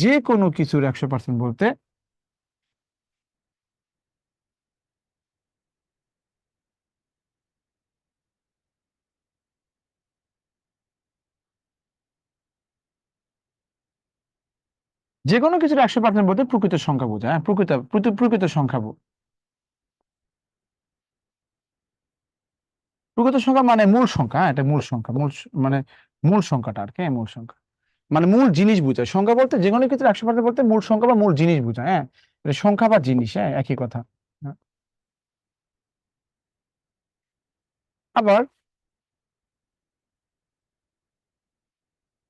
যে কোনো কিছুর 100% বলতে যে কোনো কিছুর 100% বলতে প্রকৃত সংখ্যা বোঝায়, হ্যাঁ প্রকৃত সংখ্যা প্রকৃত সংখ্যা মানে মূল সংখ্যা, হ্যাঁ এটা মূল সংখ্যা, মানে মূল সংখ্যাটা আর কি, হ্যাঁ, মূল সংখ্যা মানে মূল জিনিস বোঝায়। সংখ্যা বলতে যে কোনো কিছু 100% বলতে মূল সংখ্যা বা মূল জিনিস বোঝায়, হ্যাঁ এটা সংখ্যা বা জিনিস, হ্যাঁ একই কথা। হ্যাঁ। আবার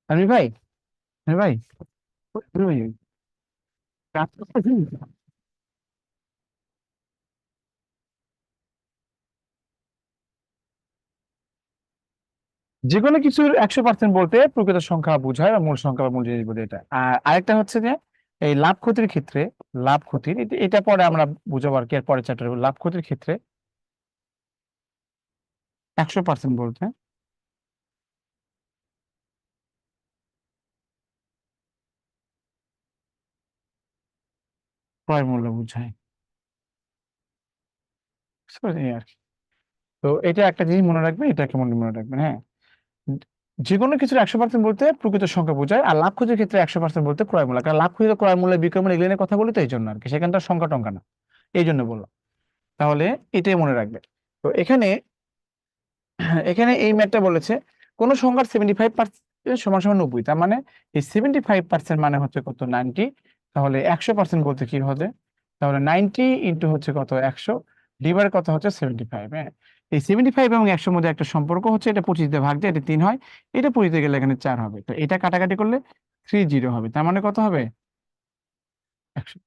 আমি ভাই, আমি ভাই, আমি ভাই, কাজ করতেছি। যে কোনো কিছুর 100% বলতে প্রকৃত সংখ্যা বোঝায় বা মূল সংখ্যা বা মূল জিনিস বোঝায় এটা। আর আরেকটা হচ্ছে যে এই লাভ ক্ষতির ক্ষেত্রে, লাভ ক্ষতির এটা পরে আমরা বুঝাবো আর কি, এর পরে চ্যাপ্টারে লাভ ক্ষতির ক্ষেত্রে 100% বলতে ক্রয় মূল্য বোঝায়, বুঝতে পারছেন? এই আর কি। তো এটা একটা জিনিস মনে রাখবেন, এটা একটা মনে রাখবেন, হ্যাঁ যে কোনো কিছুর 100% বলতে প্রকৃত সংখ্যা বোঝায়, আর লাভ ক্ষতির ক্ষেত্রে 100% বলতে ক্রয় মূল্য, কারণ লাভ ক্ষতি ক্রয় মূল্য বিক্রয় মূল্য এগুলো নিয়ে কথা বলি তো এই জন্য আর কি, সেখানটা সংখ্যা টঙ্কা না, এই জন্য বললাম। তাহলে এটাই মনে রাখবেন। তো এখানে এখানে এই ম্যাথটা বলেছে কোন সংখ্যার 75% সমান সমান 90, তার মানে এই 75% মানে হচ্ছে কত 90, তাহলে 100% বলতে কি হবে? তাহলে 90 ইন্টু হচ্ছে কত 100 ডিভাইড কত হচ্ছে 75, হ্যাঁ এই 75 এবং 100 মধ্যে একটা সম্পর্ক হচ্ছে, এটা 25 দিয়ে ভাগ দিয়ে এটা 3 হয়, এটা 25 দিয়ে গেলে এখানে 4 হবে, তো এটা কাটাকাটি করলে 30 হবে, তার মানে কত হবে 100।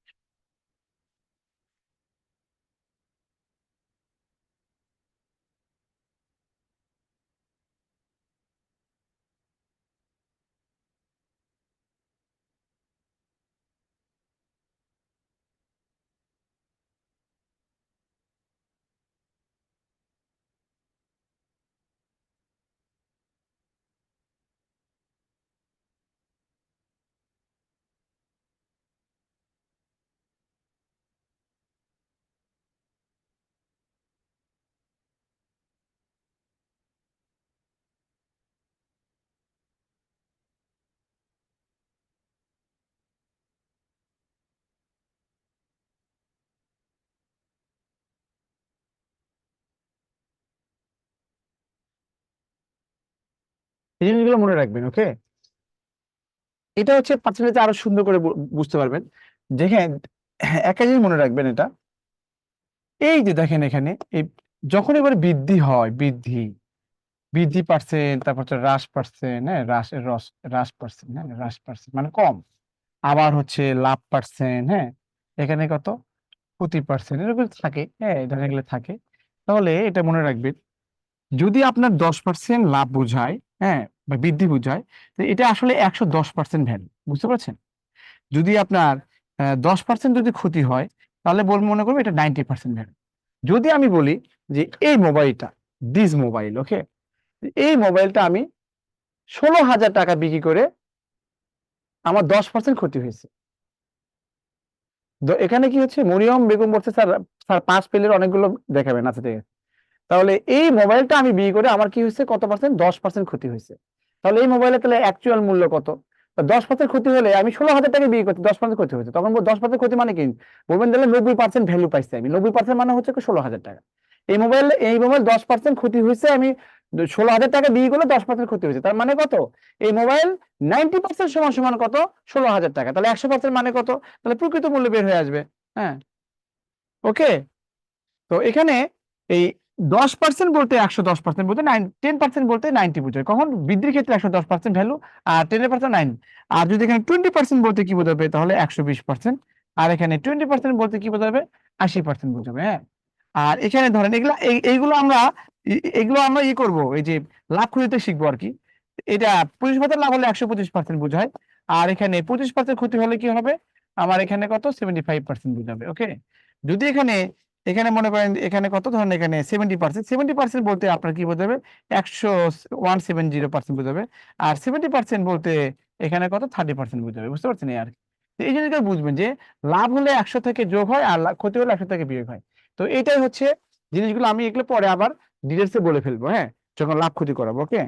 এই জিনিসগুলো মনে রাখবেন, ওকে। এটা হচ্ছে পার্সেন্টেজ আরো সুন্দর করে বুঝতে পারবেন। দেখেন একটা জিনিস মনে রাখবেন, এটা এই যে দেখেন এখানে এই যখন এবার বৃদ্ধি হয়, বৃদ্ধি বৃদ্ধি পার্সেন্ট, তারপর হচ্ছে হ্রাস পার্সেন্ট, হ্যাঁ হ্রাস পার্সেন্ট, হ্যাঁ হ্রাস পার্সেন্ট মানে কম, আবার হচ্ছে লাভ পার্সেন্ট, হ্যাঁ এখানে কত প্রতি পার্সেন্ট এরকম থাকে, হ্যাঁ এই ধরনের এগুলো থাকে। তাহলে এটা মনে রাখবেন, যদি আপনার 10% লাভ বোঝায়, হ্যাঁ বা বৃদ্ধি বোঝায়, তো এটা আসলে 110% ভ্যালু, বুঝতে পারছেন। যদি আপনার 10% যদি ক্ষতি হয়, তাহলে মনে করবো এটা 90% ভ্যালু। যদি আমি বলি যে এই মোবাইলটা, দিস মোবাইল, ওকে, এই মোবাইলটা আমি 16,000 টাকা বিক্রি করে আমার 10% ক্ষতি হয়েছে। এখানে কি হচ্ছে, মরিয়ম বেগম বলছে স্যার, স্যার পাস পেলের অনেকগুলো দেখাবেন, আচ্ছা ঠিক আছে। তাহলে এই মোবাইলটা আমি বিক্রি করে আমার কি হয়েছে, কত পার্সেন্ট, 10% ক্ষতি হয়েছে। তাহলে এই মোবাইলের তাহলে অ্যাকচুয়াল মূল্য কত? 10% ক্ষতি হলে আমি 16,000 টাকা বিক্রি করতে 10% ক্ষতি হয়েছে, তখন 10% ক্ষতি মানে কি বলবেন, তাহলে 90% ভ্যালু পাইছি আমি। 90% মানে হচ্ছে 16,000 টাকা। এই মোবাইল 10% ক্ষতি হয়েছে, আমি 16,000 টাকা বিক্রি করলে 10% ক্ষতি হয়েছে, তার মানে কত, এই মোবাইল 90% সমান সমান কত, 16,000 টাকা। তাহলে 100% মানে কত, তাহলে প্রকৃত মূল্য বের হয়ে আসবে। হ্যাঁ, ওকে। তো এখানে এই 10% বলতে 110% বলতে 10% বলতে 90 বোঝায়। কখন বৃদ্ধির ক্ষেত্রে 110% ভ্যালু, আর 10% 9। আর যদি এখানে 20% বলতে কি বোঝাবে, তাহলে 120%। আর এখানে 20% বলতে কি বোঝাবে, 80% বোঝাবে। হ্যাঁ, আর এখানে ধরেন এগুলো আমরা করব, এই যে লাভ ক্ষতিতে শিখবো আর কি। এটা 25% লাভ হলে 125% বোঝায়। আর এখানে 25% ক্ষতি হলে কি হবে, আমার এখানে কত, 75% বোঝাবে। ওকে, যদি এখানে এখানে মনে করেন এখানে কত, ধরেন এখানে 70% বলতে আপনার কি বোঝাবে, 170% বোঝাবে। আর 70% বলতে এখানে কত, 30% বোঝাবে। বুঝতে পারছেন এই আর কি। তো এই জিনিসটা বুঝবেন যে লাভ হলে 100 থেকে যোগ হয়, আর ক্ষতি হলে 100 থেকে বিয়োগ হয়। তো এটাই হচ্ছে জিনিসগুলো, আমি এগুলো পরে আবার ডিটেলসে বলে ফেলবো, হ্যাঁ, যখন লাভ ক্ষতি করাবো। ওকে,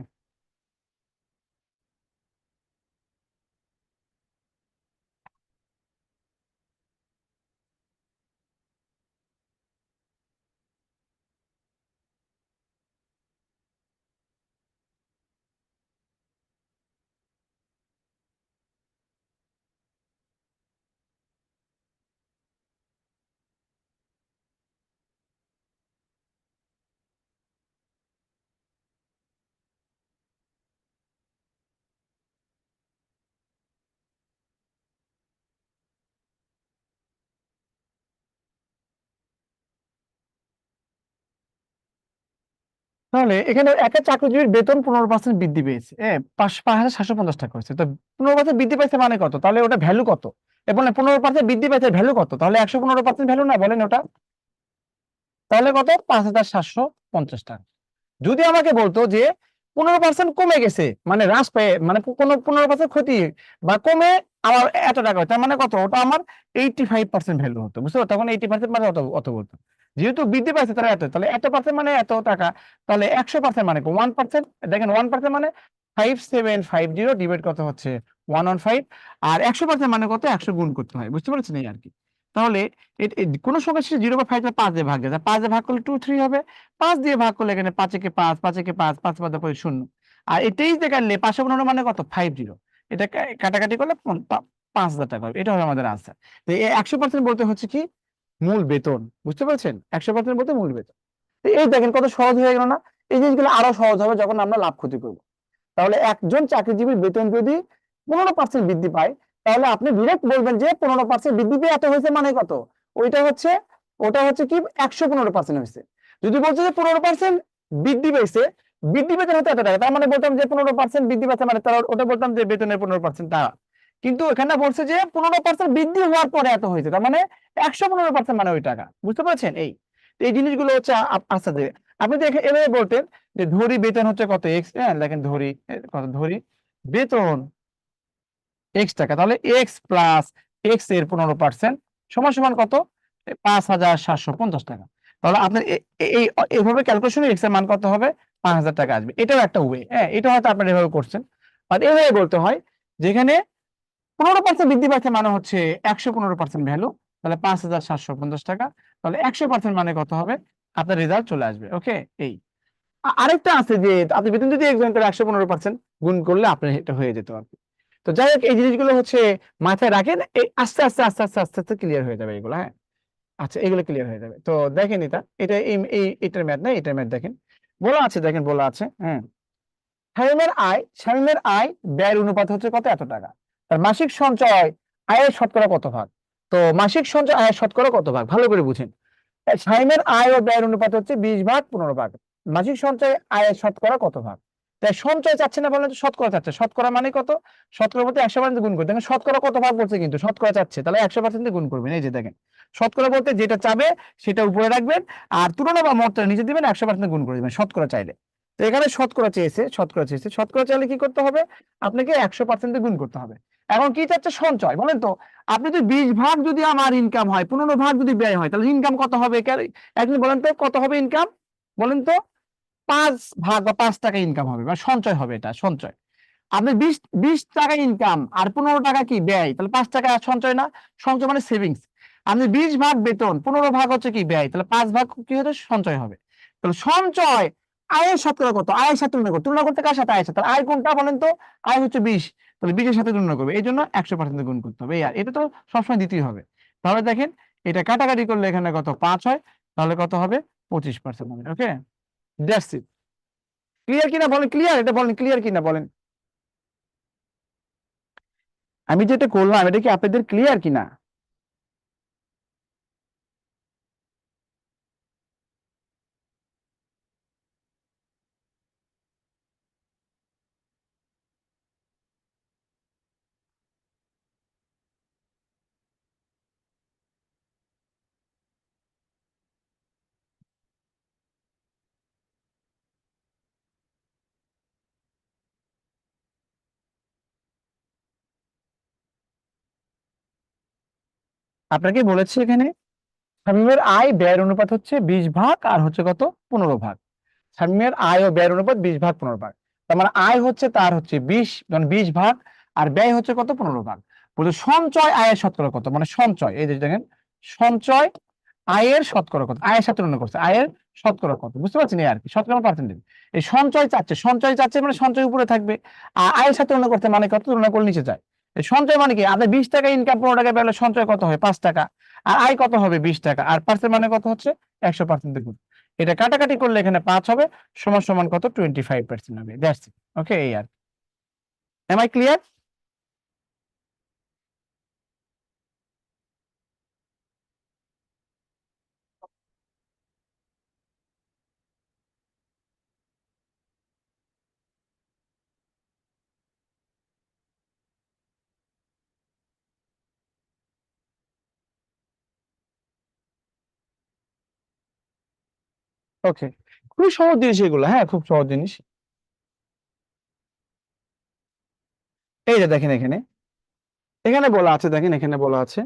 তাহলে এখানে একটা চাকরিজীবীর বেতন 15% বৃদ্ধি পেয়েছে, 5,750 টাকা হয়েছে। তো 15% বৃদ্ধি পাইছে মানে কত, তাহলে ওটা ভ্যালু কত? এবং 15% বৃদ্ধি পাইছে, ভ্যালু কত? তাহলে 115% ভ্যালু না, বলেন ওটা, তাহলে কত, 5,750 টাকা। যদি আমাকে বলতো যে 15% কমে গেছে, মানে হ্রাস পেয়ে, মানে কোনো 15% ক্ষতি বা কমে আমার এত টাকা হয়, তার মানে কত, ওটা আমার 85% ভ্যালু হতো। বুঝতে পারছো, তখন 80% মানে অত অত বলতো। যেহেতু বৃদ্ধি পাইছে তাহলে এত, তাহলে 100% মানে এত টাকা। তাহলে 100% মানে 1%, দেখেন 1% মানে 5750 ডিভাইড কত হচ্ছে 115। আর 100% মানে কত, 100 গুণ করতে হয়। বুঝতে পারছেন এই আর কি। তাহলে কোন সংখ্যা শেষে 0 বা 5 5 দিয়ে ভাগ যায়, 5 দিয়ে ভাগ করলে 2 3 হবে। 5 দিয়ে ভাগ করলে এখানে 5 একে 5, 5 একে 5, 5 5 পরে 0। আর এই 23 দিয়ে কাটলে 515 মানে কত, 50। এটা কাটাকাটি করলে 5,000 টাকা হবে। এটা হবে আমাদের আনসার। তো এই 100% বলতে হচ্ছে কি, মূল বেতন। বুঝতে পারছেন, 100% বলতে মূল বেতন। তো এই দেখেন কত সহজ হয়ে গেল না। এই জিনিসগুলো আরো সহজ হবে যখন আমরা লাভ ক্ষতি করবো। তাহলে একজন চাকরিজীবীর বেতন যদি 15% বৃদ্ধি পায়, তাহলে আপনি ডিরেক্ট বলবেন যে 15% বৃদ্ধি পেয়ে এত হয়েছে মানে কত, ওটা হচ্ছে কি, 115% হয়েছে। যদি বলছে যে 15% বৃদ্ধি পেয়েছে, বৃদ্ধি বেতন হতে এত টাকা, তার মানে বলতাম যে 15% বৃদ্ধি পেয়েছে, মানে তার ওটা বলতাম যে বেতনের 15% টাকা। কিন্তু এখানে বলছে যে 15% বৃদ্ধি হওয়ার পরে এত হয়েছে, তার মানে 115% মানে ওই টাকা। বুঝতে পারছেন এই জিনিসগুলো হচ্ছে আচ্ছা, আপনি দেখে এভাবে বলতেন যে ধরি বেতন হচ্ছে কত, এক্স, হ্যাঁ দেখেন ধরি ধরি বেতন এক্স টাকা, তাহলে এক্স প্লাস এক্স এর 15% সমান সমান কত, 5,750 টাকা। তাহলে আপনার এইভাবে ক্যালকুলেশনে এক্স এর মান কত হবে, 5,000 টাকা আসবে। এটাও একটা ওয়ে, হ্যাঁ এটা হয়তো আপনারা এভাবে করছেন। আর এভাবে বলতে হয় যেখানে 15% বৃদ্ধি পাচ্ছে মানে হচ্ছে 115% ভ্যালু, তাহলে 5,750 টাকা। তাহলে 100% মানে কত হবে, আপনার রেজাল্ট চলে আসবে। ওকে, এই আরেকটা আছে যে আপনি বেতন যদি এক্সাম করে 115% গুণ করলে আপনার এটা হয়ে যেত আর কি। তো যাই হোক, এই জিনিসগুলো হচ্ছে মাথায় রাখেন, এই আস্তে আস্তে আস্তে আস্তে আস্তে আস্তে ক্লিয়ার হয়ে যাবে এগুলো। হ্যাঁ, আচ্ছা এগুলো ক্লিয়ার হয়ে যাবে। তো দেখেন এটা এটার ম্যাথ না, এটার ম্যাথ দেখেন, বলা আছে, দেখেন বলা আছে, হ্যাঁ, শামীমের আয় ব্যয়ের অনুপাত হচ্ছে কত, এত টাকা। তার মাসিক সঞ্চয় আয়ের শতকরা কত ভাগ? তো মাসিক সঞ্চয় আয়ের শতকরা কত ভাগ, ভালো করে বুঝেন। সাইমের আয় ও ব্যয়ের অনুপাত হচ্ছে 20/15 মাসিক সঞ্চয় আয়ের শতকরা কত ভাগ? তাই সঞ্চয় চাচ্ছে না, বলেন তো শতকরা চাচ্ছে। শতকরা মানে কত? শতকরা বলতে 100% গুণ করতে, দেখেন শতকরা কত ভাগ বলছে, কিন্তু শতকরা চাচ্ছে, তাহলে 100% গুণ করবেন। এই যে দেখেন, শতকরা বলতে যেটা চাবে সেটা উপরে রাখবেন, আর তুলনা বা মতটা নিচে দিবেন, 100% গুণ করে দিবেন শতকরা চাইলে। তো এখানে শতকরা চেয়েছে, শতকরা চাইলে কি করতে হবে? আপনাকে 100% গুণ করতে হবে। এখন কি চাচ্ছে? সঞ্চয়। বলেন তো, আপনি যদি 20 ভাগ যদি আমার ইনকাম হয়, 15 ভাগ যদি ব্যয় হয়, তাহলে ইনকাম কত হবে? একদিন বলেন তো কত হবে ইনকাম? বলেন তো। 5 ভাগ বা 5 টাকা ইনকাম হবে, বা সঞ্চয় হবে, এটা সঞ্চয়। আপনি 20 টাকা ইনকাম আর 15 টাকা কি ব্যয়, তাহলে 5 টাকা সঞ্চয় না? সঞ্চয় মানে সেভিংস। আপনি 20 ভাগ বেতন, 15 ভাগ হচ্ছে কি ব্যয়, তাহলে 5 ভাগ কি হবে? সঞ্চয় হবে। তাহলে সঞ্চয় আয়ের শতকরা কত? আয়ের সাথে তুলনা করতে কার সাথে? আয়ের সাথে। তাহলে আয় কোনটা বলেন তো? আয় হচ্ছে 20, তাহলে 20-এর সাথে তুলনা করবে, এই জন্য 100% গুণ করতে হবে। আর এটা তো সবসময় দিতেই হবে। তাহলে দেখেন, এটা কাটাকাটি করলে এখানে কত? 5 হয়, তাহলে কত হবে? 25% হবে। ওকে, দ্যাটস ইট। ক্লিয়ার কিনা বলেন? ক্লিয়ার? এটা বলেন, ক্লিয়ার কিনা বলেন। আমি যেটা করলাম এটা কি আপনাদের ক্লিয়ার কিনা? আপনাকে বলেছি এখানে শামীমের আয় ব্যয়ের অনুপাত হচ্ছে 20 ভাগ, আর হচ্ছে কত? 15 ভাগ। শামীমের আয় ও ব্যয়ের অনুপাত 20 ভাগ 15 ভাগ। তার মানে আয় হচ্ছে তার হচ্ছে 20, মানে 20 ভাগ, আর ব্যয় হচ্ছে কত? 15 ভাগ। বলছে সঞ্চয় আয়ের শতকরা কত, মানে সঞ্চয়, এই যে দেখেন, সঞ্চয় আয়ের শতকরা কত, আয়ের সাথে তুলনা করছে, আয়ের শতকরা কত, বুঝতে পারছেন? এই আর কি শতকরা পার্সেন্টেজ। এই সঞ্চয় চাচ্ছে মানে সঞ্চয় উপরে থাকবে, আর আয়ের সাথে তুলনা করতে মানে কত? তুলনা করলে নিচে যায়। এই সঞ্চয় মানে কি? আপনি 20 টাকা ইনকাম 15 টাকা পেলে সঞ্চয় কত হয়? 5 টাকা। আর আয় কত হবে? 20 টাকা। আর পার্সেন্ট মানে কত হচ্ছে? 100% দেখুন, এটা কাটাকাটি করলে এখানে 5 হবে, সমান সমান কত? 25% হবে। That's it. ওকে, এই আর। Am I clear? ওকে, খুবই সহজ জিনিস এগুলো, হ্যাঁ খুব সহজ জিনিস। এই যে দেখেন, এখানে এখানে বলা আছে, দেখেন এখানে বলা আছে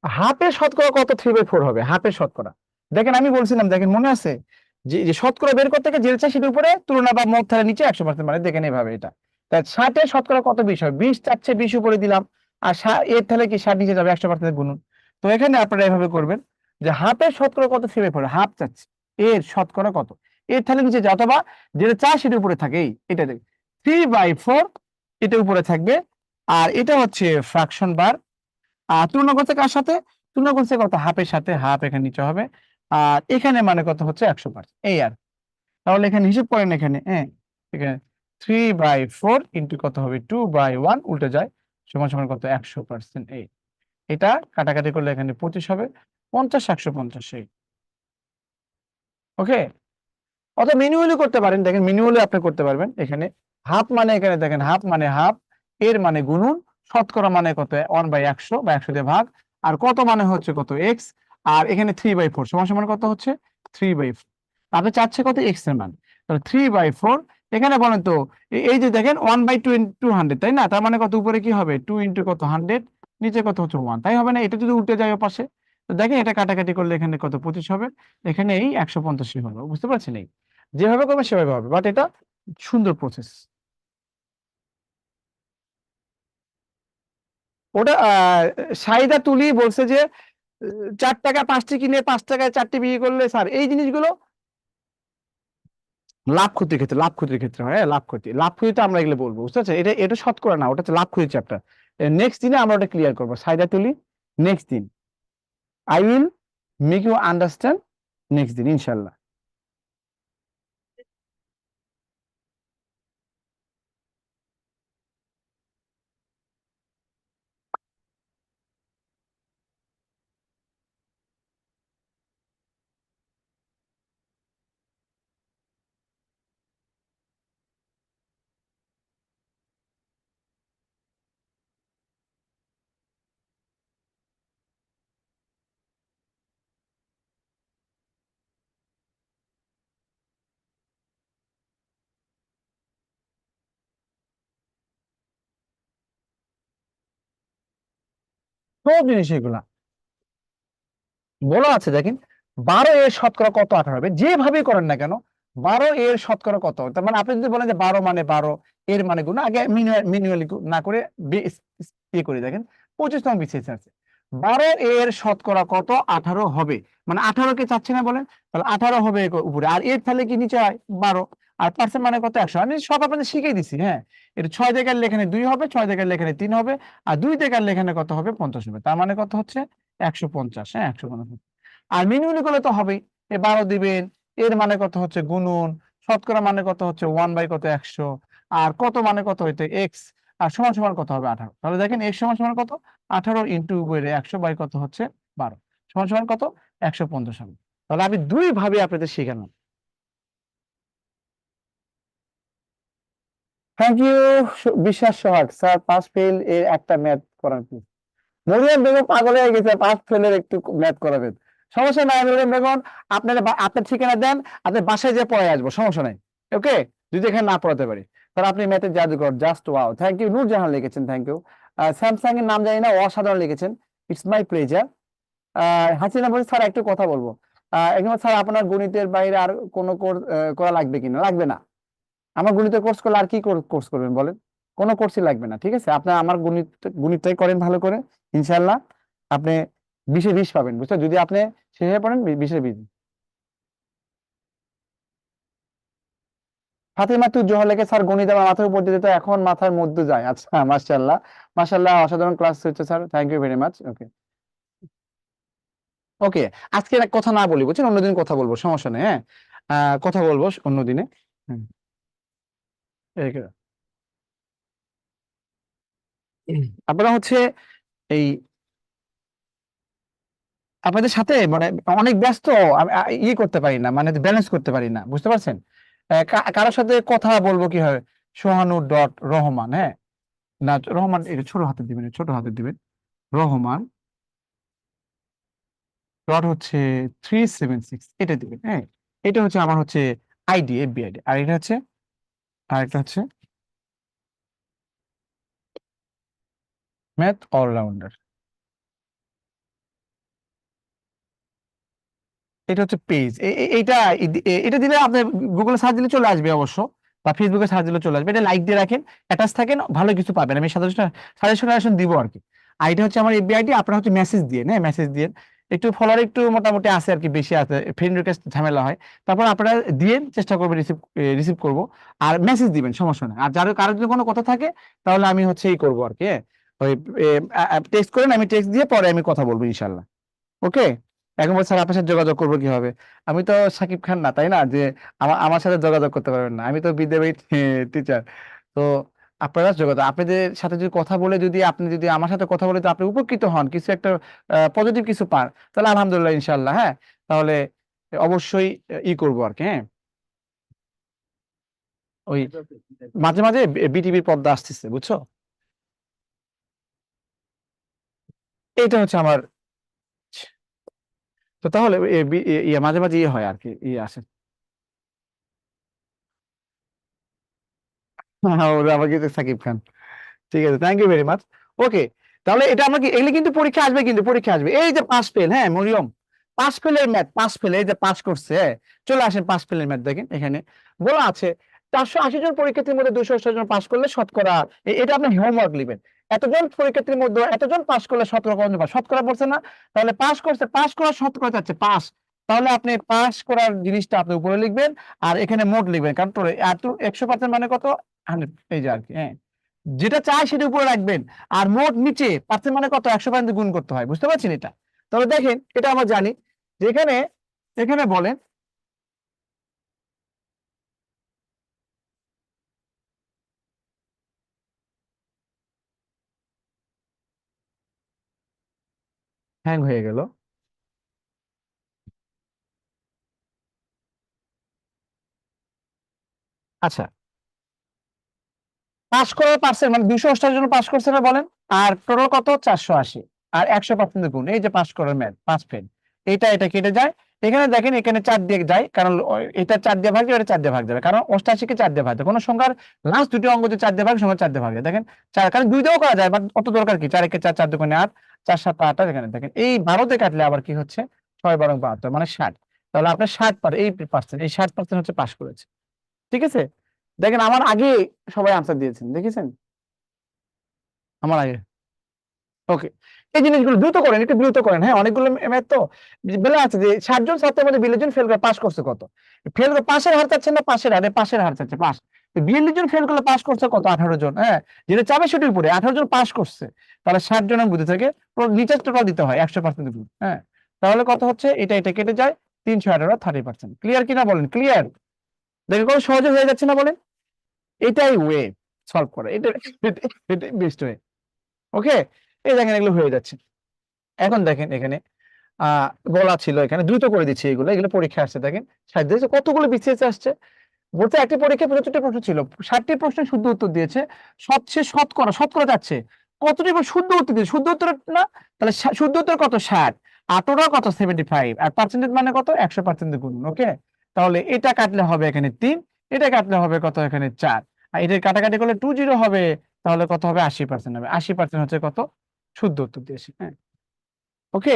হাফের শতকরা কত? 3/4 হবে হাফের শতকরা। দেখেন আমি বলছিলাম, দেখেন মনে আছে যে যে শতকরা বের করতে গিয়ে যেটা চাই সেটার উপরে তুলনা বা মত থালে নিচে 100%, মানে দেখেন এইভাবে এটা। তাই 60-এর শতকরা কত? 20 হয়, 20 চাচ্ছে 20 উপরে দিলাম, আর এর তাহলে কি 60 নিচে যাবে, 100% গুণন। তো এখানে আপনারা এভাবে করবেন যে হাফের শতকরা কত? 3/4, হাফ চাচ্ছে, এর শতকরা কত, এর তাহলে নিচে যায়, অথবা যেটা চায় সেটা উপরে থাকে, এটা দেখ 3/4, এটা উপরে থাকবে। আর এটা হচ্ছে ফ্র্যাকশন বার, তুলনা করছে কার সাথে? তুলনা করছে কত? হাফের সাথে, হাফ এখানে নিচে হবে, আর এখানে মানে কত হচ্ছে? 100%, এই আর। তাহলে এখানে হিসেব করেন, এখানে হ্যাঁ, এখানে 3/4 ইন্টু কত হবে? 2/1 উল্টে যায়, সমান সমান কত? 100%। এই এটা কাটাকাটি করলে এখানে 25 হবে, 50 150 এই। ওকে, অথবা ম্যানুয়ালি করতে পারেন, দেখেন ম্যানুয়ালি আপনি করতে পারবেন। এখানে হাফ মানে, এখানে দেখেন হাফ মানে হাফ, এর মানে গুণন, শতকরা মানে কত? 1/100 বা 100 দিয়ে ভাগ, আর কত মানে হচ্ছে কত? এক্স। আর এখানে 3/4 সমান সমান কত হচ্ছে? 3/4। আপনি চাচ্ছে কত? এক্স এর মান। তাহলে 3/4, এখানে বলেন তো এই যে দেখেন 1/200, তাই না? তার মানে কত? উপরে কি হবে? 2 ইন্টু কত? 100, নিচে কত হচ্ছে? 1, তাই হবে না? এটা যদি উল্টে যায় পাশে, তো দেখেন এটা কাটাকাটি করলে এখানে কত? 25 হবে, এখানে এই 150 হবে, বুঝতে পারছেন? এই যেভাবে করবে সেভাবে হবে, বাট এটা সুন্দর প্রসেস। ওটা সাইদা তুলি বলছে যে 4 টাকা 5টি কিনে 5 টাকায় 4টি বিক্রি করলে, স্যার এই জিনিসগুলো লাভ ক্ষতির ক্ষেত্রে হয়, হ্যাঁ, লাভ ক্ষতিতে আমরা এগুলো বলবো, বুঝতে পারছেন? এটা এটা শতকরা না, ওটা হচ্ছে লাভ ক্ষতি চ্যাপ্টার। নেক্সট দিনে আমরা ওটা ক্লিয়ার করবো, সাইদা তুলি নেক্সট দিন। I will make you understand next দিন, ইনশাল্লাহ। সব জিনিস এগুলা বলা আছে দেখেন 12 এর শতকরা কত 18 হবে, যেভাবে করেন না কেন 12 এর শতকরা কত, তার মানে আপনি যদি বলেন যে 12 মানে 12 এর মানে গুণ আগে ম্যানুয়ালি না করে ইয়ে করে দেখেন 25তম বিসিএস আছে 12 এর শতকরা কত 18 হবে, মানে 18 কে চাচ্ছে না বলেন, তাহলে 18 হবে উপরে, আর এর তাহলে কি নিচে হয় 12, আর পার্সেন্ট মানে কত 100। আমি সব আপনাদের শিখিয়ে দিছি, হ্যাঁ এটা 6 জায়গার লেখানে 2 হবে, 6 জায়গার লেখানে 3 হবে, আর 2 জায়গার লেখানে কত হবে 50 হবে, তার মানে কত হচ্ছে 150, হ্যাঁ 150। আর মিনিমালি করলে তো হবেই, এ 12 দিবেন, এর মানে কত হচ্ছে গুণন, শতকরা মানে কত হচ্ছে 1 বাই কত 100, আর কত মানে কত হইতে এক্স, আর সমান সমান কত হবে 18। তাহলে দেখেন এক্স সমান সমান কত 18 ইন্টু 100 বাই কত হচ্ছে 12 সমান সমান কত 150 হবে। তাহলে আমি দুই ভাবে আপনাদের শেখালাম। থ্যাংক ইউ বিশ্বাস সোহাগ স্যার, পাস ফেল এর একটা ম্যাথ করান প্লিজ। মরিয়ম বেগম পাগল হয়ে গেছে, পাস ফেলের একটু ম্যাথ করাবেন। সমস্যা নাই মরিয়ম বেগম, আপনার আপনার ঠিকানা দেন, আপনার বাসায় যে পড়ে আসবো, সমস্যা নাই। ওকে, যদি এখানে না পড়াতে পারি তাহলে আপনি ম্যাথের জাদুকর, just wow. Thank you Nurjahan লিখেছেন, থ্যাংক ইউ। স্যামসাং এর নাম জানি না, অসাধারণ লিখেছেন, ইটস মাই প্লেজার। হাসিনা বলছি স্যার একটু কথা বলবো, একদম স্যার আপনার গণিতের বাইরে আর কোনো কোর্স করা লাগবে কিনা? লাগবে না। আমার গণিতের কোর্স করলে আর কি কোর্স করবেন বলেন? কোনো কোর্সই লাগবে না, ঠিক আছে? আপনার আমার গণিতটাই করেন ভালো করে, ইনশাল্লাহ আপনি 20-এ 20 পাবেন, বুঝছেন? যদি আপনি শেষে পড়েন 20-এ 20। ফাতিমা তুই জহলেকে স্যার গণিত আমার মাথার উপর দিয়ে দিত, এখন মাথার মধ্যে যায়। আচ্ছা মাশাআল্লাহ, মাশাআল্লাহ, অসাধারণ ক্লাস হচ্ছে sir, thank you very much. Okay okay, আজকে এক কথা না বলি বুঝছেন, অন্যদিন কথা বলবো, সমস্যা নেই, হ্যাঁ কথা বলবো অন্যদিনে। হুম, আপনারা হচ্ছে এই আপনাদের সাথে মানে অনেক ব্যস্ত, ইয়ে করতে পারি না, মানে ব্যালেন্স করতে পারি না, বুঝতে পারছেন? কারোর সাথে কথা বলবো কি হয়, সোহানু ডট রহমান, হ্যাঁ না রহমান এটা ছোট হাতে দিবেন, ছোট হাতে দিবেন, রহমান ডট হচ্ছে 376 এটা দিবেন, হ্যাঁ এটা হচ্ছে আমার হচ্ছে আইডি, এফবি আইডি, আর এটা হচ্ছে আরেকটা হচ্ছে ম্যাথ অলরাউন্ডার, এটা হচ্ছে পেজ। এইটা এটা দিলে আপনি গুগলে সার্চ দিলে চলে আসবে অবশ্য, বা ফেসবুকে সার্চ দিলে চলে আসবে। এটা লাইক দিয়ে রাখেন, অ্যাটাচ থাকেন, ভালো কিছু পাবেন। আমি সাজেশন দিব আর কি। আইডি হচ্ছে আমার এফবি আইডি, আপনারা হচ্ছে মেসেজ দিয়ে, হ্যাঁ মেসেজ দিয়ে একটু ফলোয়ার একটু মোটামুটি আছে আর কি, বেশি আছে, ফ্রেন্ড রিকোয়েস্ট ঝামেলা হয়, তারপর আপনারা দিয়ে চেষ্টা করবেন রিসিভ করব, আর মেসেজ দিবেন, সমস্যা নেই। আর কারোর যদি কোনো কথা থাকে তাহলে আমি হচ্ছে এই করবো আর কি, হ্যাঁ ওই টেক্সট করেন, আমি টেক্সট দিয়ে পরে আমি কথা বলবো ইনশাল্লাহ। ওকে, এখন বলছে স্যার আপনার সাথে যোগাযোগ করবো কিভাবে? আমি তো সাকিব খান না, তাই না, যে আমার সাথে যোগাযোগ করতে পারবেন না, আমি তো বিদ্যাপীঠ টিচার। তো আপনারা যোগাযোগ, আপনাদের সাথে যদি কথা বলে, যদি আপনি যদি আমার সাথে কথা বলে তো আপনি উপকৃত হন, কিছু একটা পজিটিভ কিছু পান, তাহলে আলহামদুলিল্লাহ ইনশাল্লাহ, হ্যাঁ তাহলে অবশ্যই ই করবো আর কি, হ্যাঁ ওই মাঝে মাঝে বিটিভির পর্দা আসতেছে, বুঝছো? এইটা হচ্ছে আমার, তো তাহলে ইয়ে মাঝে মাঝে ইয়ে হয় আর কি, ইয়ে আসে। ওরা আমাকে সাকিব খান, ঠিক আছে, থ্যাংক ইউ ভেরি মাচ। ওকে, তাহলে এটা আমরা কি, এগুলো কিন্তু পরীক্ষা আসবে, কিন্তু পরীক্ষা আসবে। এই যে পাস ফেল, হ্যাঁ মরিয়ম পাস ফেলের ম্যাথ, পাস ফেল, এই যে পাস করছে, হ্যাঁ, চলে আসেন পাস ফেলের ম্যাথ দেখেন, এখানে বলা আছে 480 জন পরীক্ষার্থীর মধ্যে 280 জন পাস করলে শতকরা, এটা আপনি হোমওয়ার্ক লিখবেন, এতজন পরীক্ষার্থীর মধ্যে এতজন পাস করলে শতকরা কত পাস, শতকরা পড়ছে না, তাহলে পাস করছে, পাস করার শতকরা যাচ্ছে পাস, তাহলে আপনি পাস করার জিনিসটা আপনি উপরে লিখবেন, আর এখানে মোট লিখবেন, কারণ 100% মানে কত 100, এই যে আর কি, হ্যাঁ যেটা চাই সেটা উপরে রাখবেন, আর মোট নিচে পার্সেন্ট মানে কত 100% গুণ করতে হয়, বুঝতে পারছেন এটা? তাহলে দেখেন এটা আমরা জানি যে এখানে এখানে বলেন হ্যাং হয়ে গেল। আচ্ছা, পাস করার পার্সেন্ট মানে 280 জন পাস করছে না বলেন, আর টোটাল কত 480, আর 100% গুণ, এই যে পাস করার ম্যাথ পাস ফেল, এটা কেটে যায়, এখানে দেখেন এখানে 4 দিয়ে যায়, কারণ এটা 4 দিয়ে ভাগ যাবে, এটা 4 দিয়ে ভাগ যাবে, কারণ 88 কে 4 দিয়ে ভাগ যায়। কোনো সংখ্যার লাস্ট দুটি অঙ্ক যদি 4 দিয়ে ভাগ, সংখ্যা 4 দিয়ে ভাগ যায়। দেখেন 4, কারণ 2 দিয়েও করা যায়, বাট অত দরকার কি, 4 একে 4, 4 দুগুণে 8, 4 7 8, আর এখানে দেখেন এই 12 দিয়ে কাটলে আবার কি হচ্ছে 6 12 72, মানে 60। তাহলে আপনার 60 এই পার্সেন্ট, এই 60% হচ্ছে পাস করেছে। ঠিক আছে, দেখেন আমার আগে সবাই আনসার দিয়েছেন, দেখেছেন আমার আগে। ওকে, এই জিনিসগুলো দ্রুত করেন, একটু দ্রুত করেন। হ্যাঁ, অনেকগুলো ম্যাথ তো বেলা আছে যে 60 জন ছাত্রের মধ্যে 42 জন ফেল করে পাস করছে কত, ফেল করে পাশের হার চাচ্ছেন না পাশের হারে, পাশের হার চাচ্ছে পাস। 42 জন ফেল করলে পাস করছে কত, 18 জন। হ্যাঁ, যেটা চাবে সেটার উপরে 18 জন পাস করছে, তাহলে 60 জনের মধ্যে থেকে নিচের টোটাল দিতে হয় 100%। হ্যাঁ, তাহলে কত হচ্ছে, এটা এটা কেটে যায় 318, 30%। ক্লিয়ার কিনা বলেন, ক্লিয়ার? দেখেন কত সহজে হয়ে যাচ্ছে না বলেন? এটাই ওয়ে সলভ করে, এটাই বেস্ট ওয়ে। ওকে, এই দেখেন এগুলো হয়ে যাচ্ছে। এখন দেখেন এখানে বলা ছিল, এখানে দ্রুত করে দিচ্ছি, এগুলো এগুলো পরীক্ষা আসছে। দেখেন কতগুলো বিসিএস আসছে, বলতে একটি পরীক্ষায় 75টি প্রশ্ন ছিল, 60টি প্রশ্নের শুদ্ধ উত্তর দিয়েছে। সবচেয়ে শতকরা যাচ্ছে কতটি শুদ্ধ উত্তর দিয়েছে, শুদ্ধ উত্তর না, তাহলে শুদ্ধ উত্তর কত 60, আর টোটাল কত 75, আর পার্সেন্টেজ মানে কত 100% গুণ। ওকে, তাহলে এটা কাটলে হবে এখানে 3, এটা কাটলে হবে কত এখানে 4, আর এটার কাটাকাটি করলে 20 হবে, তাহলে কত হবে 80% হবে। 80% হচ্ছে কত শুদ্ধ উত্তর দিয়েছে। হ্যাঁ, ওকে,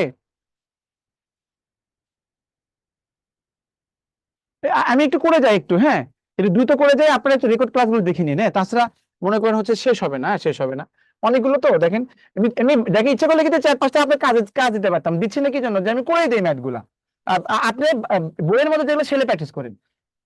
আমি একটু করে যাই একটু, হ্যাঁ একটু দ্রুত করে যাই, আপনারা একটু রেকর্ড ক্লাসগুলো দেখে নিন। হ্যাঁ, তাছাড়া মনে করেন হচ্ছে শেষ হবে না, শেষ হবে না অনেকগুলো তো। দেখেন আমি দেখে ইচ্ছা করলে কিন্তু 4-5টা আপনার কাজ দিতে পারতাম, দিচ্ছি না কি জন্য, যে আমি করে দিই ম্যাথ গুলা। আপনি বইয়ের মধ্যে যেগুলো সেলে প্র্যাকটিস করেন।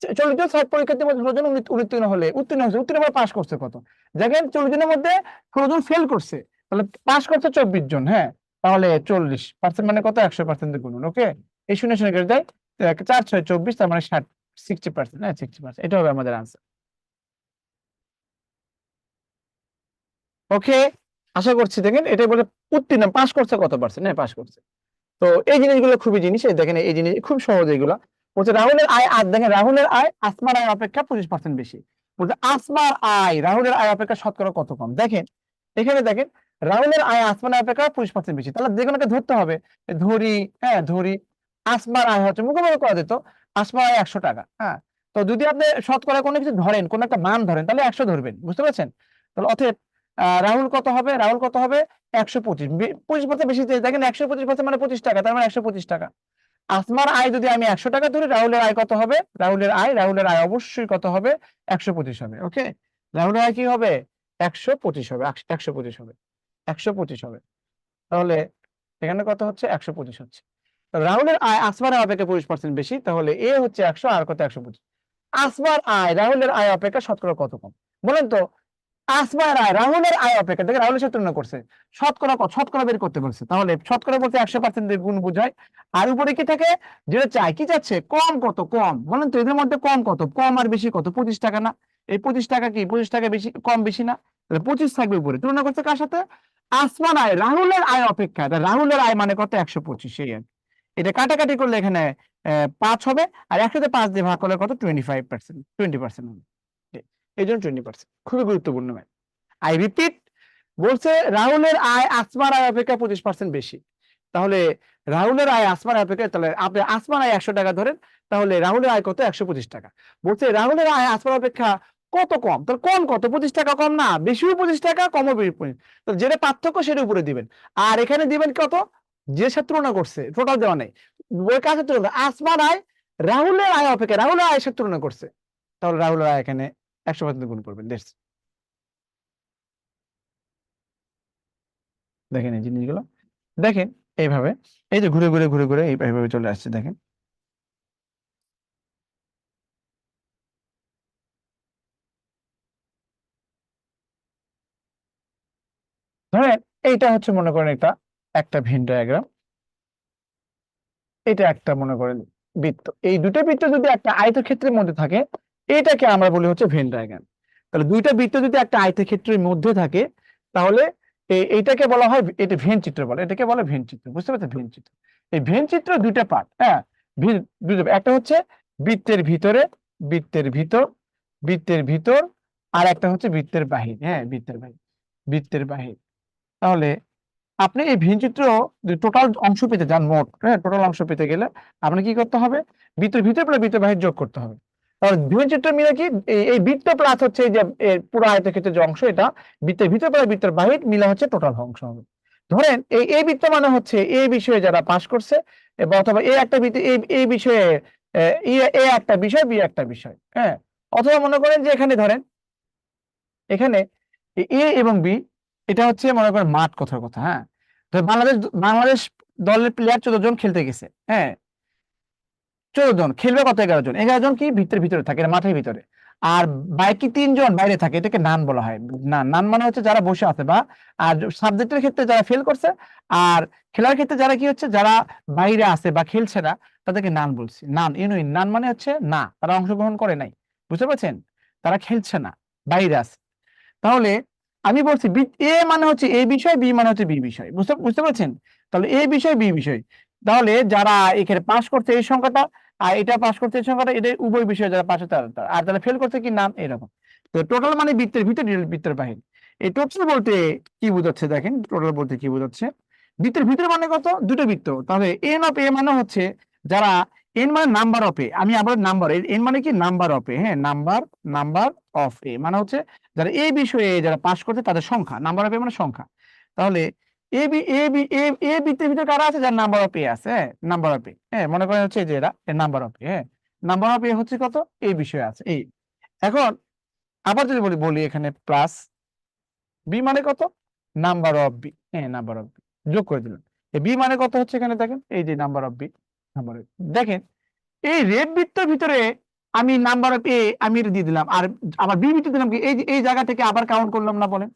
40 জন সাইড পরীক্ষার্থীর মধ্যে 16 জন উত্তীর্ণ হয়েছে কত, দেখেন 40 জনের মধ্যে 16 জন ফেল করছে, তাহলে পাস করছে 24 জন। হ্যাঁ, তাহলে 40% মানে কত 100% গুণন। ওকে, এই শুনে শুনে কেটে যায় 4 6 24, তার মানে 60%। হ্যাঁ, 60%, এটা হবে আমাদের আনসার। ওকে, আশা করছি দেখেন এটা বলে উত্তীর্ণ, পাস করছে কত পার্সেন্ট। হ্যাঁ, পাস করছে। তো এই জিনিসগুলো খুবই জিনিস, এই দেখেন এই জিনিস খুব সহজ এগুলা। বলছে রাহুলের আয়, আর দেখেন রাহুলের আয় আসমার আয় অপেক্ষা 25% বেশি। বলছে আসমার আয় রাহুলের আয় অপেক্ষা শতকরা কত কম। দেখেন এখানে দেখেন রাহুলের আয় আসমার আয় অপেক্ষা 25% বেশি, তাহলে যে কোনো একটা ধরতে হবে। ধরি, হ্যাঁ ধরি আসমার আয় হচ্ছে, মুখোমুখি করা যেত, আসমার আয় 100 টাকা। হ্যাঁ, তো যদি আপনি শতকরা কোনো কিছু ধরেন, কোন একটা মান ধরেন, তাহলে 100 ধরবেন, বুঝতে পারছেন? তাহলে অতএব রাহুল কত হবে, রাহুল কত হবে 125, 25% বেশি। দেখেন 125% মানে 25 টাকা, তার মানে 125 টাকা। আসমার আয় যদি আমি 100 টাকা ধরি, রাহুলের আয় কত হবে, রাহুলের আয় অবশ্যই কত হবে 125 হবে। ওকে, রাহুলের আয় কি হবে 125 হবে, 125 হবে, 125 হবে। তাহলে এখানে কত হচ্ছে 125 হচ্ছে। তো রাহুলের আয় আসমার আয় অপেক্ষা 25% বেশি, তাহলে এ হচ্ছে 100 আর কত 125। আসমার আয় রাহুলের আয় অপেক্ষা শতকরা কত কম বলেন তো? আসমার আয় রাহুলের আয় অপেক্ষা, দেখেন রাহুলের সাথে তুলনা করছে, শতকরা বের করতে বলছে, তাহলে শতকরা বলতে 100% গুণ বোঝায়। আর উপরে কি থাকে, যেটা চাই কি যাচ্ছে কম কত, কম বলেন তো এদের মধ্যে কম কত, কম আর বেশি কত, 25 টাকা না? এই 25 টাকা কি 25 টাকা বেশি কম বেশি না? তাহলে 25 থাকবে উপরে, তুলনা করছে কার সাথে? আসমান আয় রাহুলের আয় অপেক্ষা, রাহুলের আয় মানে কত 125, এই আর কি। এটা কাটাকাটি করলে এখানে 5 হবে, আর 100-5 দিয়ে ভাগ করলে কত 25%, 20% হবে। এই জন্য 20%, খুবই গুরুত্বপূর্ণ ম্যাথ। আই রিপিট, বলছে রাহুলের আয় আসমার আয় অপেক্ষা 25% বেশি, তাহলে রাহুলের আয় আসমার আয় অপেক্ষা, তাহলে আপনি আসমার আয় 100 টাকা ধরেন, তাহলে রাহুলের আয় কত 125 টাকা। বলছে রাহুলের আয় আসমার অপেক্ষা কত কম, তাহলে কম কত 25 টাকা কম না, বেশিও 25 টাকা, কমও 25, তো যেটা পার্থক্য সেটা উপরে দিবেন। আর এখানে দিবেন কত, যে সাথে তুলনা করছে, টোটাল দেওয়া নেই, ওই কাছে তুলনা, আসমার আয় রাহুলের আয় অপেক্ষা রাহুলের আয়ের সাথে তুলনা করছে, তাহলে রাহুলের আয় এখানে 100% গুণ করবেন। দেখেন এই জিনিসগুলো, দেখেন এইভাবে, এই যে ঘুরে ঘুরে ঘুরে ঘুরে এইভাবে চলে আসছে। দেখেন ধরেন এইটা হচ্ছে মনে করেন এটা একটা ভেন ডায়াগ্রাম, এটা একটা মনে করেন বৃত্ত, এই দুটো বৃত্ত যদি একটা আয়তক্ষেত্রের মধ্যে থাকে, এটাকে আমরা বলি হচ্ছে ভেন ডায়াগ্রাম। তাহলে দুইটা বৃত্ত যদি একটা আয়তক্ষেত্রের মধ্যে থাকে, তাহলে এইটাকে বলা হয়, এটা ভেন চিত্র বলে, এটাকে বলে ভেন চিত্র, বুঝতে পারছেন? ভেন চিত্র, এই ভেন চিত্র দুইটা পার্ট। হ্যাঁ, একটা হচ্ছে বৃত্তের ভিতরে, বৃত্তের ভিতর, বৃত্তের ভিতর, আর একটা হচ্ছে বৃত্তের বাহির। হ্যাঁ, বৃত্তের বাহির, বৃত্তের বাহির। তাহলে আপনি এই ভিনচিত্র টোটাল অংশ পেতে যান মোট, হ্যাঁ, টোটাল অংশ পেতে গেলে আপনার কি করতে হবে, বৃত্তের ভিতর প্লাস বৃত্তের বাহির যোগ করতে হবে। তাহলে ভিনচিত্র মিলে কি এই বৃত্ত প্লাস হচ্ছে এই যে এর পুরো আয়তক্ষেত্রের যে অংশ, এটা বৃত্তের ভিতর প্লাস বৃত্তের বাহির মিলে হচ্ছে টোটাল অংশ হবে। ধরেন এই বৃত্ত মানে হচ্ছে এই বিষয়ে যারা পাশ করছে, এবং অথবা এই একটা বৃত্ত এই বিষয়ে এ একটা বিষয়, বি একটা বিষয়, হ্যাঁ। অথবা মনে করেন যে এখানে ধরেন এখানে এ এবং বি, এটা হচ্ছে মনে করেন মাঠ, কথার কথা, হ্যাঁ। তো বাংলাদেশ দলের প্লেয়ার 14 জন খেলতে গেছে, হ্যাঁ, 14 জন খেলবে, কত 11 জন, 11 জন কি ভিতরের ভিতরে থাকে, এটা মাঠের ভিতরে, আর বাকি 3 জন বাইরে থাকে, এটাকে নান বলা হয়। নান মানে হচ্ছে যারা বসে আছে, বা আর সাবজেক্টের ক্ষেত্রে যারা ফেল করছে, আর খেলার ক্ষেত্রে যারা কি হচ্ছে, যারা বাইরে আছে বা খেলছে না, তাদেরকে নান বলছি। নান মানে হচ্ছে না, তারা অংশগ্রহণ করে নাই, বুঝতে পারছেন, তারা খেলছে না, বাইরে আছে। তাহলে আমি বলছি এ মানে হচ্ছে এ বিষয়, বি মানে হচ্ছে বি বিষয়, বুঝতে বুঝতে পারছেন। তাহলে এ বিষয়, বি বিষয়, তাহলে যারা এখানে পাস করছে এই সংখ্যাটা, আর এটা পাস করছে এই সংখ্যাটা, এটা উভয় বিষয়ে যারা পাস আর যারা ফেল করছে কি নাম, এরকম। তো টোটাল মানে বৃত্তের ভিতর, বৃত্তের বাহির। এই টোটাল বলতে কি বোঝাচ্ছে দেখেন, টোটাল বলতে কি বোঝাচ্ছে, বৃত্তের ভিতরে মানে কত, দুটো বৃত্ত, তাহলে এন অফ এ মানে হচ্ছে যারা, এন মানে নাম্বার অফ এ, আমি আবার নাম্বার, এন মানে কি নাম্বার অফ এ, হ্যাঁ, নাম্বার অফ এ মানে হচ্ছে যারা এই বিষয়ে যারা পাস করছে তাদের সংখ্যা, নাম্বার অফ এ মানে সংখ্যা। তাহলে A B A B A এ বৃত্তের ভিতরে কারা আছে, যার নাম্বার অফ এ আছে, হ্যাঁ, নাম্বার অফ এ, হ্যাঁ, মনে করেন হচ্ছে যে এরা নাম্বার অফ এ, হ্যাঁ, নাম্বার অফ এ হচ্ছে কত, এই বিষয়ে আছে এই। এখন আবার যদি বলি বলি এখানে প্লাস বি মানে কত, নাম্বার অফ বি, হ্যাঁ, নাম্বার অফ বি, যোগ করে দিলাম। বি মানে কত হচ্ছে এখানে দেখেন, এই যে number of B, number of, দেখেন এই রেড বৃত্তের ভিতরে আমি নাম্বার অফ এ আমি এটা দিয়ে দিলাম, আর আবার বি বৃত্তে দিলাম কি, এই যে এই জায়গা থেকে আবার কাউন্ট করলাম না, বলেন।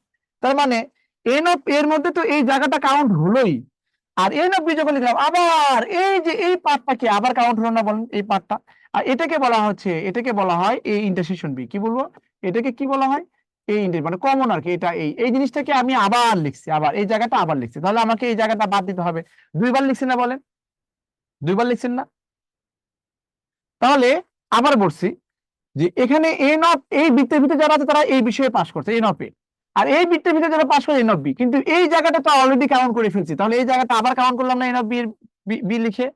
তার মানে এন অফ এর মধ্যে তো এই জায়গাটা কাউন্ট হলোই, আর এন অফ বি যখন লিখলাম আবার এই যে এই পার্টটাকে আবার কাউন্ট হলো না, বলেন, এই পার্টটা। আর এটাকে বলা হয় এই ইন্টারসেকশন বি, কি বলবো, এটাকে কি বলা হয়, এই মানে কমন আর কি, এটা এই জিনিসটাকে আমি আবার লিখছি, আবার এই জায়গাটা আবার লিখছি, তাহলে আমাকে এই জায়গাটা বাদ দিতে হবে। দুইবার লিখছি না, বলেন, দুইবার লিখছেন না। তাহলে আবার বলছি যে এখানে এন অফ এই বৃত্তের ভিতরে যারা আছে তারা এই বিষয়ে পাস করছে, এন অফ এ, আর এই বৃত্তের ভিতরে যারা পাস করে এন অফ বি, কিন্তু এই জায়গাটা তো অলরেডি কাউন্ট করে ফেলছি, তাহলে এই জায়গাটা আবার কাউন্ট করলাম না এন অফ বি এর বি লিখে।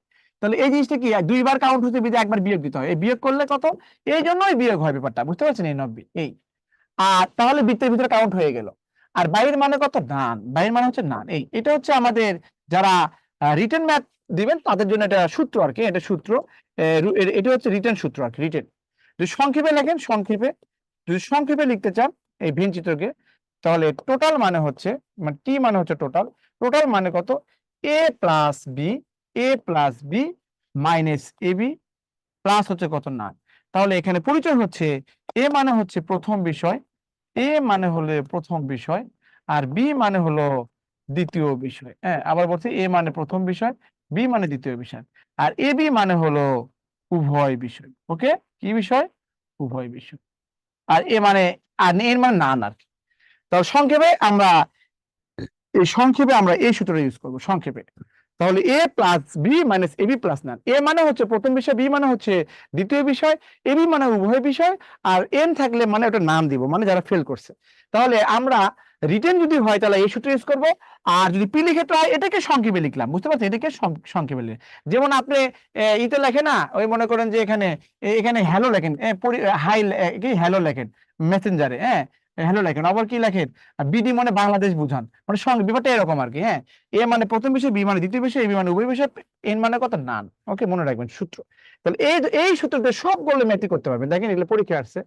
তাহলে এই জিনিসটা কি, দুইবার কাউন্ট হচ্ছে বিধে একবার বিয়োগ দিতে হয়, এই বিয়োগ করলে কত, এই জন্যই বিয়োগ হয় ব্যাপারটা, বুঝতে পারছেন, এন অফ বি এই। আর তাহলে বৃত্তের ভিতরে কাউন্ট হয়ে গেল। আর বাইরের মানে কত, নান, বাইরের মানে হচ্ছে নান, এই এটা হচ্ছে আমাদের যারা রিটেন ম্যাথ দিবেন তাদের জন্য এটা সূত্র আর কি, এটা সূত্র, এটা হচ্ছে রিটেন সূত্র আর কি, রিটেন। যদি সংক্ষেপে লেখেন, যদি সংক্ষেপে লিখতে চান এই ভিন চিত্রকে, তাহলে টোটাল মানে হচ্ছে, মানে টি মানে হচ্ছে টোটাল, টোটাল মানে কত, এ plus B minus A B plus হচ্ছে কত, না। তাহলে এখানে পরিচয় হচ্ছে এ মানে হচ্ছে প্রথম বিষয়, এ মানে হলো প্রথম বিষয়, আর বি মানে হলো দ্বিতীয় বিষয়, হ্যাঁ, আবার বলছি এ মানে প্রথম বিষয়, বি মানে দ্বিতীয় বিষয়, আর এ বি মানে হলো উভয় বিষয়। ওকে, কি বিষয়, উভয় বিষয়। আর এ মানে, আর এর মানে নান আর কি। তাহলে সংক্ষেপে আমরা এই সূত্রটা ইউজ করবো সংক্ষেপে। তাহলে এ plus B minus A B plus নান, এ মানে হচ্ছে প্রথম বিষয়, বি মানে হচ্ছে দ্বিতীয় বিষয়, এ বি মানে উভয় বিষয়, আর এন থাকলে মানে ওটা নাম দিব, মানে যারা ফেল করছে। তাহলে আমরা রিটেন যদি হয় তাহলে এই সূত্র ইউজ করবো, আর যদি পিলি ক্ষেত্রে হয় এটাকে সংক্ষেপে লিখলাম, বুঝতে পারছেন, এটাকে সংক্ষেপে লিখলাম। যেমন আপনি ইতে লেখে না, ওই মনে করেন যে এখানে হ্যালো লেখেন, হাই কি হ্যালো লেখেন মেসেঞ্জারে, হ্যাঁ, হ্যালো লেখেন, আবার কি লেখেন, বিডি মানে বাংলাদেশ বুঝান, মানে সঙ্গে ব্যাপারটা এরকম আর কি, হ্যাঁ। এ মানে প্রথম বিষয়, বি মানে দ্বিতীয় বিষয়, এ বি মানে উভয় বিষয়, এন মানে কত, নান। ওকে, মনে রাখবেন সূত্র। তাহলে এই সূত্রতে সবগুলো ম্যাথই করতে পারবেন। দেখেন এগুলো পরীক্ষা আসছে,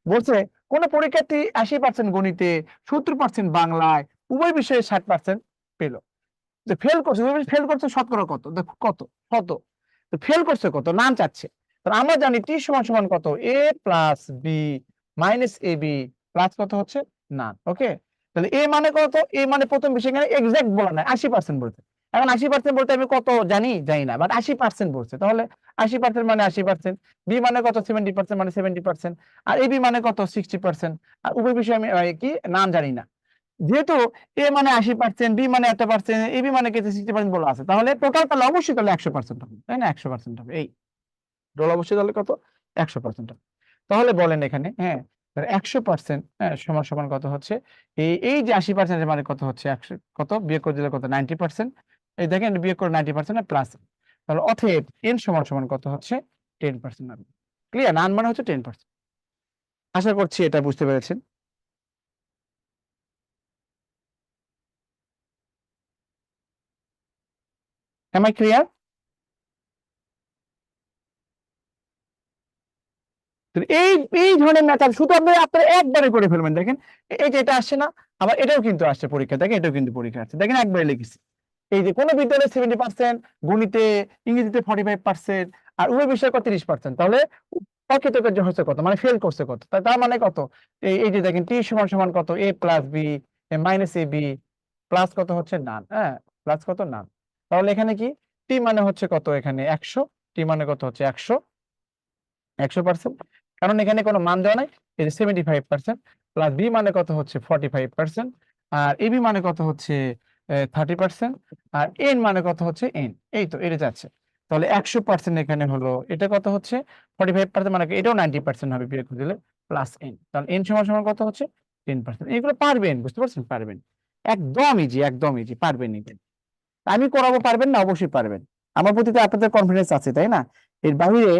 বলছে কোন পরীক্ষার্থী 80% গণিতে, 70% বাংলায়, উভয় বিষয়ে 60% পেল, যে ফেল করছে, ফেল করছে শতকরা কত, দেখো কত, শত, তো ফেল করছে কত, নাম চাচ্ছে। তাহলে আমরা জানি টি সমান সমান কত, এ plus B minus A B plus কত হচ্ছে, নান। ওকে, তাহলে এ মানে কত, এ মানে প্রথম বিষয়, এখানে এক্সাক্ট বলা নাই, 80% বলছে। এখন 80% বলতে আমি কত জানি না, বাট 80% বলছে, তাহলে 80% মানে 80%, বি মানে কত, 70% মানে 70%, আর এ বি মানে কত, 60%, আর উভয় বিষয় আমি কি নাম জানি না। যেহেতু এ মানে 80%, বি মানে এত পার্সেন্ট, এ বি মানে 60% বলা আছে, তাহলে টোটাল তাহলে অবশ্যই তাহলে 100% হবে, তাই না, 100% হবে, এই টোটাল অবশ্যই তাহলে কত, 100% হবে। তাহলে বলেন এখানে, হ্যাঁ, 100% হ্যাঁ সমান সমান কত হচ্ছে এই যে 80% মানে কত হচ্ছে 100 কত বিয়োগ করে দিলে কত 90%। এই দেখেন বিয়োগ করে 90% না প্লাস, তাহলে অতএব n সমান সমান কত হচ্ছে 10% হবে। ক্লিয়ার, নান মানে হচ্ছে 10%। আশা করছি এটা বুঝতে পেরেছেন। Am I clear? তো এই ধরনের মেথড শুধু আপনারা একবারে করে ফেলবেন। দেখেন এই যে এটা আসছে না, আবার এটাও কিন্তু আসছে পরীক্ষা, দেখেন এটাও কিন্তু পরীক্ষা আসছে, দেখেন একবারে লিখেছি। এই যে কোনো বিদ্যালয়ে 70%, গণিতে ইংরেজিতে 45%, আর উভয় বিষয়ে 30%, তাহলে অকৃতকার্য হচ্ছে কত, মানে ফেল করছে কত, তার মানে কত, এই যে দেখেন টি সমান সমান কত a plus B minus A B plus কত হচ্ছে নান, হ্যাঁ প্লাস কত নান। তাহলে এখানে কি টি মানে হচ্ছে কত, এখানে 100, টি মানে কত হচ্ছে 100%, কারণ এখানে কোনো মান দেওয়া নাই, এই যে 75% প্লাস বি মানে কত হচ্ছে 45%, আর এবি মানে কত হচ্ছে 30%, আর এন মানে কত হচ্ছে এন, এই তো এটা যাচ্ছে। তাহলে 100% এখানে হলো এটা কত হচ্ছে 45%, মানে এটাও 90% হবে বিয়োগ করে দিলে প্লাস এন, তাহলে এন সমান সমান কত হচ্ছে 10%। এগুলো পারবেন, বুঝতে পারছেন, পারবেন, একদম ইজি, একদম ইজি, পারবেন এগুলো। আমি করাবো, পারবেন না? অবশ্যই পারবেন, আমার প্রতি তো আপনাদের কনফিডেন্স আছে, তাই না? এর বাইরে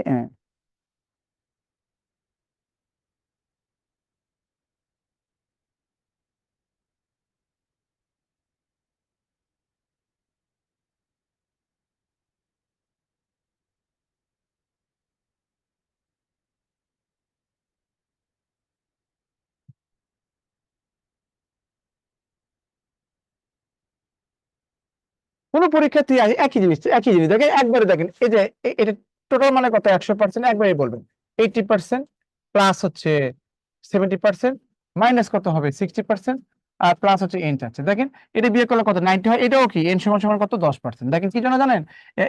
কোন পরীক্ষার্থী একই জিনিস, একই জিনিস দেখেন, একবারে দেখেন এই যে এটা টোটাল মানে কত 100%, একবারে বলবেন 80% প্লাস হচ্ছে 70% মাইনাস কত হবে 60%, আর প্লাস হচ্ছে এন আছে, দেখেন এটা বিয়োগ করলে কত 90 হয়, এটাও কি এন সমান সমান কত 10%। দেখেন কি জন্য জানেন,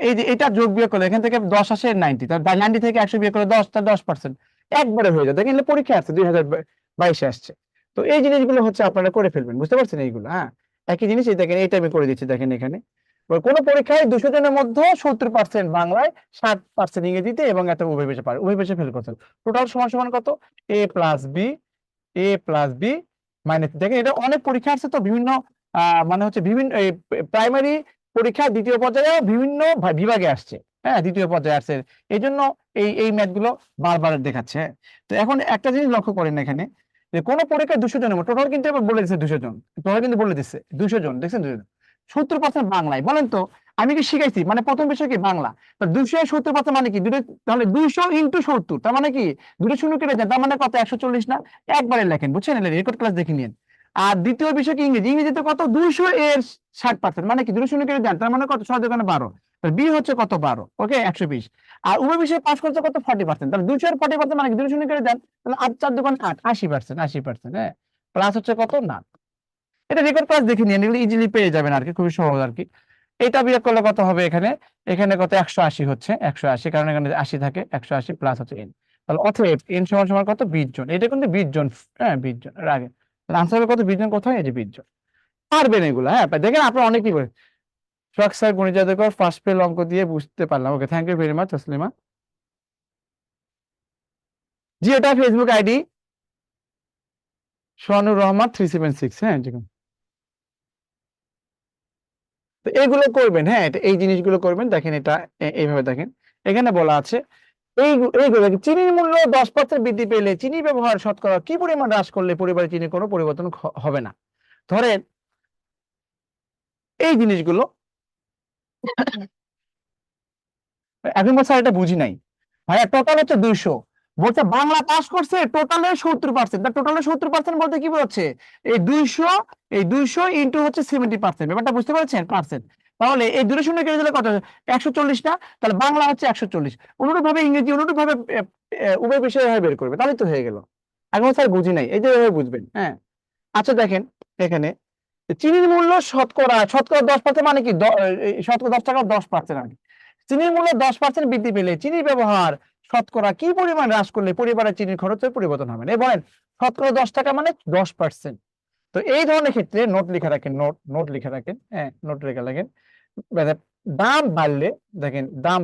এই যে এটা যোগ বিয়োগ করলে এখান থেকে 10 আসে 90, তার 90 থেকে 100 বিয়োগ করে 10, তার 10%, একবারে হয়ে যায়। দেখেন পরীক্ষা আছে 2022 আসছে, তো এই জিনিসগুলো হচ্ছে আপনারা করে ফেলবেন, বুঝতে পারছেন এইগুলো, হ্যাঁ একই জিনিস। এই দেখেন এইটা আমি করে দিচ্ছি, দেখেন এখানে কোন পরীক্ষায় 200 জনের মধ্যে 70% বাংলায়, 60% ইংরেজিতে, এবং একটা উভয় পেশে পারে, উভয় পেশে ফেল করছেন, টোটাল সমান সমান কত a প্লাস বি মাইনাস, দেখেন এটা অনেক পরীক্ষা আছে তো বিভিন্ন মানে হচ্ছে বিভিন্ন প্রাইমারি পরীক্ষা দ্বিতীয় পর্যায়ে বিভিন্ন বিভাগে আসছে, হ্যাঁ দ্বিতীয় পর্যায়ে আসছে, এই জন্য এই ম্যাথ গুলো বারবার দেখাচ্ছে, হ্যাঁ। তো এখন একটা জিনিস লক্ষ্য করেন এখানে, যে কোন পরীক্ষায় 200 জনের মধ্যে টোটাল কিন্তু এবার বলে দিচ্ছে 200 জন, টোটাল কিন্তু বলে দিচ্ছে 200 জন, দেখছেন 200 জন, 70% বাংলায়, বলেন তো আমি কি শিখাইছি, মানে প্রথম বিষয় কি বাংলা, তো 270% মানে কি দুটো, তাহলে 200 ইন্টু 70, তার মানে কি দুটো শূন্য কেটে যায়, তার মানে কত 140 না, একবারে লেখেন, বুঝছেন, রেকর্ড ক্লাস দেখে নিন। আর দ্বিতীয় বিষয় কি ইংরেজি, ইংরেজিতে কত 200 এর 60%, মানে কি দুটো শূন্য কেটে যান, তার মানে কত 6 দোকানে 12, বি হচ্ছে কত 12, ওকে 120, আর উভয় বিষয়ে পাস করছে কত 40%, তাহলে 200 এর 40% মানে কি দুটো শূন্য কেটে যান, তাহলে 8 4 দোকানে 8, 80%, 80%, হ্যাঁ প্লাস হচ্ছে কত না, এটা রেকর্ড ক্লাস দেখে নিন, এগুলো ইজিলি পেয়ে যাবেন আর কি, খুবই সহজ আর কি। এটা বিয়োগ করলে কত হবে, এখানে এখানে কত 180 হচ্ছে, 180, কারণ এখানে 80 থাকে, 180 প্লাস হচ্ছে এন, তাহলে অতএব এন সমান সমান কত 20 জন, এটা কিন্তু 20 জন, হ্যাঁ 20 জন এর আগে আনসার হবে কত 20 জন, কোথায় এই যে 20 জন, পারবেন এগুলো, হ্যাঁ দেখেন আপনারা অনেকেই করে। সোহাগ স্যার গণিত জাদুকর ফার্স্ট ফেল অঙ্ক দিয়ে বুঝতে পারলাম, okay thank you very much Taslima ji. এটা ফেসবুক আইডি সোহানুর রহমান 376, হ্যাঁ দেখুন। তো এগুলো করবেন, হ্যাঁ এই জিনিসগুলো করবেন, দেখেন এটা এইভাবে দেখেন, এখানে বলা আছে এইগুলো চিনির মূল্য 10% বৃদ্ধি পেলে চিনি ব্যবহার শতকরা কি পরিমাণ হ্রাস করলে পরিবারে চিনির কোনো পরিবর্তন হবে না। ধরেন এই জিনিসগুলো এখন বলছে এটা বুঝি নাই ভাইয়া, টোটাল হচ্ছে 200, বলছে বাংলা পাস করছে টোটালে 70%, টোটালে 70% বলতে কি বলছে, এই দুইশো ইন্টু হচ্ছে 70%, ব্যাপারটা বুঝতে পারছেন পার্সেন্ট, তাহলে এই দুটো শূন্য কেটে দিলে কত 140 না, তাহলে বাংলা হচ্ছে 140, অনুরূপ ভাবে ইংরেজি, অনুরূপ ভাবে উভয় বিষয় বের করবে, তাহলে তো হয়ে গেল। এখন স্যার বুঝি নাই, এই যে এভাবে বুঝবেন, হ্যাঁ। আচ্ছা দেখেন এখানে চিনির মূল্য শতকরা শতকরা 10%, মানে কি শতকরা 10 টাকা 10% আর কি। চিনির মূল্য 10% বৃদ্ধি পেলে চিনির ব্যবহার শতকরা কি পরিমাণ হ্রাস করলে পরিবারের চিনির খরচের পরিবর্তন হবে না, বলেন শতকরা 10 টাকা মানে 10%। তো এই ধরনের ক্ষেত্রে নোট লিখে রাখেন, নোট লিখে রাখেন, হ্যাঁ নোট লিখে রাখেন, দাম বাড়লে, দেখেন দাম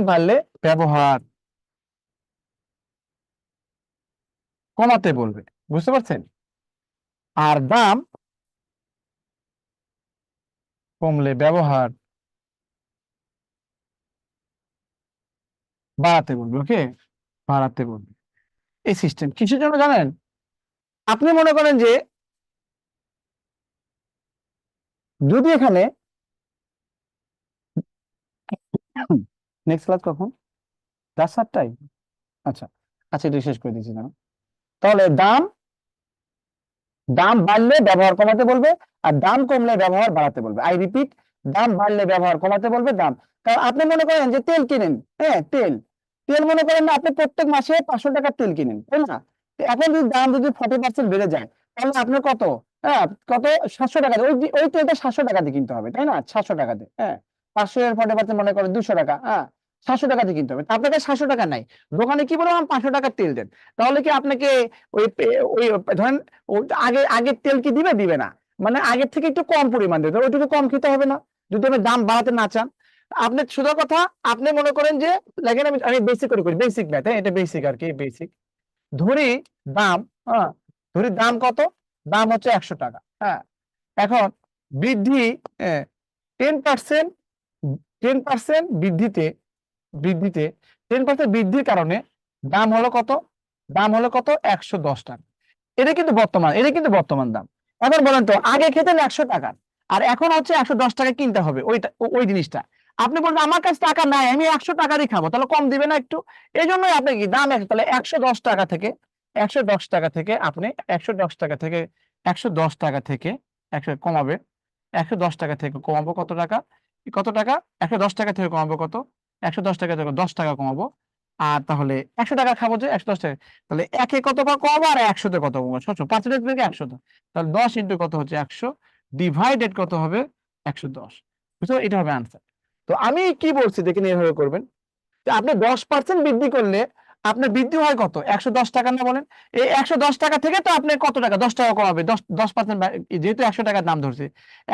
বাড়লে ব্যবহার কমাতে বলবে, বুঝতে পারছেন? আর দাম কমলে ব্যবহার বাড়াতে বলবে। ওকে, বাড়াতে বলবে। এই সিস্টেম কিসের জন্য জানেন? আপনি মনে করেন যে যদি এখানে নেক্সট ক্লাস কখন? 7:30? আচ্ছা আচ্ছা, এটা শেষ করে দিচ্ছি না। তাহলে দাম দাম বাড়লে ব্যবহার কমাতে বলবে, আর দাম কমলে ব্যবহার বাড়াতে বলবে। আই রিপিট, দাম বাড়লে ব্যবহার কমাতে বলবে, দাম। কারণ আপনি মনে করেন যে তেল কিনেন, হ্যাঁ তেল তেল মনে করেন না আপনি প্রত্যেক মাসে 500 টাকার তেল কিনেন, তাই না? তো এখন যদি দাম যদি 40% বেড়ে যায়, তাহলে আপনার কত, হ্যাঁ কত, 700 টাকা দিয়ে, ওই তেলটা 700 টাকা দিয়ে কিনতে হবে, তাই না? 700 টাকা দিয়ে, হ্যাঁ 500 এর 40% মনে করেন 200 টাকা, হ্যাঁ 700 টাকা দিয়ে কিনতে হবে। তা আপনাকে 700 টাকা নাই, দোকানে কি বলবো, 500 টাকার তেল দেন। তাহলে কি আপনাকে ওই ধরেন ও আগের তেল কি দিবে, দিবে না। মানে আগের থেকে একটু কম পরিমাণ দেবে, ওইটুকু কম খেতে হবে না যদি আপনি দাম বাড়াতে না চান। আপনি সোজা কথা, আপনি মনে করেন যে দেখেন, আমি বেসিক করে করি, বেসিক ম্যাথ, হ্যাঁ এটা বেসিক আর কি, বেসিক। ধরি দাম, হ্যাঁ ধরি দাম কত, দাম হচ্ছে 100 টাকা, হ্যাঁ। এখন বৃদ্ধি 10%, 10% বৃদ্ধিতে, বৃদ্ধিতে 10% বৃদ্ধির কারণে দাম হলো কত, দাম হলো কত, 110 টাকা। এটা কিন্তু বর্তমান, এটা কিন্তু বর্তমান দাম। এখন বলেন তো, আগে খেতেন 100 টাকা, আর এখন হচ্ছে 110 টাকা কিনতে হবে ওইটা, ওই জিনিসটা। আপনি বলবেন আমার কাছে টাকা নাই, আমি 100 টাকারই খাবো, তাহলে কম দিবে না একটু? এই জন্যই আপনি কি দাম তাহলে 110 টাকা থেকে, 110 টাকা থেকে আপনি 110 টাকা থেকে 110 টাকা থেকে 100 কমাবে, 110 টাকা থেকে কমাবো কত টাকা, কত টাকা, 110 টাকা থেকে কমাবো কত, 110 টাকা থেকে 10 টাকা কমাবো। আর তাহলে 100 টাকা খাবো, যে 110 টাকা, তাহলে একে কত কমাবো আর 100-তে কত কমাবো, পার্সেন্টেজ থেকে 100, তাহলে 10 ইন্টু কত হচ্ছে 100 ডিভাইডেড কত হবে 110, বুঝছো? এটা হবে আনসার। তো আমি কি বলছি দেখেন, এইভাবে করবেন যে আপনি 10% বৃদ্ধি করলে আপনার বৃদ্ধি হয় কত, 110 টাকা না বলেন? এই 110 টাকা থেকে তো আপনি কত টাকা, 10 টাকা কমাবে, 10% যেহেতু 100 টাকার দাম ধরছে,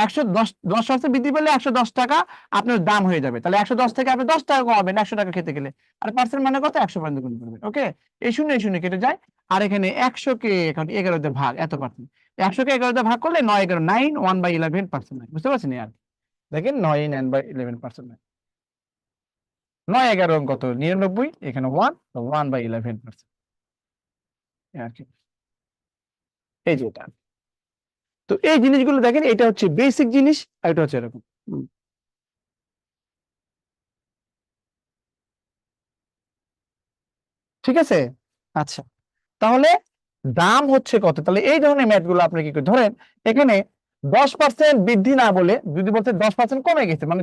110% বৃদ্ধি পেলে 110 টাকা আপনার দাম হয়ে যাবে। তাহলে 110 থেকে আপনি 10 টাকা কমাবেন 100 টাকা খেতে গেলে, আর পার্সেন্ট মানে কত, 100 পর্যন্ত গুণ করবেন। ওকে, এই শূন্য কেটে যায়, আর এখানে 100 কে এখন 11 দিয়ে ভাগ, এত পার্সেন্ট, 100 কে 11 দিয়ে ভাগ করলে 9 11 9 1/11% হয়, বুঝতে পারছেন? আর দেখেন 9 9/11% হয়। 9 11 কত, 99, এখানে 1/11%, আর কি, এই যে এটা। তো এই জিনিসগুলো দেখেন, এটা হচ্ছে বেসিক জিনিস, আর এটা হচ্ছে এরকম। ঠিক আছে, আচ্ছা। তাহলে দাম হচ্ছে কত, তাহলে এই ধরনের ম্যাথ গুলো আপনি কি করে ধরেন, এখানে 10% বৃদ্ধি না বলে যদি বলতে 10% কমে গেছে, মানে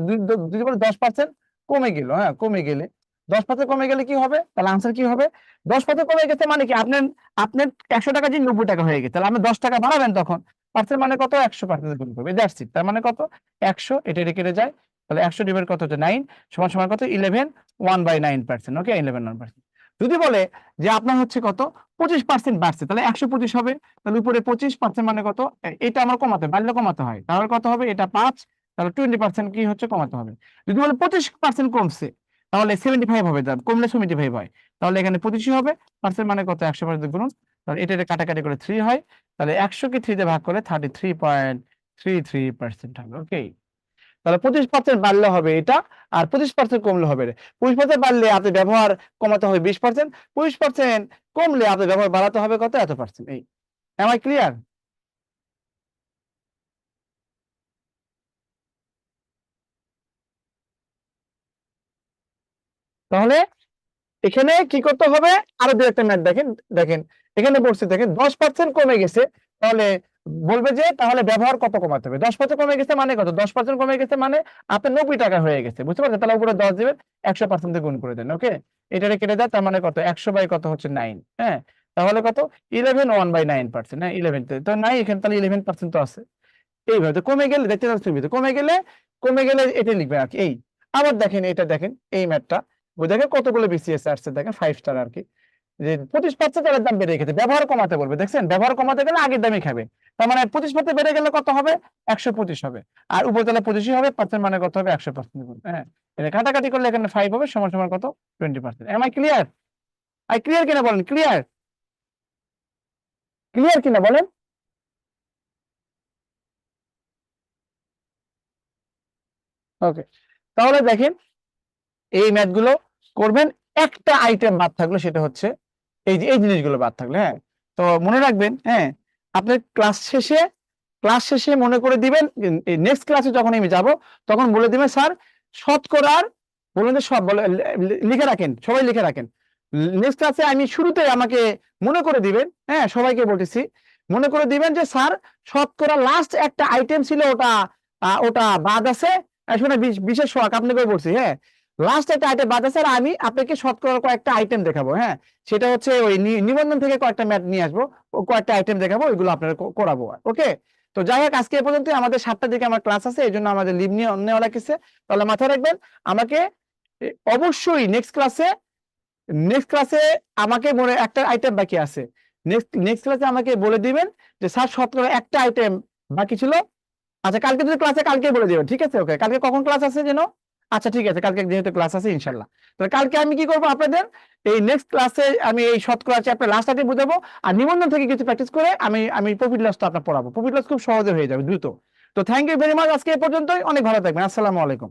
যদি বলে 10% কমে গেল, হ্যাঁ কমে গেলে, 10% কমে গেলে কি হবে, তাহলে আনসার কি হবে? 10% কমে গেছে মানে কি, আপনার আপনার 100 টাকা যে 90 টাকা হয়ে গেছে, তাহলে আপনি 10 টাকা বাড়াবেন, তখন পার্সেন্ট মানে কত, 100% গুণ করবে, দ্যাটস ইট। তার মানে কত, 100, এটা কেটে যায়, তাহলে 100 ডিভাইড কত হচ্ছে 9, সমান সমান কত, 11, 1/9%। ওকে, 11%। যদি বলে যে আপনার হচ্ছে কত, 25% বাড়ছে, তাহলে 125 হবে, তাহলে উপরে 25% মানে কত, এটা আমার কমাতে, বাড়লে কমাতে হয়, তাহলে কত হবে, এটা 5, তাহলে 20% কি হচ্ছে, কমাতে হবে। যদি বলে 25% কমছে, তাহলে 75 হবে, দাম কমলে 75 হয়, তাহলে এখানে 25 হবে, পার্সেন্ট মানে কত, 100% গুণন, তাহলে এটা কাটাকাটি করে 3 হয়, তাহলে 100 কে 3 দিয়ে ভাগ করে 33.33% হবে। ওকে, তাহলে 25% বাড়লে হবে এটা, আর 25% কমলে হবে এটা। 25% বাড়লে আপনি ব্যবহার কমাতে হবে 20%, 25% কমলে আপনি ব্যবহার বাড়াতে হবে কত, এত পার্সেন্ট। এই, am I clear? তাহলে এখানে কি করতে হবে, আরো দু একটা ম্যাথ দেখেন, দেখেন এখানে বলছে, দেখেন 10% কমে গেছে, তাহলে বলবে যে তাহলে ব্যবহার কত কমাতে হবে। 10% কমে গেছে মানে কত, 10% কমে গেছে মানে আপনার 90 টাকা হয়ে গেছে, বুঝতে পারছেন? তাহলে উপরে 10 দিবেন, 100% দিয়ে গুণ করে দেন। ওকে, এটা কেটে দেয়, তার মানে কত, 100 বাই কত হচ্ছে 9, হ্যাঁ তাহলে কত, 11 1/9%, হ্যাঁ 11 তো নাই এখানে, তাহলে 11% তো আছে। এইভাবে তো কমে গেলে দেখতে পাচ্ছেন, কমে গেলে এটা লিখবেন আর কি। এই আবার দেখেন, এটা দেখেন এই ম্যাথটা, ওই দেখেন কতগুলো বিসিএস আসছে, দেখেন 5 স্টার আর কি, যে 25% তেলের দাম বেড়ে গেছে, ব্যবহার কমাতে বলবে, দেখছেন ব্যবহার কমাতে গেলে আগের দামই খাবে, তার মানে 25% বেড়ে গেলে কত হবে, 125 হবে, আর উপর তাহলে 25 হবে, পার্সেন্ট মানে কত হবে, 100%, হ্যাঁ এটা কাটাকাটি করলে এখানে 5 হবে, সমান সমান কত, 20%। Am I clear? I clear কিনা বলেন, ক্লিয়ার? ক্লিয়ার কিনা বলেন? ওকে, তাহলে দেখেন এই ম্যাথগুলো করবেন, একটা আইটেম বাদ থাকলো সেটা হচ্ছে এই জিনিসগুলো বাদ থাকলো। হ্যাঁ, তো মনে রাখবেন, হ্যাঁ, আপনার ক্লাস শেষে মনে করে দিবেন, নেক্সট ক্লাসে যখন আমি যাব তখন বলে দিবেন স্যার শতকরার, বলুন যে সব বলে লিখে রাখেন, সবাই লিখে রাখেন। নেক্সট ক্লাসে আমি শুরুতে আমাকে মনে করে দিবেন, হ্যাঁ সবাইকে বলতেছি, মনে করে দিবেন যে স্যার শতকরা লাস্ট একটা আইটেম ছিল ওটা বাদ আছে, শুনে বিশেষ সোহাগ আপনাকে বলছি, হ্যাঁ লাস্ট একটা আইটেম বাদ আছে, আর আমি আপনাকে শতকরা কয়েকটা আইটেম দেখাবো। হ্যাঁ, সেটা হচ্ছে ওই নিবন্ধন থেকে কয়েকটা ম্যাথ নিয়ে আসবো, কয়েকটা আইটেম দেখাবো, ওইগুলো আপনারা করাবো। ওকে, তো যাই হোক আজকে এ পর্যন্ত, আমাদের 7টার দিকে আমার ক্লাস আছে, এই জন্য আমাদের লিভ নেওয়া লাগছে। তাহলে মাথায় রাখবেন, আমাকে অবশ্যই নেক্সট ক্লাসে আমাকে মনে একটা আইটেম বাকি আছে, নেক্সট ক্লাসে আমাকে বলে দিবেন যে স্যার শতকরা একটা আইটেম বাকি ছিল। আচ্ছা, কালকে যদি ক্লাসে কালকে বলে দিবেন, ঠিক আছে? ওকে, কালকে কখন ক্লাস আছে যেন? আচ্ছা ঠিক আছে, কালকে যেহেতু ক্লাস আছে ইনশাল্লাহ, তাহলে কালকে আমি কি করবো আপনাদের এই নেক্সট ক্লাসে আমি এই শতকরা চ্যাপ্টার লাস্ট আইটেম বুঝাবো, আর নিবন্ধন থেকে কিছু প্র্যাকটিস করে আমি প্রফিট লসটা আপনার পড়াবো। প্রফিট লস খুব সহজে হয়ে যাবে, দ্রুত। তো থ্যাংক ইউ ভেরি মাচ, আজকে এ পর্যন্তই, অনেক ভালো থাকবেন, আসসালামু আলাইকুম।